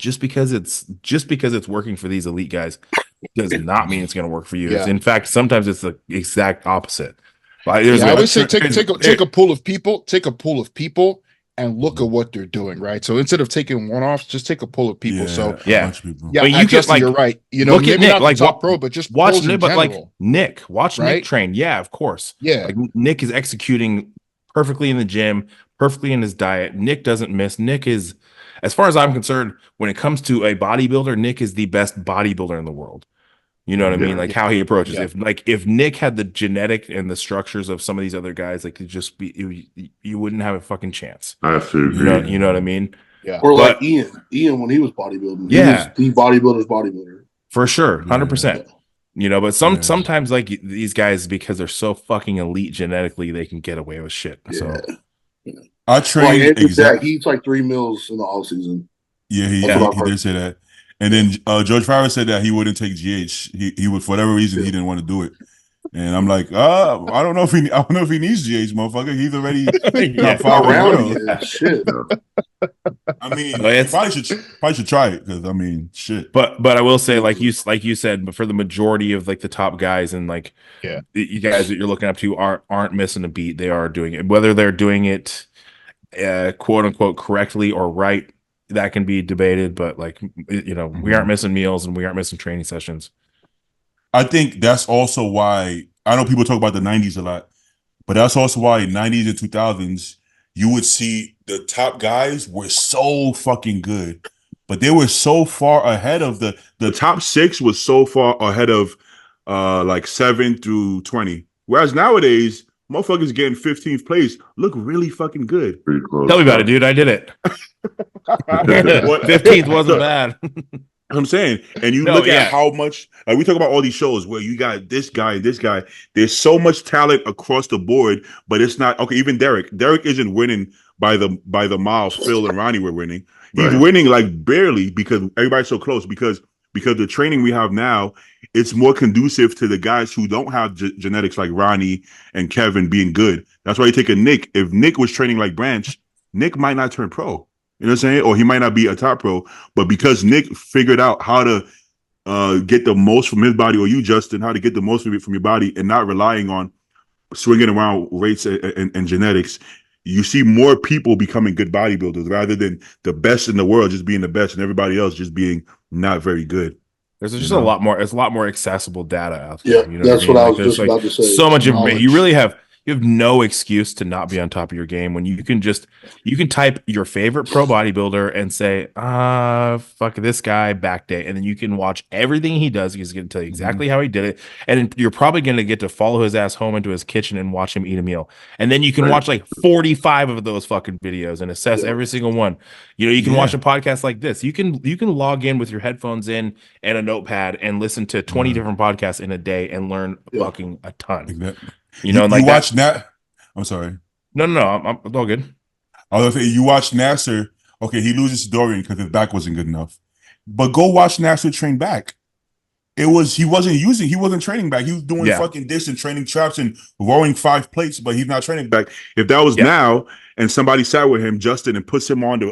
just because it's working for these elite guys does not mean it's going to work for you. Yeah. In fact, sometimes it's the exact opposite. Like, there's I a- would say take there's- a pool of people and look at what they're doing, right? So instead of taking one off, just take a pool of people. So Yeah. a bunch of people. yeah, But you I get, Justin, like, you're right. You know, look at maybe Nick, not like, the top wa- pro, but just watch pros in Nick, but like general. Nick, watch Right? Nick train. Yeah, of course. Yeah, Like Nick is executing perfectly in the gym, perfectly in his diet. Nick doesn't miss. Nick is, as far as I'm concerned, when it comes to a bodybuilder, Nick is the best bodybuilder in the world. You know what I mean? Like how he approaches. Yeah. If Nick had the genetic and the structures of some of these other guys, like it'd just be you wouldn't have a fucking chance. I have to You know, agree. you know what I mean? yeah. Or like But- Ian when he was bodybuilding. Yeah. He was the bodybuilder's bodybuilder. For sure, 100%. You know, but Yeah. sometimes like these guys, because they're so fucking elite genetically, they can get away with shit. So I Like trained Andrew Jack, exactly. he eats like 3 meals in the off season. Yeah, he That's what I've did heard. say that. And then George Farrar said that he wouldn't take GH. He would, for whatever reason, he didn't want to do it. And I'm like, I don't know if he needs GH, motherfucker. He's already Yeah. top 5 in the Around world. here, shit. I mean, Well, you it's- probably should try it because I mean, shit. But I will say, like you said, but for the majority of like the top guys and like Yeah. you guys that you're looking up to aren't missing a beat. They are doing it, whether they're doing it quote unquote correctly or right. That can be debated, but like you know, we aren't missing meals and we aren't missing training sessions. I think that's also why I know people talk about the 90s a lot, but that's also why 90s and 2000s you would see the top guys were so fucking good, but they were so far ahead of the top 6 was so far ahead of like 7 through 20. Whereas nowadays, motherfuckers getting 15th place look really fucking good. Pretty close. Tell me about it, dude. I did it. What- 15th wasn't bad. I'm saying, and you No, look yeah. at how much, like we talk about all these shows where you got this guy and this guy. There's so much talent across the board, but it's not okay. Even Derek isn't winning by the mile. Phil and Ronnie were winning. He's Right. winning like barely because everybody's so close. Because the training we have now, it's more conducive to the guys who don't have genetics like Ronnie and Kevin being good. That's why you take a Nick. If Nick was training like Branch, Nick might not turn pro. You know what I'm saying? Or he might not be a top pro, but because Nick figured out how to get the most from his body, or you, Justin, how to get the most of it from your body and not relying on swinging around weights and genetics, you see more people becoming good bodybuilders rather than the best in the world just being the best and everybody else just being not very good. There's just You know? It's a lot more accessible data out Yeah, there. You know that's what what I mean? was Like, just there's, about to say. so much information. You Knowledge. You have no excuse to not be on top of your game when you can type your favorite pro bodybuilder and say, fuck this guy, back day. And then you can watch everything he does. He's going to tell you exactly how he did it. And you're probably going to get to follow his ass home into his kitchen and watch him eat a meal. And then you can watch like 45 of those fucking videos and assess every single one. You know, you can watch a podcast like this. You can log in with your headphones in and a notepad and listen to 20 different podcasts in a day and learn fucking a ton. Exactly. You know, you watch that. I'm sorry. No, I'm all good. I was gonna say, you watch Nasser. Okay, he loses to Dorian because his back wasn't good enough. But go watch Nasser train back. He wasn't training back. He was doing fucking this and training traps and rowing 5 plates, but he's not training back. If that was now and somebody sat with him, Justin, and puts him on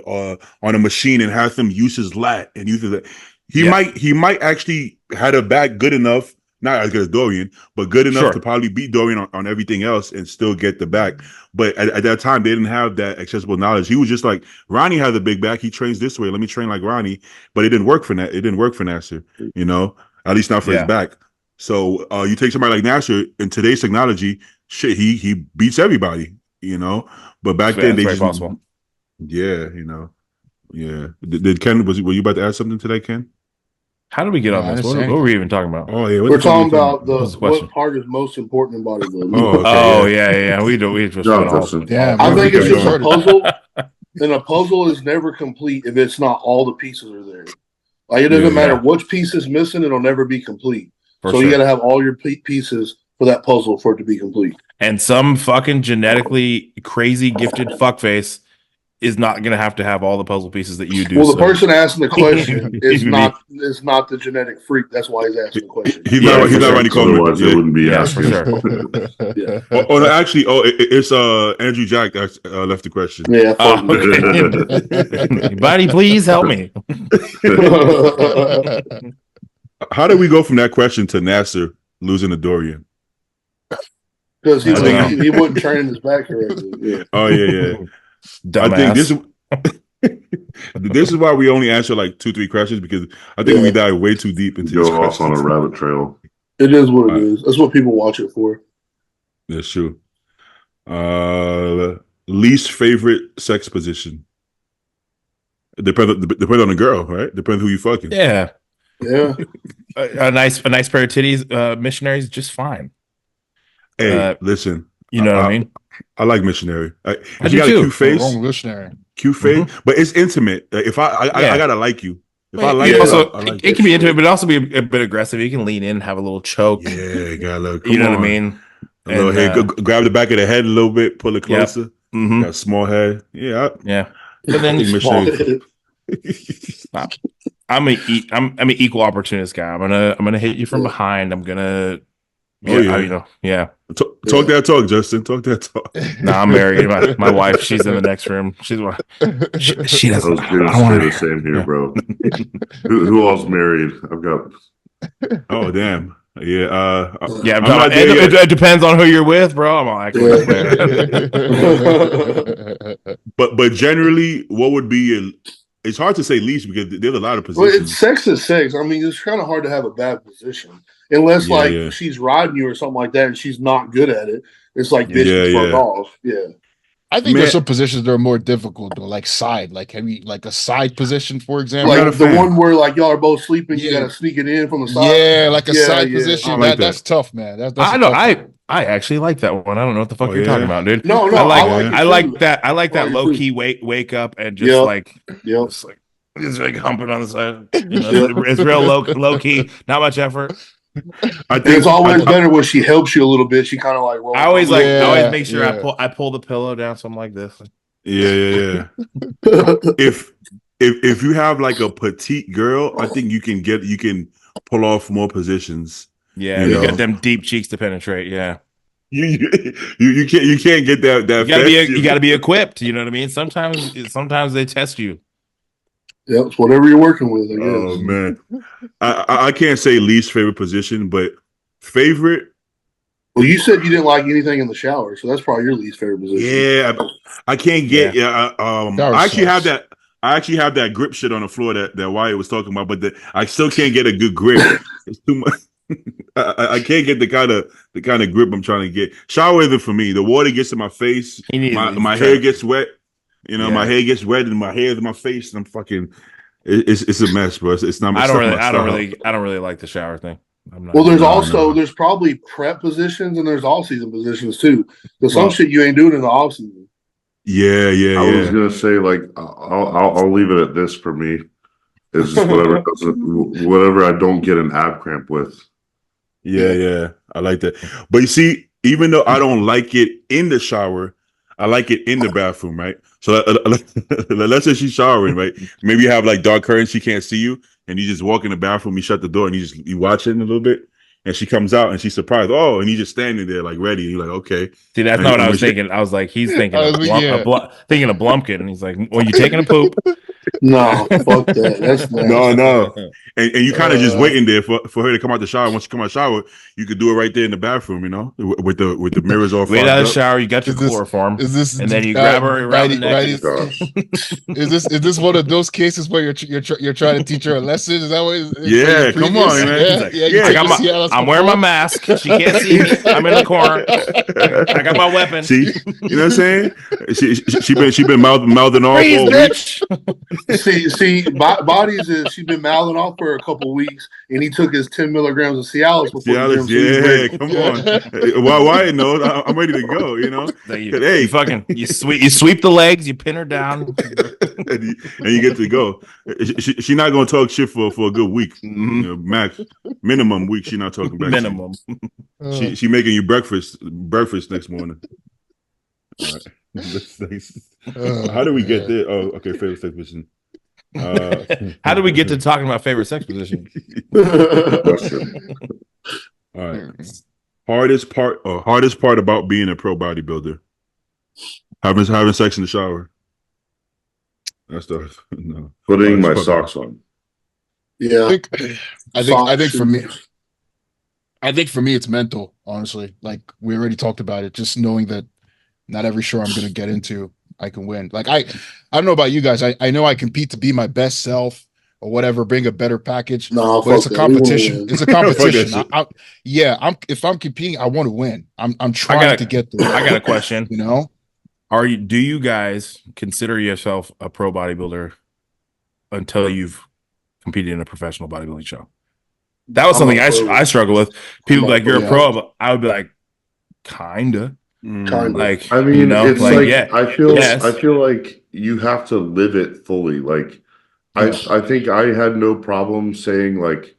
a machine and has him use his lat and use it, he might actually had a back good enough. Not as good as Dorian, but good enough to probably beat Dorian on everything else and still get the back. But at that time, they didn't have that accessible knowledge. He was just like, Ronnie has a big back. He trains this way. Let me train like Ronnie. But it didn't work for that. It didn't work for Nasser, you know, at least not for his back. So you take somebody like Nasser in today's technology, shit, he beats everybody, you know. But back then, they just possible. Yeah, you know, yeah. Did Ken? Were you about to add something to that, Ken? How did we get on this? What were we even talking about? Oh yeah, we're talking about what part is most important in bodybuilding. Yeah. We just I think it's just a puzzle, and a puzzle is never complete if it's not all the pieces are there. Like it doesn't matter which piece is missing; it'll never be complete. You got to have all your pieces for that puzzle for it to be complete. And some fucking genetically crazy gifted fuckface is not going to have all the puzzle pieces that you do. Well, the person asking the question is not the genetic freak. That's why he's asking the question. He's not Randy Coleman. Otherwise, it wouldn't be asked. For sure. It's Andrew Jack that left the question. Yeah. Okay. Buddy, please help me. How did we go from that question to Nasser losing to Dorian? Because he wouldn't train his back correctly. Yeah. Oh yeah. Dumbass. I think this is why we only answer like 2-3 questions, because I think we dive way too deep into go off on a rabbit trail. It is what it is. That's what people watch it for. That's true. Least favorite sex position. Depends on the girl, right? Depends who you fucking. Yeah. A nice pair of titties, missionaries, just fine. Hey, listen. You know what I mean? I like missionary. I you do got too. a cute face, missionary. cute face, but it's intimate. If I gotta like you. If I like it can be intimate, but also be a bit aggressive. You can lean in, have a little choke. Yeah, got a little. You know what I mean? A little head, grab the back of the head a little bit, pull it closer. Mm-hmm. Got a small head. Yeah. But then missionary. I'm an equal opportunist guy. I'm gonna hit you from behind. I'm gonna. Talk that talk, Justin. Talk that talk. Nah, I'm married. My wife, she's in the next room. She doesn't. I was going to say the same here, bro. who else married? I've got. Oh damn. Yeah. It depends on who you're with, bro. I'm all acting like that. But generally, what would be it's hard to say least because there's a lot of positions. Well, sex is sex. I mean, it's kind of hard to have a bad position unless she's riding you or something like that, and she's not good at it. It's like bitches fuck off. Yeah. I think there's some positions that are more difficult though, like side. Like have you like a side position, for example? Like the one where like y'all are both sleeping, you gotta sneak it in from the side. Yeah, like a side position. That's tough, man. I actually like that one. I don't know what the fuck you're talking about, dude. No, I like that. I like that low key wake up and just just like humping on the side. You know, it's real low key, not much effort. I think it's always better when she helps you a little bit. She kind of like rolls. I always make sure I pull the pillow down, something like this. Yeah. If you have like a petite girl, I think you can pull off more positions. Yeah, you got them deep cheeks to penetrate. Yeah, you can't get that. You gotta be equipped. You know what I mean? Sometimes they test you. Yeah, it's whatever you're working with. I guess. Oh man, I can't say least favorite position, but favorite. Well, you said you didn't like anything in the shower, so that's probably your least favorite position. Yeah, I can't get. I actually have that grip shit on the floor that Wyatt was talking about, but I still can't get a good grip. It's too much. I can't get the kind of grip I'm trying to get. Shower isn't for me. The water gets in my face. My hair gets wet. You know, my hair gets wet and my hair is in my face, and I'm fucking. It's a mess, bro. It's not. I don't really like the shower thing. Well, there's probably prep positions and there's off season positions too. Because some shit you ain't doing in the off season. Yeah. I was gonna say, like, I'll leave it at this for me. It's just whatever I don't get an ab cramp with. Yeah. I like that. But you see, even though I don't like it in the shower, I like it in the bathroom, right? So let's say she's showering, right? Maybe you have like dark curtains, she can't see you, and you just walk in the bathroom, you shut the door, and you watch it a little bit, and she comes out and she's surprised. Oh, and you just standing there like ready. You're like, okay. See, that's not what I was thinking. I was like, he's thinking thinking of Blumpkin, and he's like, "Well, you taking a poop?" No, fuck that. That's no. And you kind of just waiting there for her to come out the shower. Once you come out the shower, you could do it right there in the bathroom, you know, with the mirrors all. Wait out of the shower, you got your chloroform, and then you grab her around the neck. Is this one of those cases where you're trying to teach her a lesson? Is that what? Yeah, come on, man. Yeah, I'm wearing my mask. She can't see me. I'm in the corner. I got my weapon. See, you know what I'm saying? She been mouthing off all week. See, Bodies is she's been mouthing off for a couple weeks, and he took his 10 milligrams of Cialis before the gym. Come on. Why? No, I'm ready to go. You know, you sweep the legs, you pin her down, and you get to go. She's not gonna talk shit for a good week, max minimum week. She's not talking back. Minimum. She making you breakfast next morning. All right. How do we get there? Oh, okay. Favorite sex position. How do we get to talking about favorite sex position? All right. Hardest part about being a pro bodybuilder. Having sex in the shower. That's the no. Putting my socks on. Yeah. I think for me it's mental, honestly. Like we already talked about it, just knowing that not every show I'm going to get into, I can win. Like I don't know about you guys. I know I compete to be my best self or whatever, bring a better package. No, but it's a competition. It's a competition. If I'm competing, I want to win. I'm trying to get there. I got a question. You know, do you guys consider yourself a pro bodybuilder until you've competed in a professional bodybuilding show? That was something I struggle with. People like, you're a pro, but I would be like, kinda. Like, I mean, it's like I feel like you have to live it fully. Like I think I had no problem saying like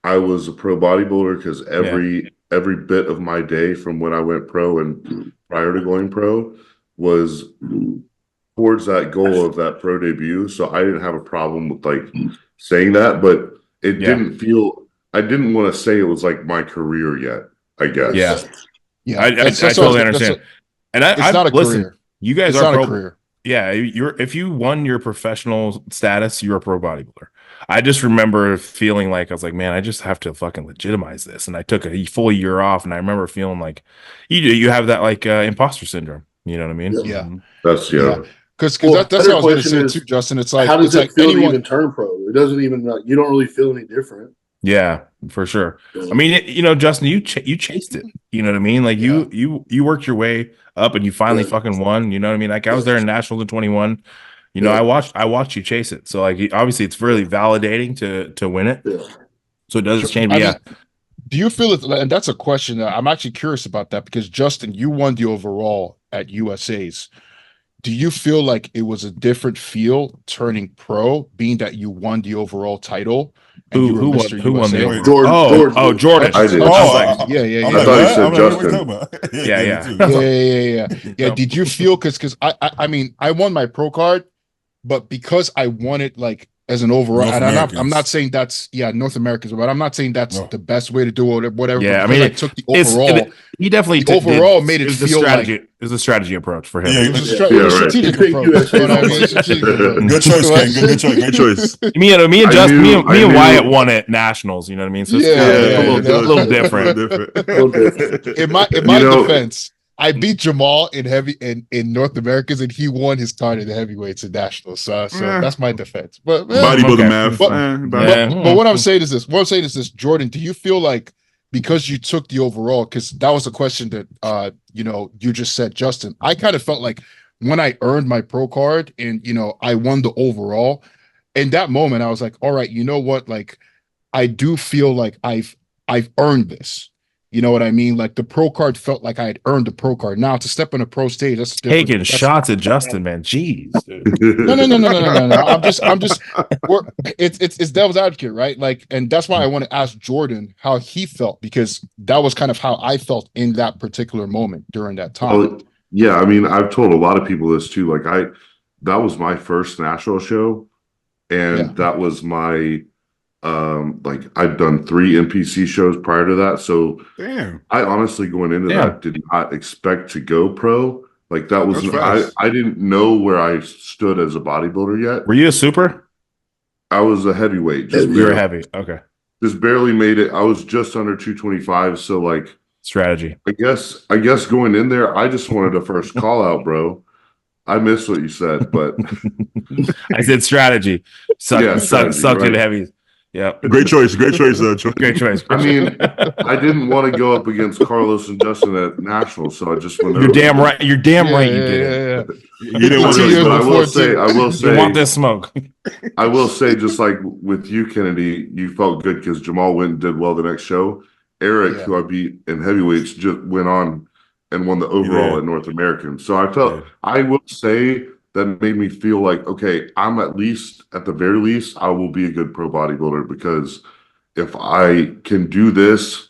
I was a pro bodybuilder because every bit of my day from when I went pro and prior to going pro was towards that goal of that pro debut. So I didn't have a problem with like saying that, but it didn't feel, I didn't want to say it was like my career yet, I guess. Yeah, I totally understand. It's not a career. You guys are pro. A career. Yeah, if you won your professional status, you're a pro bodybuilder. I just remember feeling like I was like, man, I just have to fucking legitimize this. And I took a full year off, and I remember feeling like you have that like imposter syndrome. You know what I mean? Yeah, that's Because that's what I was going to say too, Justin. It's like, how does it feel to even turn pro? It doesn't even you don't really feel any different. Yeah, for sure. I mean, Justin, you chased it. You know what I mean? Like you worked your way up, and you finally fucking won. You know what I mean? Like I was there in Nationals in 21. You know, I watched you chase it. So like, obviously, it's really validating to win it. Yeah. So it does change. Yeah. Do you feel it? And that's a question. I'm actually curious about that because Justin, you won the overall at USA's. Do you feel like it was a different feel turning pro, being that you won the overall title? Who won the Jordan? Jordan. I did. Yeah. I thought you said Justin. Yeah. Did you feel because I mean I won my pro card, but because I won it like as an overall, and I'm not saying that's North Americans, but I'm not saying that's the best way to do it or whatever. Yeah, I mean, I took the overall. He definitely made it feel strategy. like It was a strategy approach for him. Yeah, it was a strategic approach. Good choice, Ken. Good choice. Me and Wyatt won at Nationals. You know what I mean? So it's a little different. In my defense, I beat Jamal in North Americas, and he won his card in the heavyweights and nationals. So that's my defense. But Bodybuilder Okay. math. but what I'm saying is this, Jordan, do you feel like because you took the overall, because that was a question that you just said, Justin, I kind of felt like when I earned my pro card and I won the overall, in that moment I was like, all right, you know what? Like I do feel like I've earned this. You know what I mean? Like the pro card felt like I had earned the pro card. Now to step on a pro stage, that's different. Taking shots at Justin, man. Jeez. No. It's devil's advocate, right? Like, and that's why I want to ask Jordan how he felt, because that was kind of how I felt in that particular moment during that time. Well, yeah, I mean, I've told a lot of people this too. Like that was my first national show, and that was my like I'd done 3 NPC shows prior to that. So damn, I honestly going into that did not expect to go pro. Like that was I didn't know where I stood as a bodybuilder yet. Were you a super? I was a heavyweight. You were heavy. Okay. Just barely made it. I was just under 225. So like strategy. I guess going in there, I just wanted a first call out, bro. I missed what you said, but I said strategy. Sucked right. in heavies. Yeah. Great choice. Great choice. Great choice. I mean, I didn't want to go up against Carlos and Justin at nationals, so I just went. You're damn right. You're damn right. You did it. You didn't want But I will say, You want this smoke? I will say, just like with you, Kennedy, you felt good because Jamal went and did well the next show. Eric, who I beat in heavyweights, just went on and won the overall at North American. So I felt, I will say, that made me feel like, okay, I'm at the very least, I will be a good pro bodybuilder, because if I can do this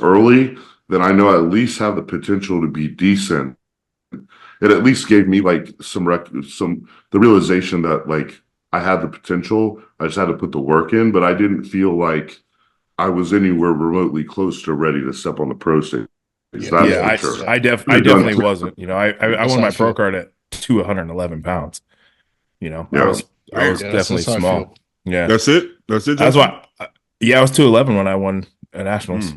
early, then I know I at least have the potential to be decent. It at least gave me like the realization that like I had the potential. I just had to put the work in, but I didn't feel like I was anywhere remotely close to ready to step on the pro stage. I definitely wasn't. I won my pro card at 211 pounds. I was definitely small. Yeah, that's it. That's why. I was 211 when I won at nationals.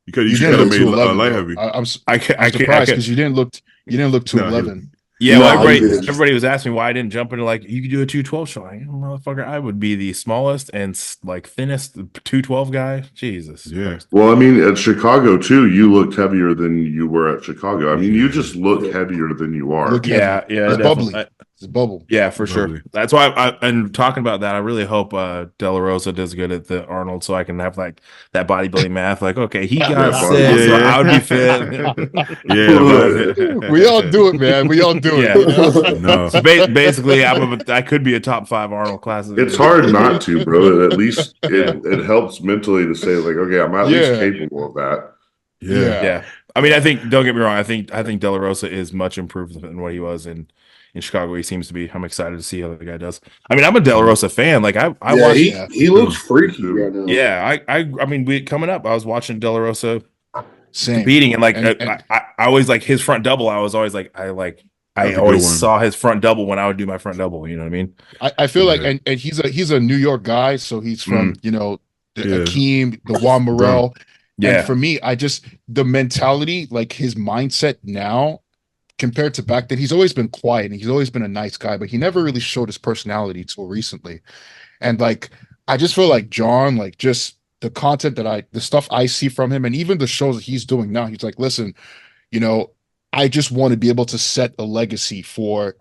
Because you should have made light heavy. I'm surprised because you didn't look 211. Yeah, well, everybody was asking me why I didn't jump into like you could do a 212 show. Like, motherfucker, I would be the smallest and like thinnest 212 guy. Jesus. Yeah. Well, I mean, at Chicago too, you looked heavier than you were at Chicago. I mean, you just look heavier than you are. It's bubbly. It's bubble. Yeah, for sure. That's why and talking about that, I really hope De La Rosa does good at the Arnold, so I can have like that bodybuilding math. Like, okay, he got sick, so I would be fit. We all do it, man. We all do it. No. So basically, I could be a top 5 Arnold class. It's hard not to, bro. At least it helps mentally to say like, okay, I'm at least capable of that. Yeah. I mean, I think, don't get me wrong, I think De La Rosa is much improved than what he was in Chicago. He seems to be. I'm excited to see how the guy does. I mean, I'm a De La Rosa fan. Like I watch. He looks freaky right now. Yeah, I mean, coming up, I was watching De La Rosa competing, and like I always like his front double. I was always like I always saw his front double when I would do my front double. You know what I mean? I feel like and he's a New York guy, so he's from the Akeem, the Juan Morel. Yeah. And for me, the mentality, like his mindset now compared to back then, he's always been quiet and he's always been a nice guy, but he never really showed his personality till recently. And like, I just feel like John, like just the content the stuff I see from him and even the shows that he's doing now, he's like, listen, I just want to be able to set a legacy for,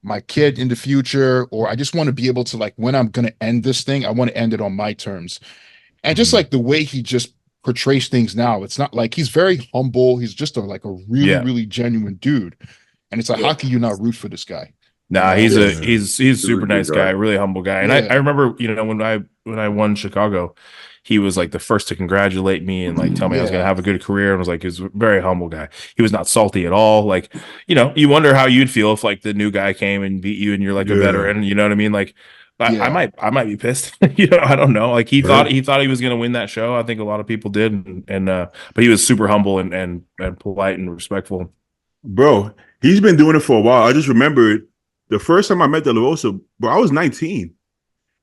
my kid in the future, or I just want to be able to like, when I'm going to end this thing, I want to end it on my terms. And just like the way he just portrays things now, it's not like he's very humble. He's just a really genuine dude, and it's like how can you not root for this guy? Nah, he's a super nice guy, really humble guy. And I remember when I won Chicago, he was like the first to congratulate me and like tell me I was gonna have a good career, and was like, he's a very humble guy. He was not salty at all. Like, you wonder how you'd feel if like the new guy came and beat you and you're like a veteran, you know what I mean? Like I might be pissed. I don't know. Like he thought he was going to win that show. I think a lot of people did, and but he was super humble and polite and respectful. Bro, he's been doing it for a while. I just remembered the first time I met De La Rosa, bro, I was 19,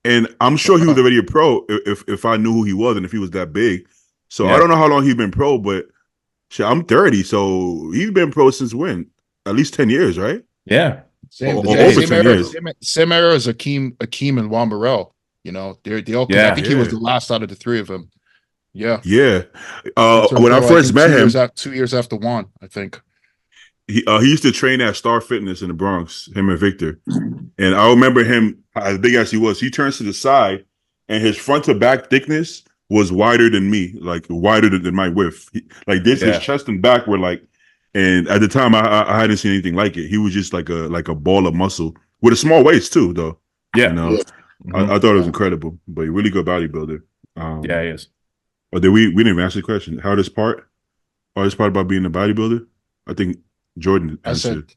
and I'm sure he was already a pro if I knew who he was and if he was that big. So I don't know how long he's been pro, but Shit, I'm 30, so he's been pro since when? At least 10 years, right? Yeah. Same, Or the over same 10 era, years. same era as Akeem and Juan Burrell. You know, they all. Yeah. I think he was Yeah. the last out of the three of them. Yeah. Yeah. He turned When I pro, first think, met 2 years him, after 2 years after Juan, I think. he used to train at Star Fitness in the Bronx, him and Victor. And I remember him, as big as he was, he turns to the side and his front to back thickness was wider than me, like wider than my width. Like this, Yeah. his chest and back were like, and at the time I hadn't seen anything like it. He was just like a ball of muscle with a small waist too, though. Yeah. You know, Yeah. I thought it was incredible, but a really good bodybuilder. Yeah, he is. But then we didn't even ask the question. Hardest part about being a bodybuilder? I think Jordan I said, answered.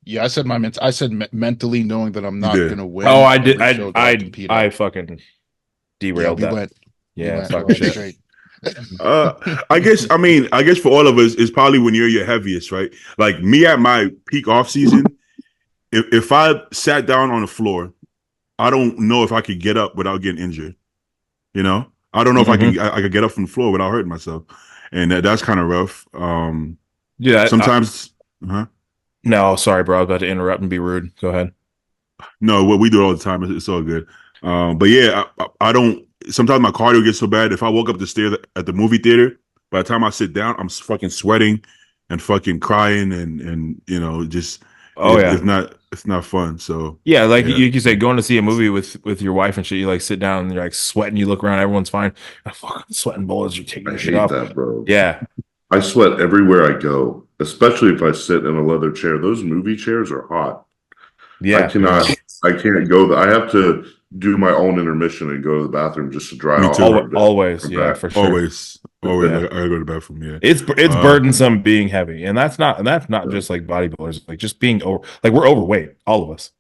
yeah, I said mentally knowing that I'm not did. going to win. Oh, I did. every show that I compete I at. fucking derailed we that. went. we Yeah, went fuck right shit. straight. I guess for all of us, it's probably when you're your heaviest, right? Like me at my peak off season, if I sat down on the floor, I don't know if I could get up without getting injured. You know, I don't know if I could get up from the floor without hurting myself, and that's kind of rough. Yeah. Sometimes, No, sorry, bro. I was about to interrupt and be rude. Go ahead. no, what we do it all the time. It's all good. But yeah, I don't. Sometimes my cardio gets so bad. If I walk up the stairs at the movie theater, by the time I sit down, I'm fucking sweating and fucking crying and you know just. Oh yeah. It's not fun. So Yeah, like Yeah. you can say going to see a movie with your wife and shit. You like sit down and you're like sweating. You look around, everyone's fine. You're fucking sweating bullets. You're taking I your shit hate off. that, bro. Yeah, I sweat everywhere I go, especially if I sit in a leather chair. Those movie chairs are hot. yeah. I can't go. I have to do my own intermission and go to the bathroom just to dry Me off. too. a little bit. Always, Come yeah, back. for sure. always Yeah. I gotta go to the bathroom. Yeah, It's burdensome being heavy, and that's not just like bodybuilders. Like just being over, like we're overweight, all of us.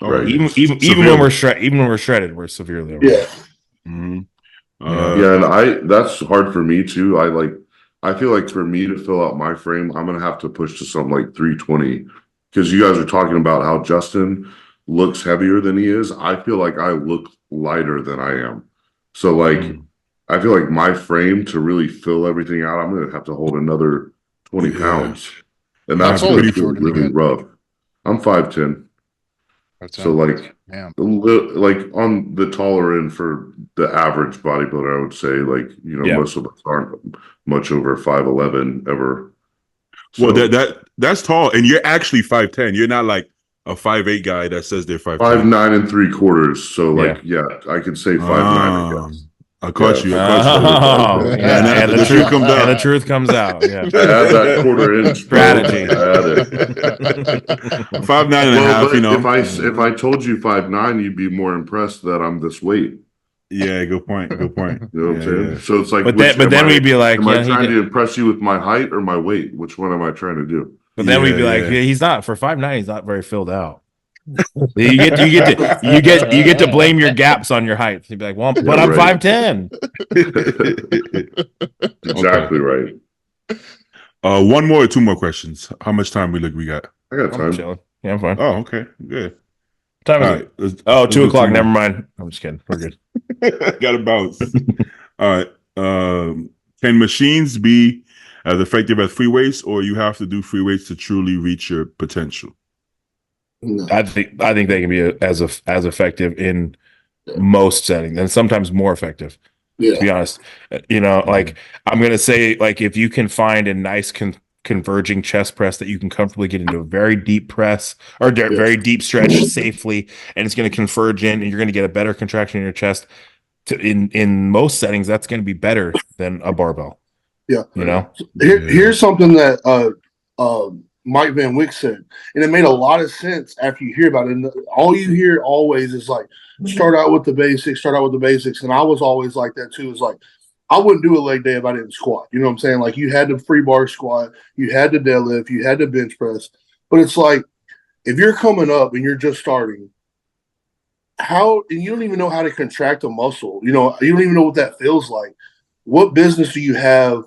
Right. Even when we're shredded, we're severely overweight. Yeah. Mm-hmm. Yeah, and that's hard for me too. I feel like for me to fill out my frame, I'm gonna have to push to something like 320 because you guys are talking about how Justin looks heavier than he is. I feel like I look lighter than I am. So like I feel like my frame to really fill everything out, I'm gonna have to hold another 20 Yeah. pounds. And that's How tall gonna are you, feel Jordan, really again? rough. I'm 5'10". So like Damn. like on the taller end for the average bodybuilder, I would say like, you know, Yeah. most of us aren't much over 5'11" ever. Well, So that's tall, and you're actually 5'10". You're not like a 5'8" guy that says they're 5'10". 5'9" and 3/4. So like, yeah, I could say 5'9", I guess. I caught you. Oh, you. yeah, And and the truth comes out. And the truth comes out. Yeah. I had that quarter inch bro. Strategy. I had it. 5'9" and a half. But You know. if I told you 5'9", you'd be more impressed that I'm this weight. Yeah. Good point. Good point. You know what I'm Yeah, saying? yeah. So it's like, But then we'd be like, am I yeah, trying to impress you with my height or my weight? Which one am I trying to do? but then we'd be like, Yeah. yeah, he's not for 5'9", he's not very filled out. you get to blame your gaps on your height. You'd be like, well, but I'm right. 5'10". Exactly right. One more or two more questions. How much time we got? I got I'm time. chilling. Yeah, I'm fine. Oh, okay. Good. What time All is right. it? let's- Oh, let's 2 do o'clock. two Never more. mind. I'm just kidding. We're good. Gotta bounce. All right. Can machines be as effective as free weights, or you have to do free weights to truly reach your potential? No. I think they can be as effective in most settings, and sometimes more effective. Yeah. To be honest, you know, like I'm gonna say, like if you can find a nice converging chest press that you can comfortably get into a very deep press or very deep stretch safely, and it's going to converge in, and you're going to get a better contraction in your chest. In most settings, that's going to be better than a barbell. Yeah. You know. Here's something that Mike Van Wyck said, and it made a lot of sense after you hear about it. And all you hear always is like, start out with the basics. And I was always like that too. It's like, I wouldn't do a leg day if I didn't squat. You know what I'm saying? Like you had the free bar squat, you had the deadlift, you had the bench press. But it's like, if you're coming up and you're just starting, and you don't even know how to contract a muscle, you don't even know what that feels like. What business do you have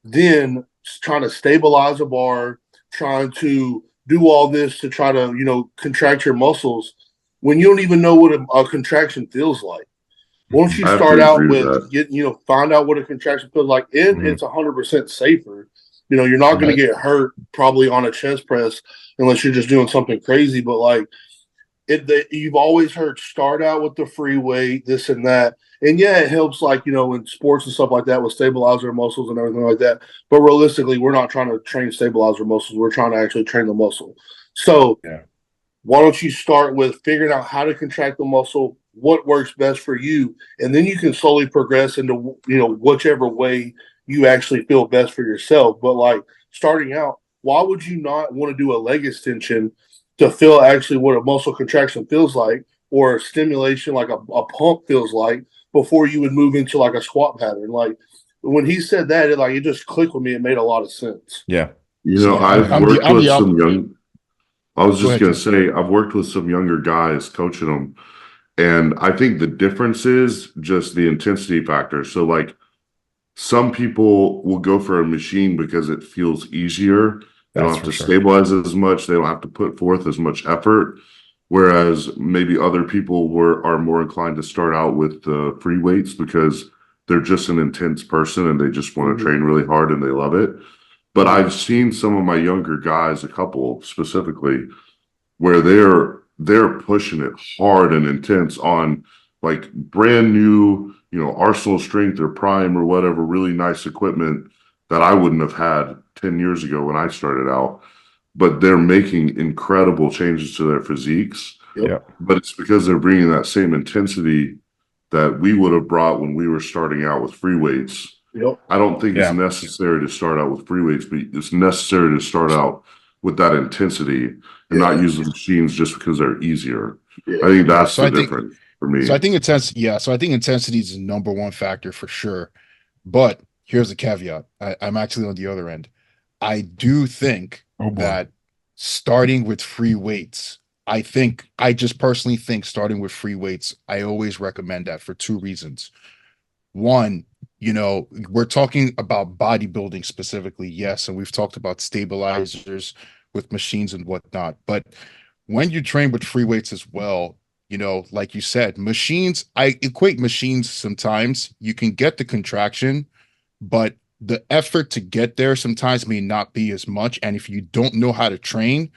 then trying to stabilize a bar, trying to do all this to try to, contract your muscles when you don't even know what a contraction feels like? Once you I have start to out agree with with find out what a contraction feels like, and it's 100% safer. You know, you're not going to get hurt probably on a chest press unless you're just doing something crazy. But like, you've always heard start out with the free weight, this and that. And yeah, it helps, like, you know, in sports and stuff like that with stabilizer muscles and everything like that. But realistically, we're not trying to train stabilizer muscles. We're trying to actually train the muscle. So why don't you start with figuring out how to contract the muscle, what works best for you, and then you can slowly progress into, you know, whichever way you actually feel best for yourself. But like starting out, why would you not want to do a leg extension to feel actually what a muscle contraction feels like, or a stimulation like a pump feels like, before you would move into like a squat pattern? Like when he said that, it just clicked with me. It made a lot of sense. Yeah. You know, I've worked with some young. I was just gonna say, I've worked with some younger guys coaching them, and I think the difference is just the intensity factor. So like, some people will go for a machine because it feels easier. They don't have to stabilize as much. They don't have to put forth as much effort. Whereas maybe other people are more inclined to start out with the free weights because they're just an intense person and they just want to train really hard and they love it. But I've seen some of my younger guys, a couple specifically, where they're pushing it hard and intense on like brand new, you know, Arsenal strength or Prime or whatever, really nice equipment that I wouldn't have had 10 years ago when I started out. But they're making incredible changes to their physiques. But it's because they're bringing that same intensity that we would have brought when we were starting out with free weights. I don't think it's necessary to start out with free weights, but it's necessary to start out with that intensity and not use the machines just because they're easier. I think that's the difference for me. So I think intensity is the number one factor for sure. But here's the caveat. I'm actually on the other end. I do think that starting with free weights, I just personally think starting with free weights, I always recommend that for two reasons. One, you know, we're talking about bodybuilding specifically, yes, and we've talked about stabilizers with machines and whatnot. But when you train with free weights as well, you know, like you said, machines, I equate machines sometimes. You can get the contraction, but the effort to get there sometimes may not be as much. And if you don't know how to train,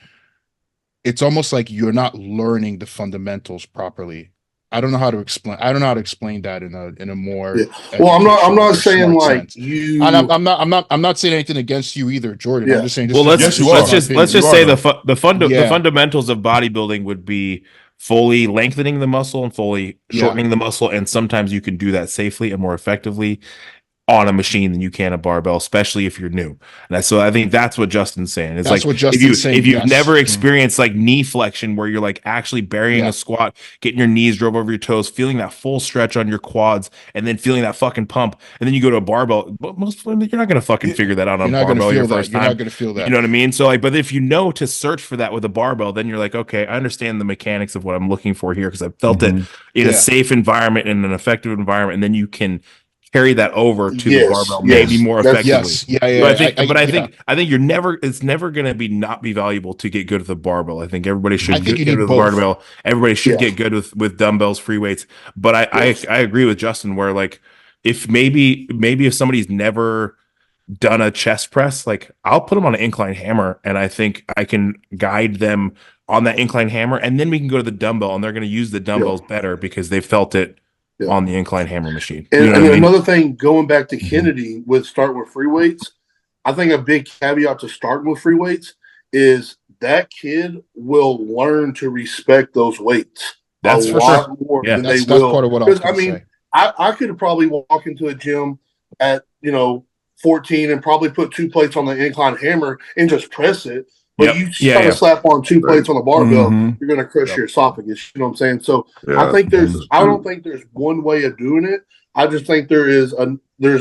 it's almost like you're not learning the fundamentals properly. I don't know how to explain that in a more well, I'm not saying like sense. You and I'm not saying anything against you either, Jordan. I'm just saying let's just say the fundamentals of bodybuilding would be fully lengthening the muscle and fully shortening the muscle, and sometimes you can do that safely and more effectively on a machine than you can a barbell, especially if you're new. And so I think that's what Justin's saying. It's if you've never experienced like knee flexion, where you're like actually burying a squat, getting your knees drove over your toes, feeling that full stretch on your quads, and then feeling that fucking pump, and then you go to a barbell. Most you're not gonna fucking figure that out on a barbell your first time. You're not gonna feel that. You know what I mean? So like, but if you know to search for that with a barbell, then you're like, okay, I understand the mechanics of what I'm looking for here because I felt it in a safe environment, in an effective environment, and then you can carry that over to the barbell maybe more effectively. I think it's never going to not be valuable to get good with the barbell. I think everybody should get good with the barbell. Everybody should get good with dumbbells, free weights. But I agree with Justin where like if maybe if somebody's never done a chest press, like I'll put them on an incline hammer and I think I can guide them on that incline hammer, and then we can go to the dumbbell and they're going to use the dumbbells better because they felt it on the incline hammer machine. And another thing, going back to Kennedy with start with free weights, I think a big caveat to starting with free weights is that kid will learn to respect those weights. That's for sure. More than that's part of what I was going to say. I could probably walk into a gym at 14 and probably put 2 plates on the incline hammer and just press it. But you try to slap on 2 plates on the barbell, you're going to crush your esophagus. You know what I'm saying? So I don't think there's one way of doing it. I just think there's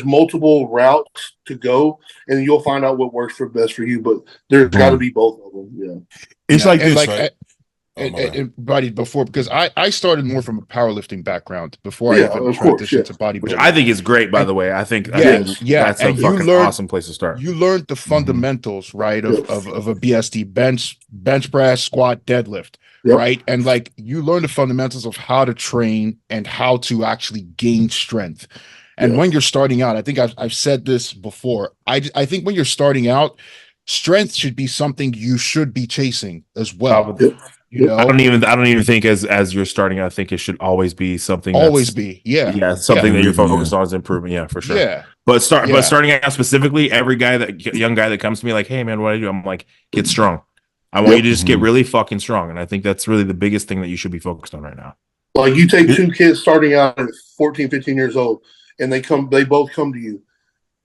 multiple routes to go, and you'll find out what works best for you. But there's got to be both of them. Yeah, it's like this, right? Buddy, before, because I started more from a powerlifting background before I even transitioned to bodybuilding, which I think is great, by the way. I think that's a fucking awesome place to start. You learned the fundamentals, right, of a BSD bench press, squat, deadlift, right, and like you learn the fundamentals of how to train and how to actually gain strength. And when you're starting out, I think I've said this before. I think when you're starting out, strength should be something you should be chasing as well. Probably. You know, I don't even think as you're starting, I think it should always be something always that's be. Yeah. something that you're Yeah. focused on is improvement. Yeah, for sure. Yeah. But Yeah. starting out specifically, every young guy that comes to me like, hey man, what do I do? I'm like, get strong. I want you to just get really fucking strong. And I think that's really the biggest thing that you should be focused on right now. Like you take two kids starting out at 14, 15 years old, and they both come to you,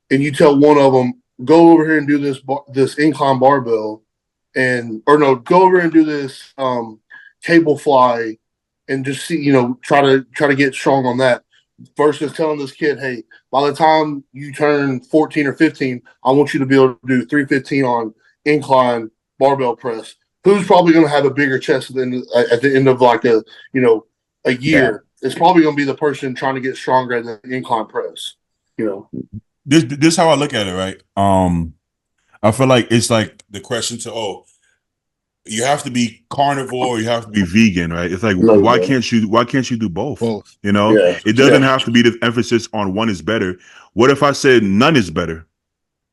and you tell one of them, go over here and do this incline barbell, go over and do this cable fly, and just see, try to get strong on that. Versus telling this kid, hey, by the time you turn 14 or 15, I want you to be able to do 315 on incline barbell press. Who's probably going to have a bigger chest at the end of like a year? Yeah. It's probably going to be the person trying to get stronger at the incline press. This how I look at it, right? I feel like it's like the question to you have to be carnivore or you have to be vegan, right? It's like why can't you do both? It doesn't have to be the emphasis on one is better. What if I said none is better?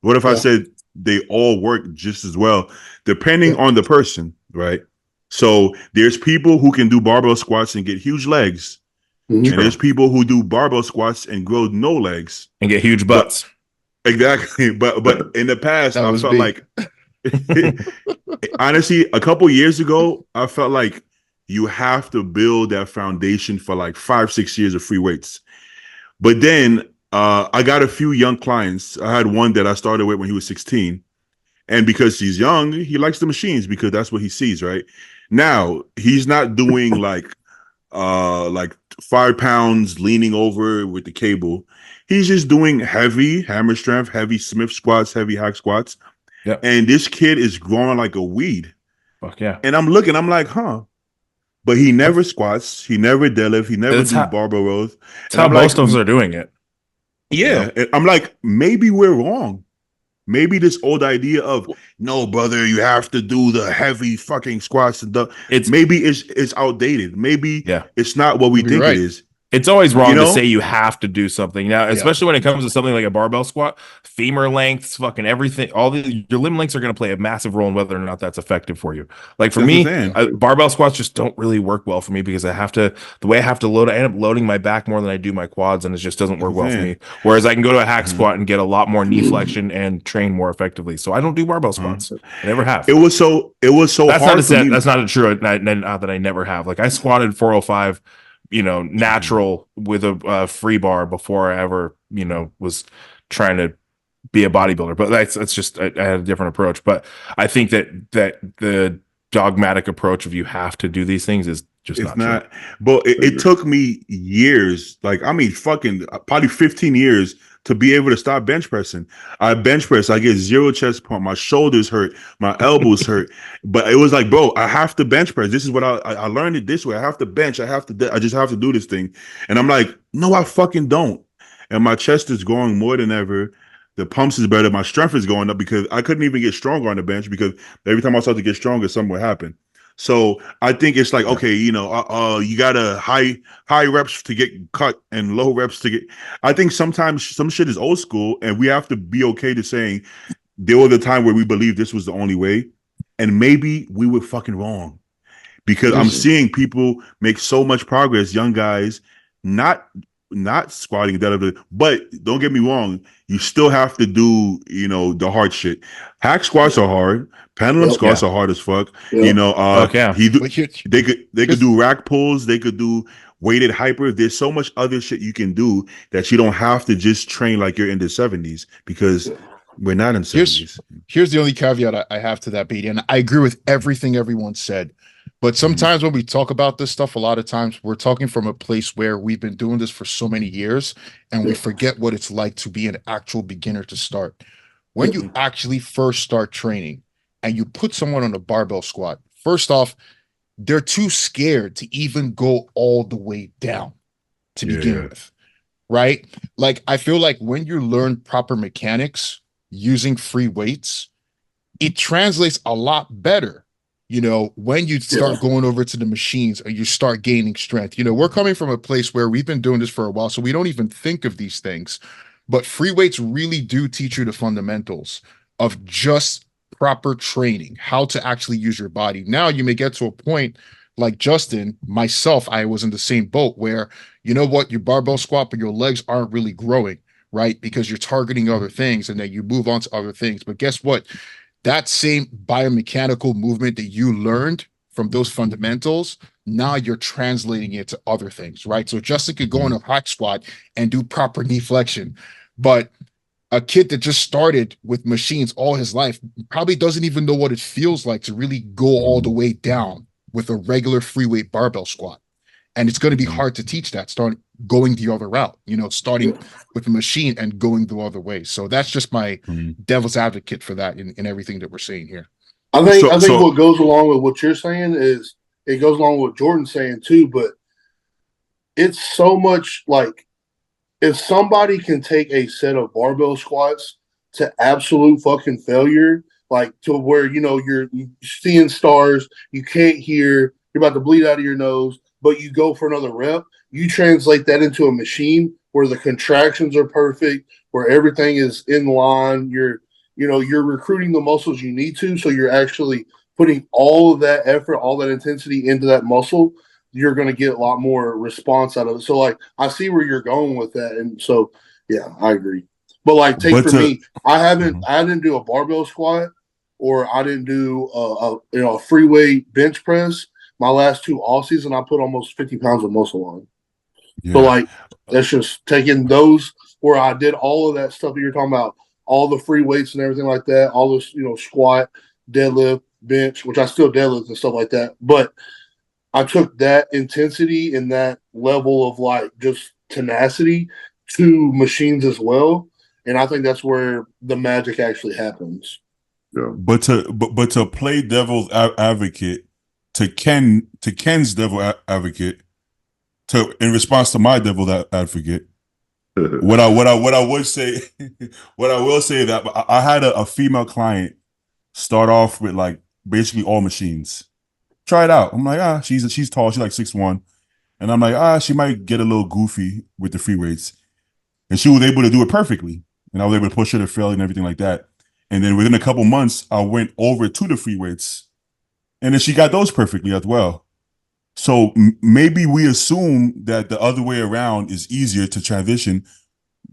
What if I said they all work just as well, depending on the person, right? So there's people who can do barbell squats and get huge legs, and there's people who do barbell squats and grow no legs and get huge butts. Exactly, but in the past, I felt like honestly, a couple years ago, I felt like you have to build that foundation for like 5-6 years of free weights. But then I got a few young clients. I had one that I started with when he was 16. And because he's young, he likes the machines because that's what he sees, right? Now, he's not doing like 5 pounds leaning over with the cable. He's just doing heavy hammer strength, heavy Smith squats, heavy hack squats. Yep. And this kid is growing like a weed. Fuck yeah. And I'm like, huh. But he never squats. He never deadlift. He never do barbell rows. That's how most of us are doing it. Yeah. And I'm like, maybe we're wrong. Maybe this old idea of, no, brother, you have to do the heavy fucking squats and maybe it's outdated. Maybe it's not what we think it is. It's always wrong to say you have to do something now, especially when it comes to something like a barbell squat. Femur lengths, fucking everything, your limb lengths are going to play a massive role in whether or not that's effective for you. Like for me, barbell squats just don't really work well for me because the way I have to load, I end up loading my back more than I do my quads, and it just doesn't work well for me. Whereas I can go to a hack squat and get a lot more knee flexion and train more effectively. So I don't do barbell squats. I never have. It was so that's hard for me. That's not true. Not that I never have. Like I squatted 405. Natural with a free bar before I ever, was trying to be a bodybuilder. But that's just, I had a different approach. But I think that the dogmatic approach of you have to do these things is just not true. But it took me years, fucking probably 15 years to be able to stop bench pressing. I bench press, I get 0 chest pump, my shoulders hurt, my elbows hurt. But it was like, bro, I have to bench press. This is what I learned it this way. I have to bench. I just have to do this thing. And I'm like, no, I fucking don't. And my chest is growing more than ever. The pumps is better. My strength is going up because I couldn't even get stronger on the bench because every time I started to get stronger, something would happen. So I think it's like, okay, you got a high reps to get cut and low reps to get. I think sometimes some shit is old school, and we have to be okay to saying there was a time where we believed this was the only way, and maybe we were fucking wrong because I'm seeing people make so much progress, young guys, not squatting that, but don't get me wrong, you still have to do the hard shit. Hack squats are hard. Pendulum squats are hard as fuck. They could do rack pulls. They could do weighted hyper. There's so much other shit you can do that you don't have to just train like you're in the 70s because we're not in 70s. Here's the only caveat I have to that, Beatty, and I agree with everything everyone said. But sometimes when we talk about this stuff, a lot of times we're talking from a place where we've been doing this for so many years and we forget what it's like to be an actual beginner to start. When you actually first start training and you put someone on a barbell squat, first off, they're too scared to even go all the way down to begin with, right? Like, I feel like when you learn proper mechanics using free weights, it translates a lot better when you start going over to the machines and you start gaining strength, we're coming from a place where we've been doing this for a while, so we don't even think of these things. But free weights really do teach you the fundamentals of just proper training, how to actually use your body. Now you may get to a point like Justin, myself, I was in the same boat where, your barbell squat, but your legs aren't really growing, right? Because you're targeting other things and then you move on to other things. But guess what? That same biomechanical movement that you learned from those fundamentals, now you're translating it to other things, right? So Justin could go in a hack squat and do proper knee flexion, but a kid that just started with machines all his life probably doesn't even know what it feels like to really go all the way down with a regular free weight barbell squat. And it's going to be hard to teach that, start going the other route, starting with a machine and going the other way. So that's just my devil's advocate for that in everything that we're saying here. I think what goes along with what you're saying is it goes along with what Jordan's saying too, but it's so much like if somebody can take a set of barbell squats to absolute fucking failure, like to where, you're seeing stars, you can't hear, you're about to bleed out of your nose, but you go for another rep, you translate that into a machine where the contractions are perfect, where everything is in line, you're recruiting the muscles you need to, so you're actually putting all of that effort, all that intensity into that muscle, you're going to get a lot more response out of it. So, I see where you're going with that. And so, yeah, I agree. But, me, I didn't do a barbell squat or I didn't do a free weight bench press. My last 2 off season, I put almost 50 pounds of muscle on. Yeah. So, that's just taking those where I did all of that stuff that you're talking about, all the free weights and everything like that, all those, squat, deadlift, bench, which I still deadlift and stuff like that. But I took that intensity and that level of just tenacity to machines as well. And I think that's where the magic actually happens. Yeah. But to play devil's advocate, to Ken's devil advocate, in response to my devil advocate, what I would say, what I will say that I had a female client start off with basically all machines. Try it out. I'm like, she's tall, she's like 6'1", and I'm like, she might get a little goofy with the free weights, and she was able to do it perfectly, and I was able to push her to failure and everything like that. And then within a couple months, I went over to the free weights, and then she got those perfectly as well. So maybe we assume that the other way around is easier to transition,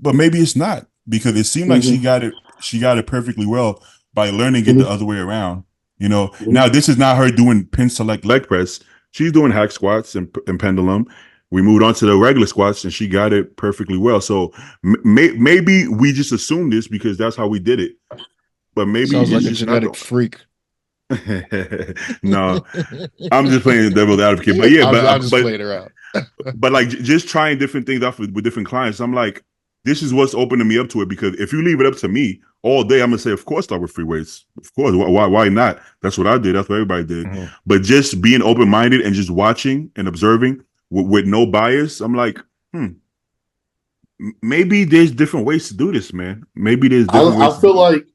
but maybe it's not, because it seemed like she got it perfectly well by learning it the other way around. Now this is not her doing pin select leg press. She's doing hack squats and pendulum. We moved on to the regular squats and she got it perfectly well. So maybe we just assumed this because that's how we did it. But maybe sounds like a genetic freak. No, I'm just playing the devil's advocate. But yeah, I'm just playing her out. But just trying different things off with different clients, I'm like, this is what's opening me up to it. Because if you leave it up to me all day, I'm gonna say, of course, start with free weights. Of course, why not? That's what I did. That's what everybody did. Mm-hmm. But just being open minded and just watching and observing with no bias, I'm like, maybe there's different ways to do this, man. Maybe there's different ways. I feel like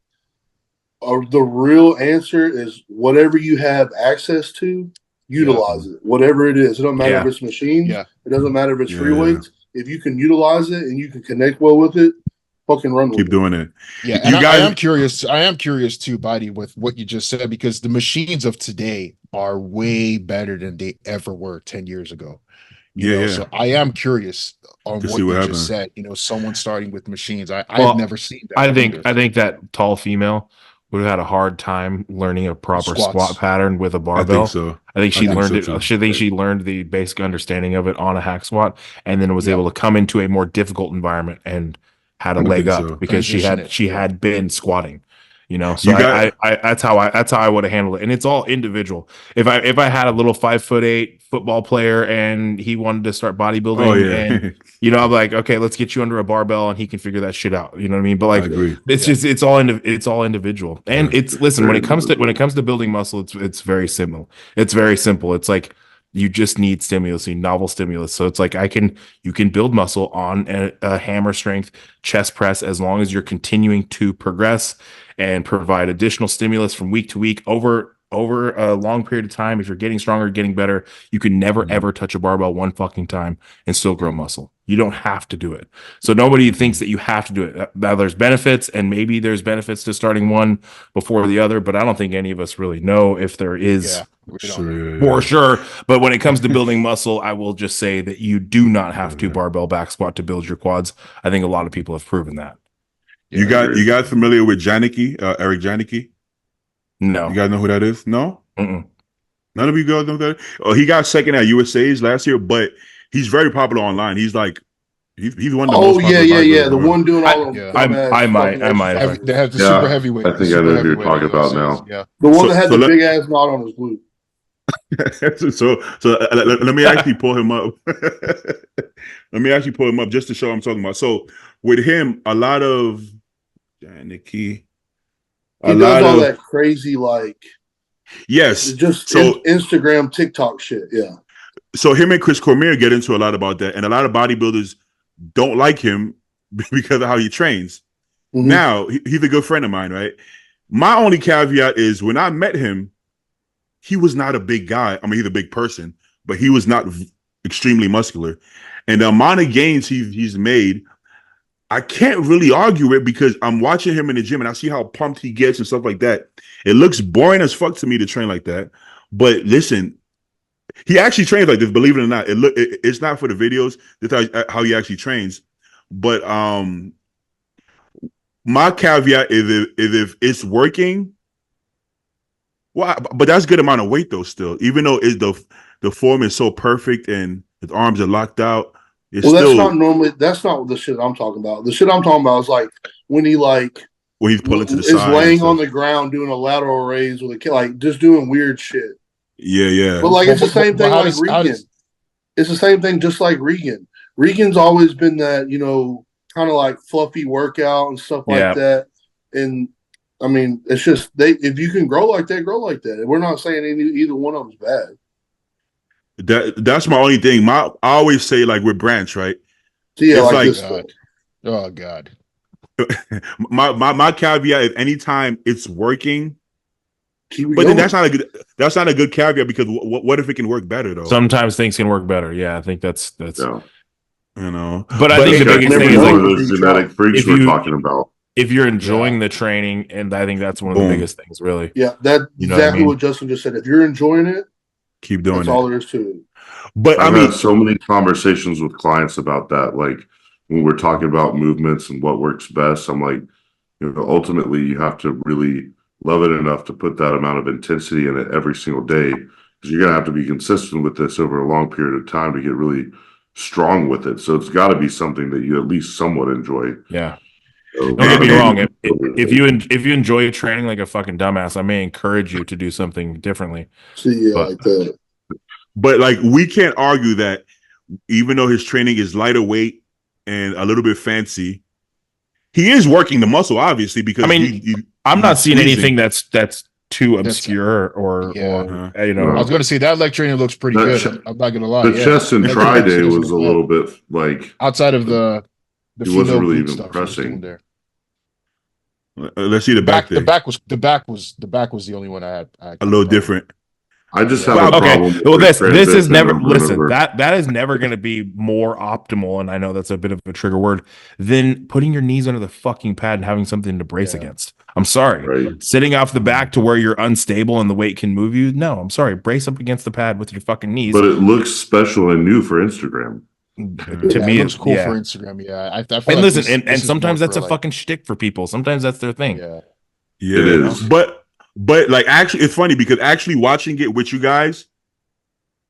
the real answer is whatever you have access to, utilize it. Whatever it is, it doesn't matter if it's machines. Yeah. It doesn't matter if it's free weights. If you can utilize it and you can connect well with it, fucking run with it. Keep doing it. Yeah, and I am curious. I am curious too, Body, with what you just said, because the machines of today are way better than they ever were 10 years ago. You know, so I am curious on what you just said. Someone starting with machines. I've never seen that. I think that tall female would have had a hard time learning a proper squat pattern with a barbell. I think she learned it. I think she learned the basic understanding of it on a hack squat, and then was able to come into a more difficult environment and had a leg up because she had been squatting. So that's how I would have handled it, and it's all individual. If I had a little 5'8" football player and he wanted to start bodybuilding, and I'm like, okay, let's get you under a barbell and he can figure that shit out. You know what I mean? But it's all individual. And when it comes to building muscle, it's very simple. It's very simple. It's like you just need stimulus, you need novel stimulus. So it's like you can build muscle on a hammer strength chest press as long as you're continuing to progress and provide additional stimulus from week to week over over a long period of time, if you're getting stronger, getting better, you can never ever touch a barbell one fucking time and still grow muscle. You don't have to do it. So nobody thinks that you have to do it. Now there's benefits, and maybe there's benefits to starting one before the other, but I don't think any of us really know if there is for sure. But when it comes to building muscle, I will just say that you do not have to barbell back squat to build your quads. I think a lot of people have proven that. You got familiar with Janicki, Eric Janicki? No. You guys know who that is? No? Mm-mm. None of you guys know that? Oh, he got second at USA's last year, but he's very popular online. He's like, he's one of the most popular yeah. The one doing all of I might. They have the super heavyweight. I think I know who you're talking about now. Yeah. The one that had the big ass knot on his glute. Let me actually pull him up. Let me actually pull him up just to show what I'm talking about. So with him, a lot of Janicki. He does all that crazy, like, yes, just Instagram, TikTok shit. Yeah. So him and Chris Cormier get into a lot about that, and a lot of bodybuilders don't like him because of how he trains. Mm-hmm. Now he's a good friend of mine, right? My only caveat is when I met him, he was not a big guy. I mean, he's a big person, but he was not extremely muscular. And the amount of gains he's made, I can't really argue it because I'm watching him in the gym and I see how pumped he gets and stuff like that. It looks boring as fuck to me to train like that. But listen, he actually trains like this, believe it or not. It's not for the videos. That's how he actually trains. But my caveat is if it's working, well, but that's a good amount of weight though still. Even though the form is so perfect and his arms are locked out. That's not the shit I'm talking about. The shit I'm talking about is like when he's pulling to the side, is laying on the ground doing a lateral raise with a kid, like just doing weird shit. Yeah. But like it's the same thing like Regan. It's the same thing just like Regan. Regan's always been that, kind of like fluffy workout and stuff like that. And I mean, it's just if you can grow like that, grow like that. We're not saying either one of them's bad. That's my only thing. I always say like with Branch, right? So yeah, it's like this God. Oh God. my caveat is anytime it's working, but then that's not a good caveat because what if it can work better though? Sometimes things can work better. Yeah, I think that's But I think the biggest thing is like those genetic freaks we're talking about. If you're enjoying the training, and I think that's one of the biggest things, really. Yeah, that's exactly what Justin just said. If you're enjoying it, keep doing that's it. all there is to it. But I've had so many conversations with clients about that. Like when we're talking about movements and what works best, I'm like, ultimately you have to really love it enough to put that amount of intensity in it every single day, because you're going to have to be consistent with this over a long period of time to get really strong with it. So it's got to be something that you at least somewhat enjoy. Yeah. Don't get me wrong. If you enjoy training like a fucking dumbass, I may encourage you to do something differently. Like that. But like we can't argue that even though his training is lighter weight and a little bit fancy, he is working the muscle, obviously, because I'm not seeing anything that's too obscure or I was going to say that leg training looks pretty good. I'm not going to lie. The chest and try day was a little bit like outside of the he wasn't really even pressing there. Let's see the back. The back was the only one I had. A little different. I just have a problem. Well, this is never that is never going to be more optimal, and I know that's a bit of a trigger word, than putting your knees under the fucking pad and having something to brace against. I'm sorry. Right. Sitting off the back to where you're unstable and the weight can move you. No, I'm sorry. Brace up against the pad with your fucking knees. But it looks special and new for Instagram. To me, it looks cool for Instagram. Yeah, I feel and like listen, and sometimes that's a fucking shtick for people. Sometimes that's their thing. Yeah, it is. But like actually, it's funny because actually watching it with you guys,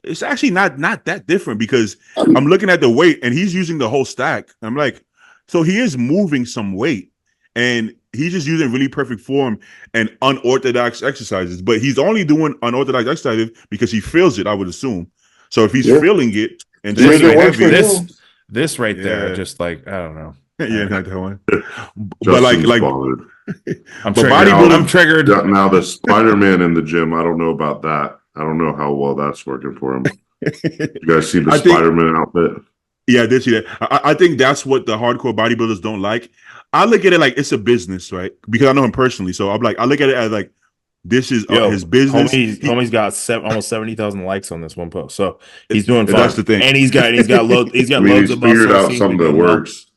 it's actually not that different because I'm looking at the weight and he's using the whole stack. I'm like, so he is moving some weight and he's just using really perfect form and unorthodox exercises. But he's only doing unorthodox exercises because he feels it, I would assume. So if he's feeling it. And this right there, just like I don't know. Yeah, not that one. But like I'm triggered. Now the Spider-Man in the gym, I don't know about that. I don't know how well that's working for him. You guys see the Spider-Man outfit? Yeah, I did see that. I think that's what the hardcore bodybuilders don't like. I look at it like it's a business, right? Because I know him personally, so I'm like, I look at it as like, this is Yo, his business. Homie's got almost 70,000 likes on this one post, so he's doing fine. That's the thing, and he's got loads I mean, loads he's of muscle. figured out Seems something to be that doing well. works.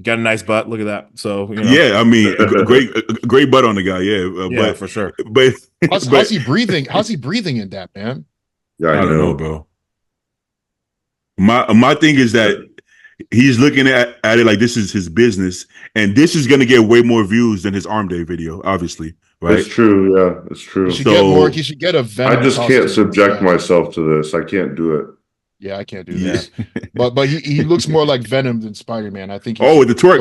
Got a nice butt. Look at that. So yeah, I mean, great butt on the guy. Yeah, yeah, for sure. But how's he breathing? How's he breathing in that, man? Yeah, I don't know, bro. My thing is that he's looking at it like this is his business, and this is gonna get way more views than his arm day video, obviously. Right? It's true. Yeah, it's true. He should get more. He should get a Venom. I just costume. can't subject myself to this. I can't do it. Yeah, I can't do that. But he looks more like Venom than Spider-Man. I think. With the twerk.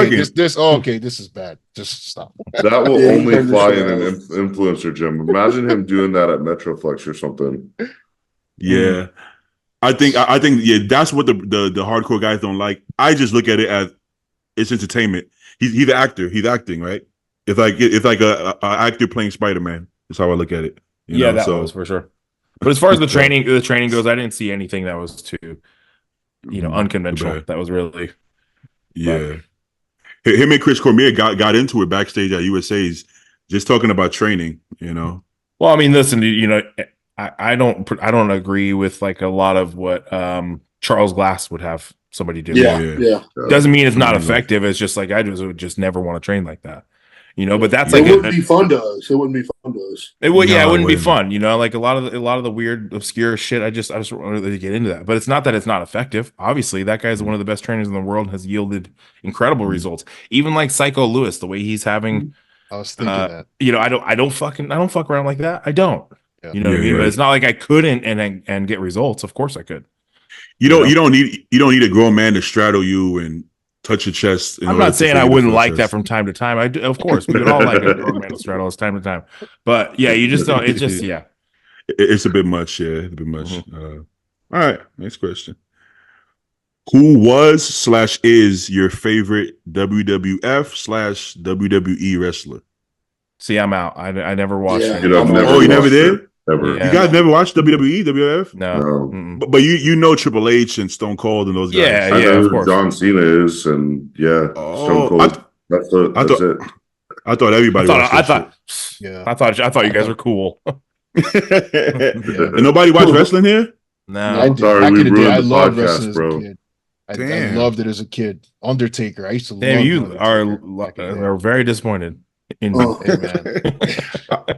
He's twerking. Okay, this is bad. Just stop. That will only fly in an influencer gym. Imagine him doing that at Metroflex or something. Yeah. I think yeah, that's what the hardcore guys don't like. I just look at it as it's entertainment. He's the actor. He's acting, right? It's like a actor playing Spider-Man. That's how I look at it. That was for sure. But as far as the training goes, I didn't see anything that was too, unconventional. That was really, him and Chris Cormier got into it backstage at USA's, just talking about training. Well, I mean, listen, I don't agree with like a lot of what Charles Glass would have somebody do. Yeah. Doesn't mean it's not effective. It's just like I would just never want to train like that. But that's it wouldn't be fun to us. It wouldn't be fun to us. It wouldn't be fun. Like a lot of the weird, obscure shit. I just don't really get into that. But it's not that it's not effective. Obviously, that guy's one of the best trainers in the world and has yielded incredible results. Even like Psycho Lewis, the way he's having. I was thinking that. I don't fuck around like that. I don't. Yeah. What I mean? But it's not like I couldn't and get results. Of course I could. You don't need a grown man to straddle you and touch your chest. I'm not saying I wouldn't like that from time to time. I do, of course, we would all like a grown man to straddle us time to time. But yeah, you just don't. It's just It's a bit much. Yeah, it's a bit much. All right, next question. Who was/is your favorite WWF/WWE wrestler? See, I'm out. I never watched. Yeah. You never did? Ever. Yeah. You guys never watched WWE, WWF? No. But you Triple H and Stone Cold and those guys. Yeah, I know of who course. John Cena is, and Stone Cold. That's it. I thought everybody. I thought you guys were cool. And nobody watched wrestling here? No, I'm sorry, we ruined I the loved podcast, wrestling bro. as a kid. I loved it as a kid. Undertaker. I used to damn, love you Undertaker. are very disappointed. Hey, man.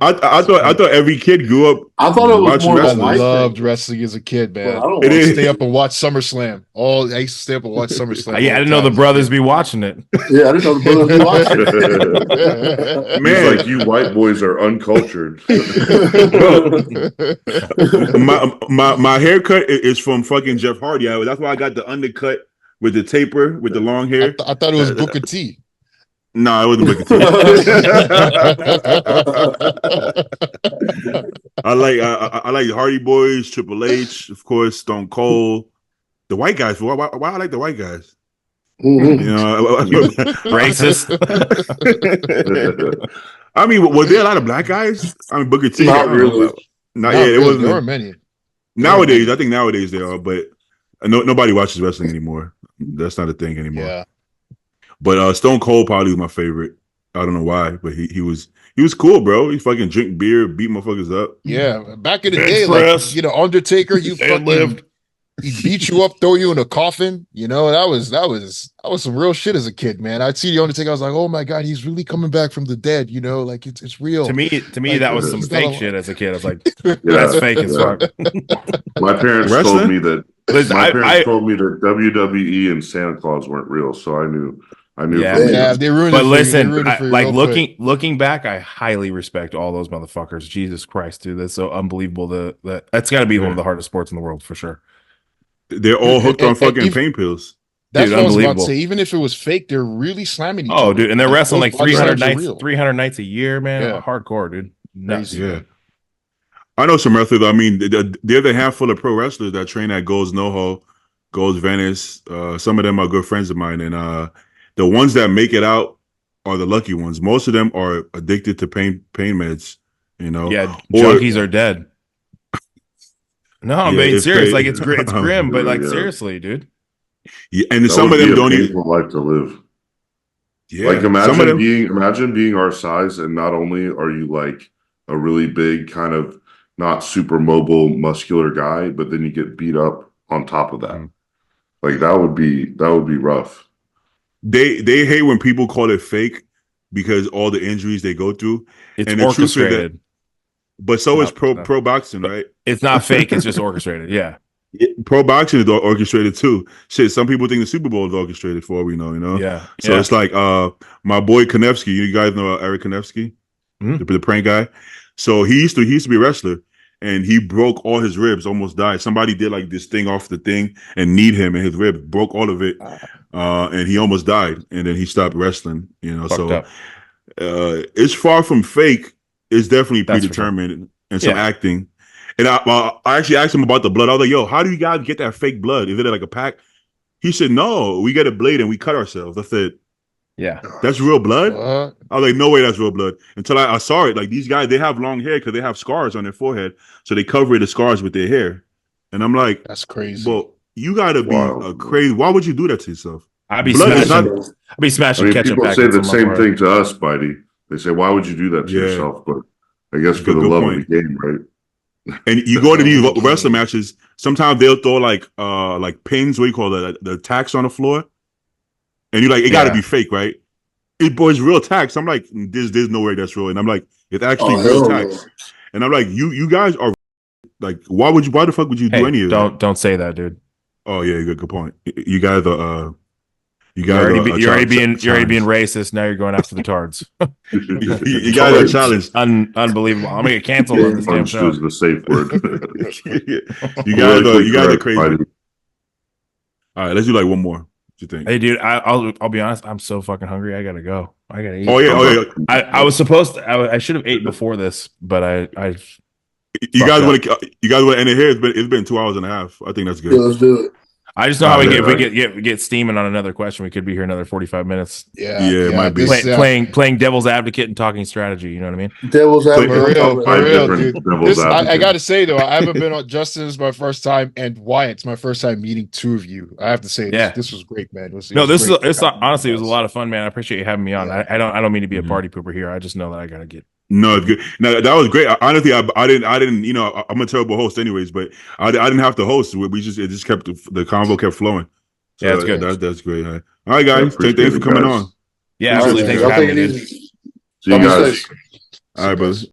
I thought every kid grew up. I thought it was watching more of a wrestling. I life loved thing. wrestling as a kid, man. Well, I don't It I is. used to stay up and watch SummerSlam. I used to stay up and watch SummerSlam. I didn't know the brothers be watching it. Yeah, I didn't know the brothers be watching. Man, like you white boys are uncultured. My haircut is from fucking Jeff Hardy. That's why I got the undercut with the taper with the long hair. I thought it was Booker T. No, it wasn't Booker T. I like the Hardy Boys, Triple H, of course, Stone Cold, the white guys. Why I like the white guys? Racist. I mean, was there a lot of black guys? I mean, Booker T. Not really. It wasn't. There were many. Nowadays, I think nowadays there are, but nobody watches wrestling anymore. That's not a thing anymore. Yeah. But Stone Cold probably was my favorite. I don't know why, but he was cool, bro. He fucking drink beer, beat motherfuckers up. Yeah. Back in the day, like, Undertaker, he beat you up, throw you in a coffin. That was some real shit as a kid, man. I'd see the Undertaker, I was like, oh my God, he's really coming back from the dead, like it's real. To me, Like, that was some fake shit as a kid. I was like, Yeah, that's fake as fuck. My parents Wrestling? told me that. Listen, My parents told me that WWE and Santa Claus weren't real, so I knew. Yeah, they ruined But it. listen, Like looking back, I highly respect all those motherfuckers. Jesus Christ, dude, that's so unbelievable. That's got to be one of the hardest sports in the world for sure. They're all hooked on fucking pain pills. That's Dude, what I was about to unbelievable. say. Even if it was fake, they're really slamming each other. Oh, dude, and they're wrestling like Those boxers 300 are nights, real. 300 nights a year, man. Yeah. Hardcore, dude. Nuts. Crazy. Yeah. I know some wrestlers. I mean, they're the handful of pro wrestlers that train at Gold's NoHo, Gold's Venice. Some of them are good friends of mine, and the ones that make it out are the lucky ones. Most of them are addicted to pain meds. Yeah, junkies are dead. No, I'm being serious. Like it's grim, but like seriously, dude. Yeah, and That some would of them be a don't even. painful life to live. Yeah, Like some of them, imagine being our size, and not only are you like a really big kind of not super mobile, muscular guy, but then you get beat up on top of that. Mm. Like that would be rough. They hate when people call it fake because all the injuries they go through. It's And the truth is that- orchestrated. But so is No. pro boxing, right? It's not fake. It's just orchestrated. Yeah. Pro boxing is orchestrated too. Shit, some people think the Super Bowl is orchestrated for all we know, you know? Yeah. So yeah. it's like my boy Konevsky, you guys know Eric Konevsky, Mhm. the prank guy. So he used to be a wrestler and he broke all his ribs, almost died. Somebody did like this thing off the thing and kneed him and his rib broke all of it. And he almost died and then he stopped wrestling, you know. Fucked So up. it's far from fake. It's definitely That's for predetermined and some Yeah. acting. And I actually asked him about the blood. I was like, yo, how do you guys get that fake blood? Is it like a pack? He said, no, we get a blade and we cut ourselves. I said, Yeah. that's real blood? What? I was like, no way that's real blood. Until I saw it. Like these guys, they have long hair because they have scars on their forehead. So they cover the scars with their hair. And I'm like, That's crazy. well, you gotta be Wow. crazy. Why would you do that to yourself? I'd be Blood is smashing. not- I'd be I smashing mean, ketchup people say packets the on my same forehead. thing to us, Spidey. They say, why would you do that to Yeah. yourself? But I guess for Good the love point. of the game, right? And you go to these wrestling matches, sometimes they'll throw like pins, what do you call that? The tacks on the floor. And you're like, it gotta Yeah. be fake, right? It boys real tacks. I'm like, there's no way that's real. And I'm like, it's actually Oh, real hell no. tacks. And I'm like, you guys are like, why the fuck would you do any Hey, of that? don't say that, dude. Oh yeah, good point. You guys are you You're guys already, are you're already being challenged. racist. Now you're going after the tards. You guys are challenged. Unbelievable. I'm gonna get canceled on this damn Punched show. is the safe word. You guys are correct, crazy. Spidey. All right, let's do like one more. What you think? Hey, dude, I'll be honest. I'm so fucking hungry. I gotta go. I gotta eat. Oh yeah. I was supposed to. I should have ate before this, but I You guys Fuck want to end it here? It's been 2 hours and a half. I think that's Yeah, good. let's do it. just know how Yeah, if we right. get steaming on another question, we could be here another 45 minutes Yeah, Yeah, it might be. this, playing devil's advocate and talking strategy. You know what I mean? Devil's For advocate. for Five real, different dude. devil's I advocates. got to say though, I haven't been on Justin's my first time, and Wyatt's my first time meeting two of you. I have to say, Yeah. this was great, man. It was No, this is great. it's honestly it was a lot of fun, man. I appreciate you having me on. Yeah. I don't mean to be a Mhm. party pooper here. I just know that I gotta get. No, it's good. No, that was great. Honestly, I didn't. You know, I'm a terrible host, anyways. But I didn't have to host. It just kept the convo kept flowing. So Yeah, it's good. That's great. All right, guys. appreciate Thanks for it, coming guys. on. Yeah, All right, absolutely. man. Thanks Y'all for take having it me, dude. easy. See you Y'all be guys. safe. All right, brothers.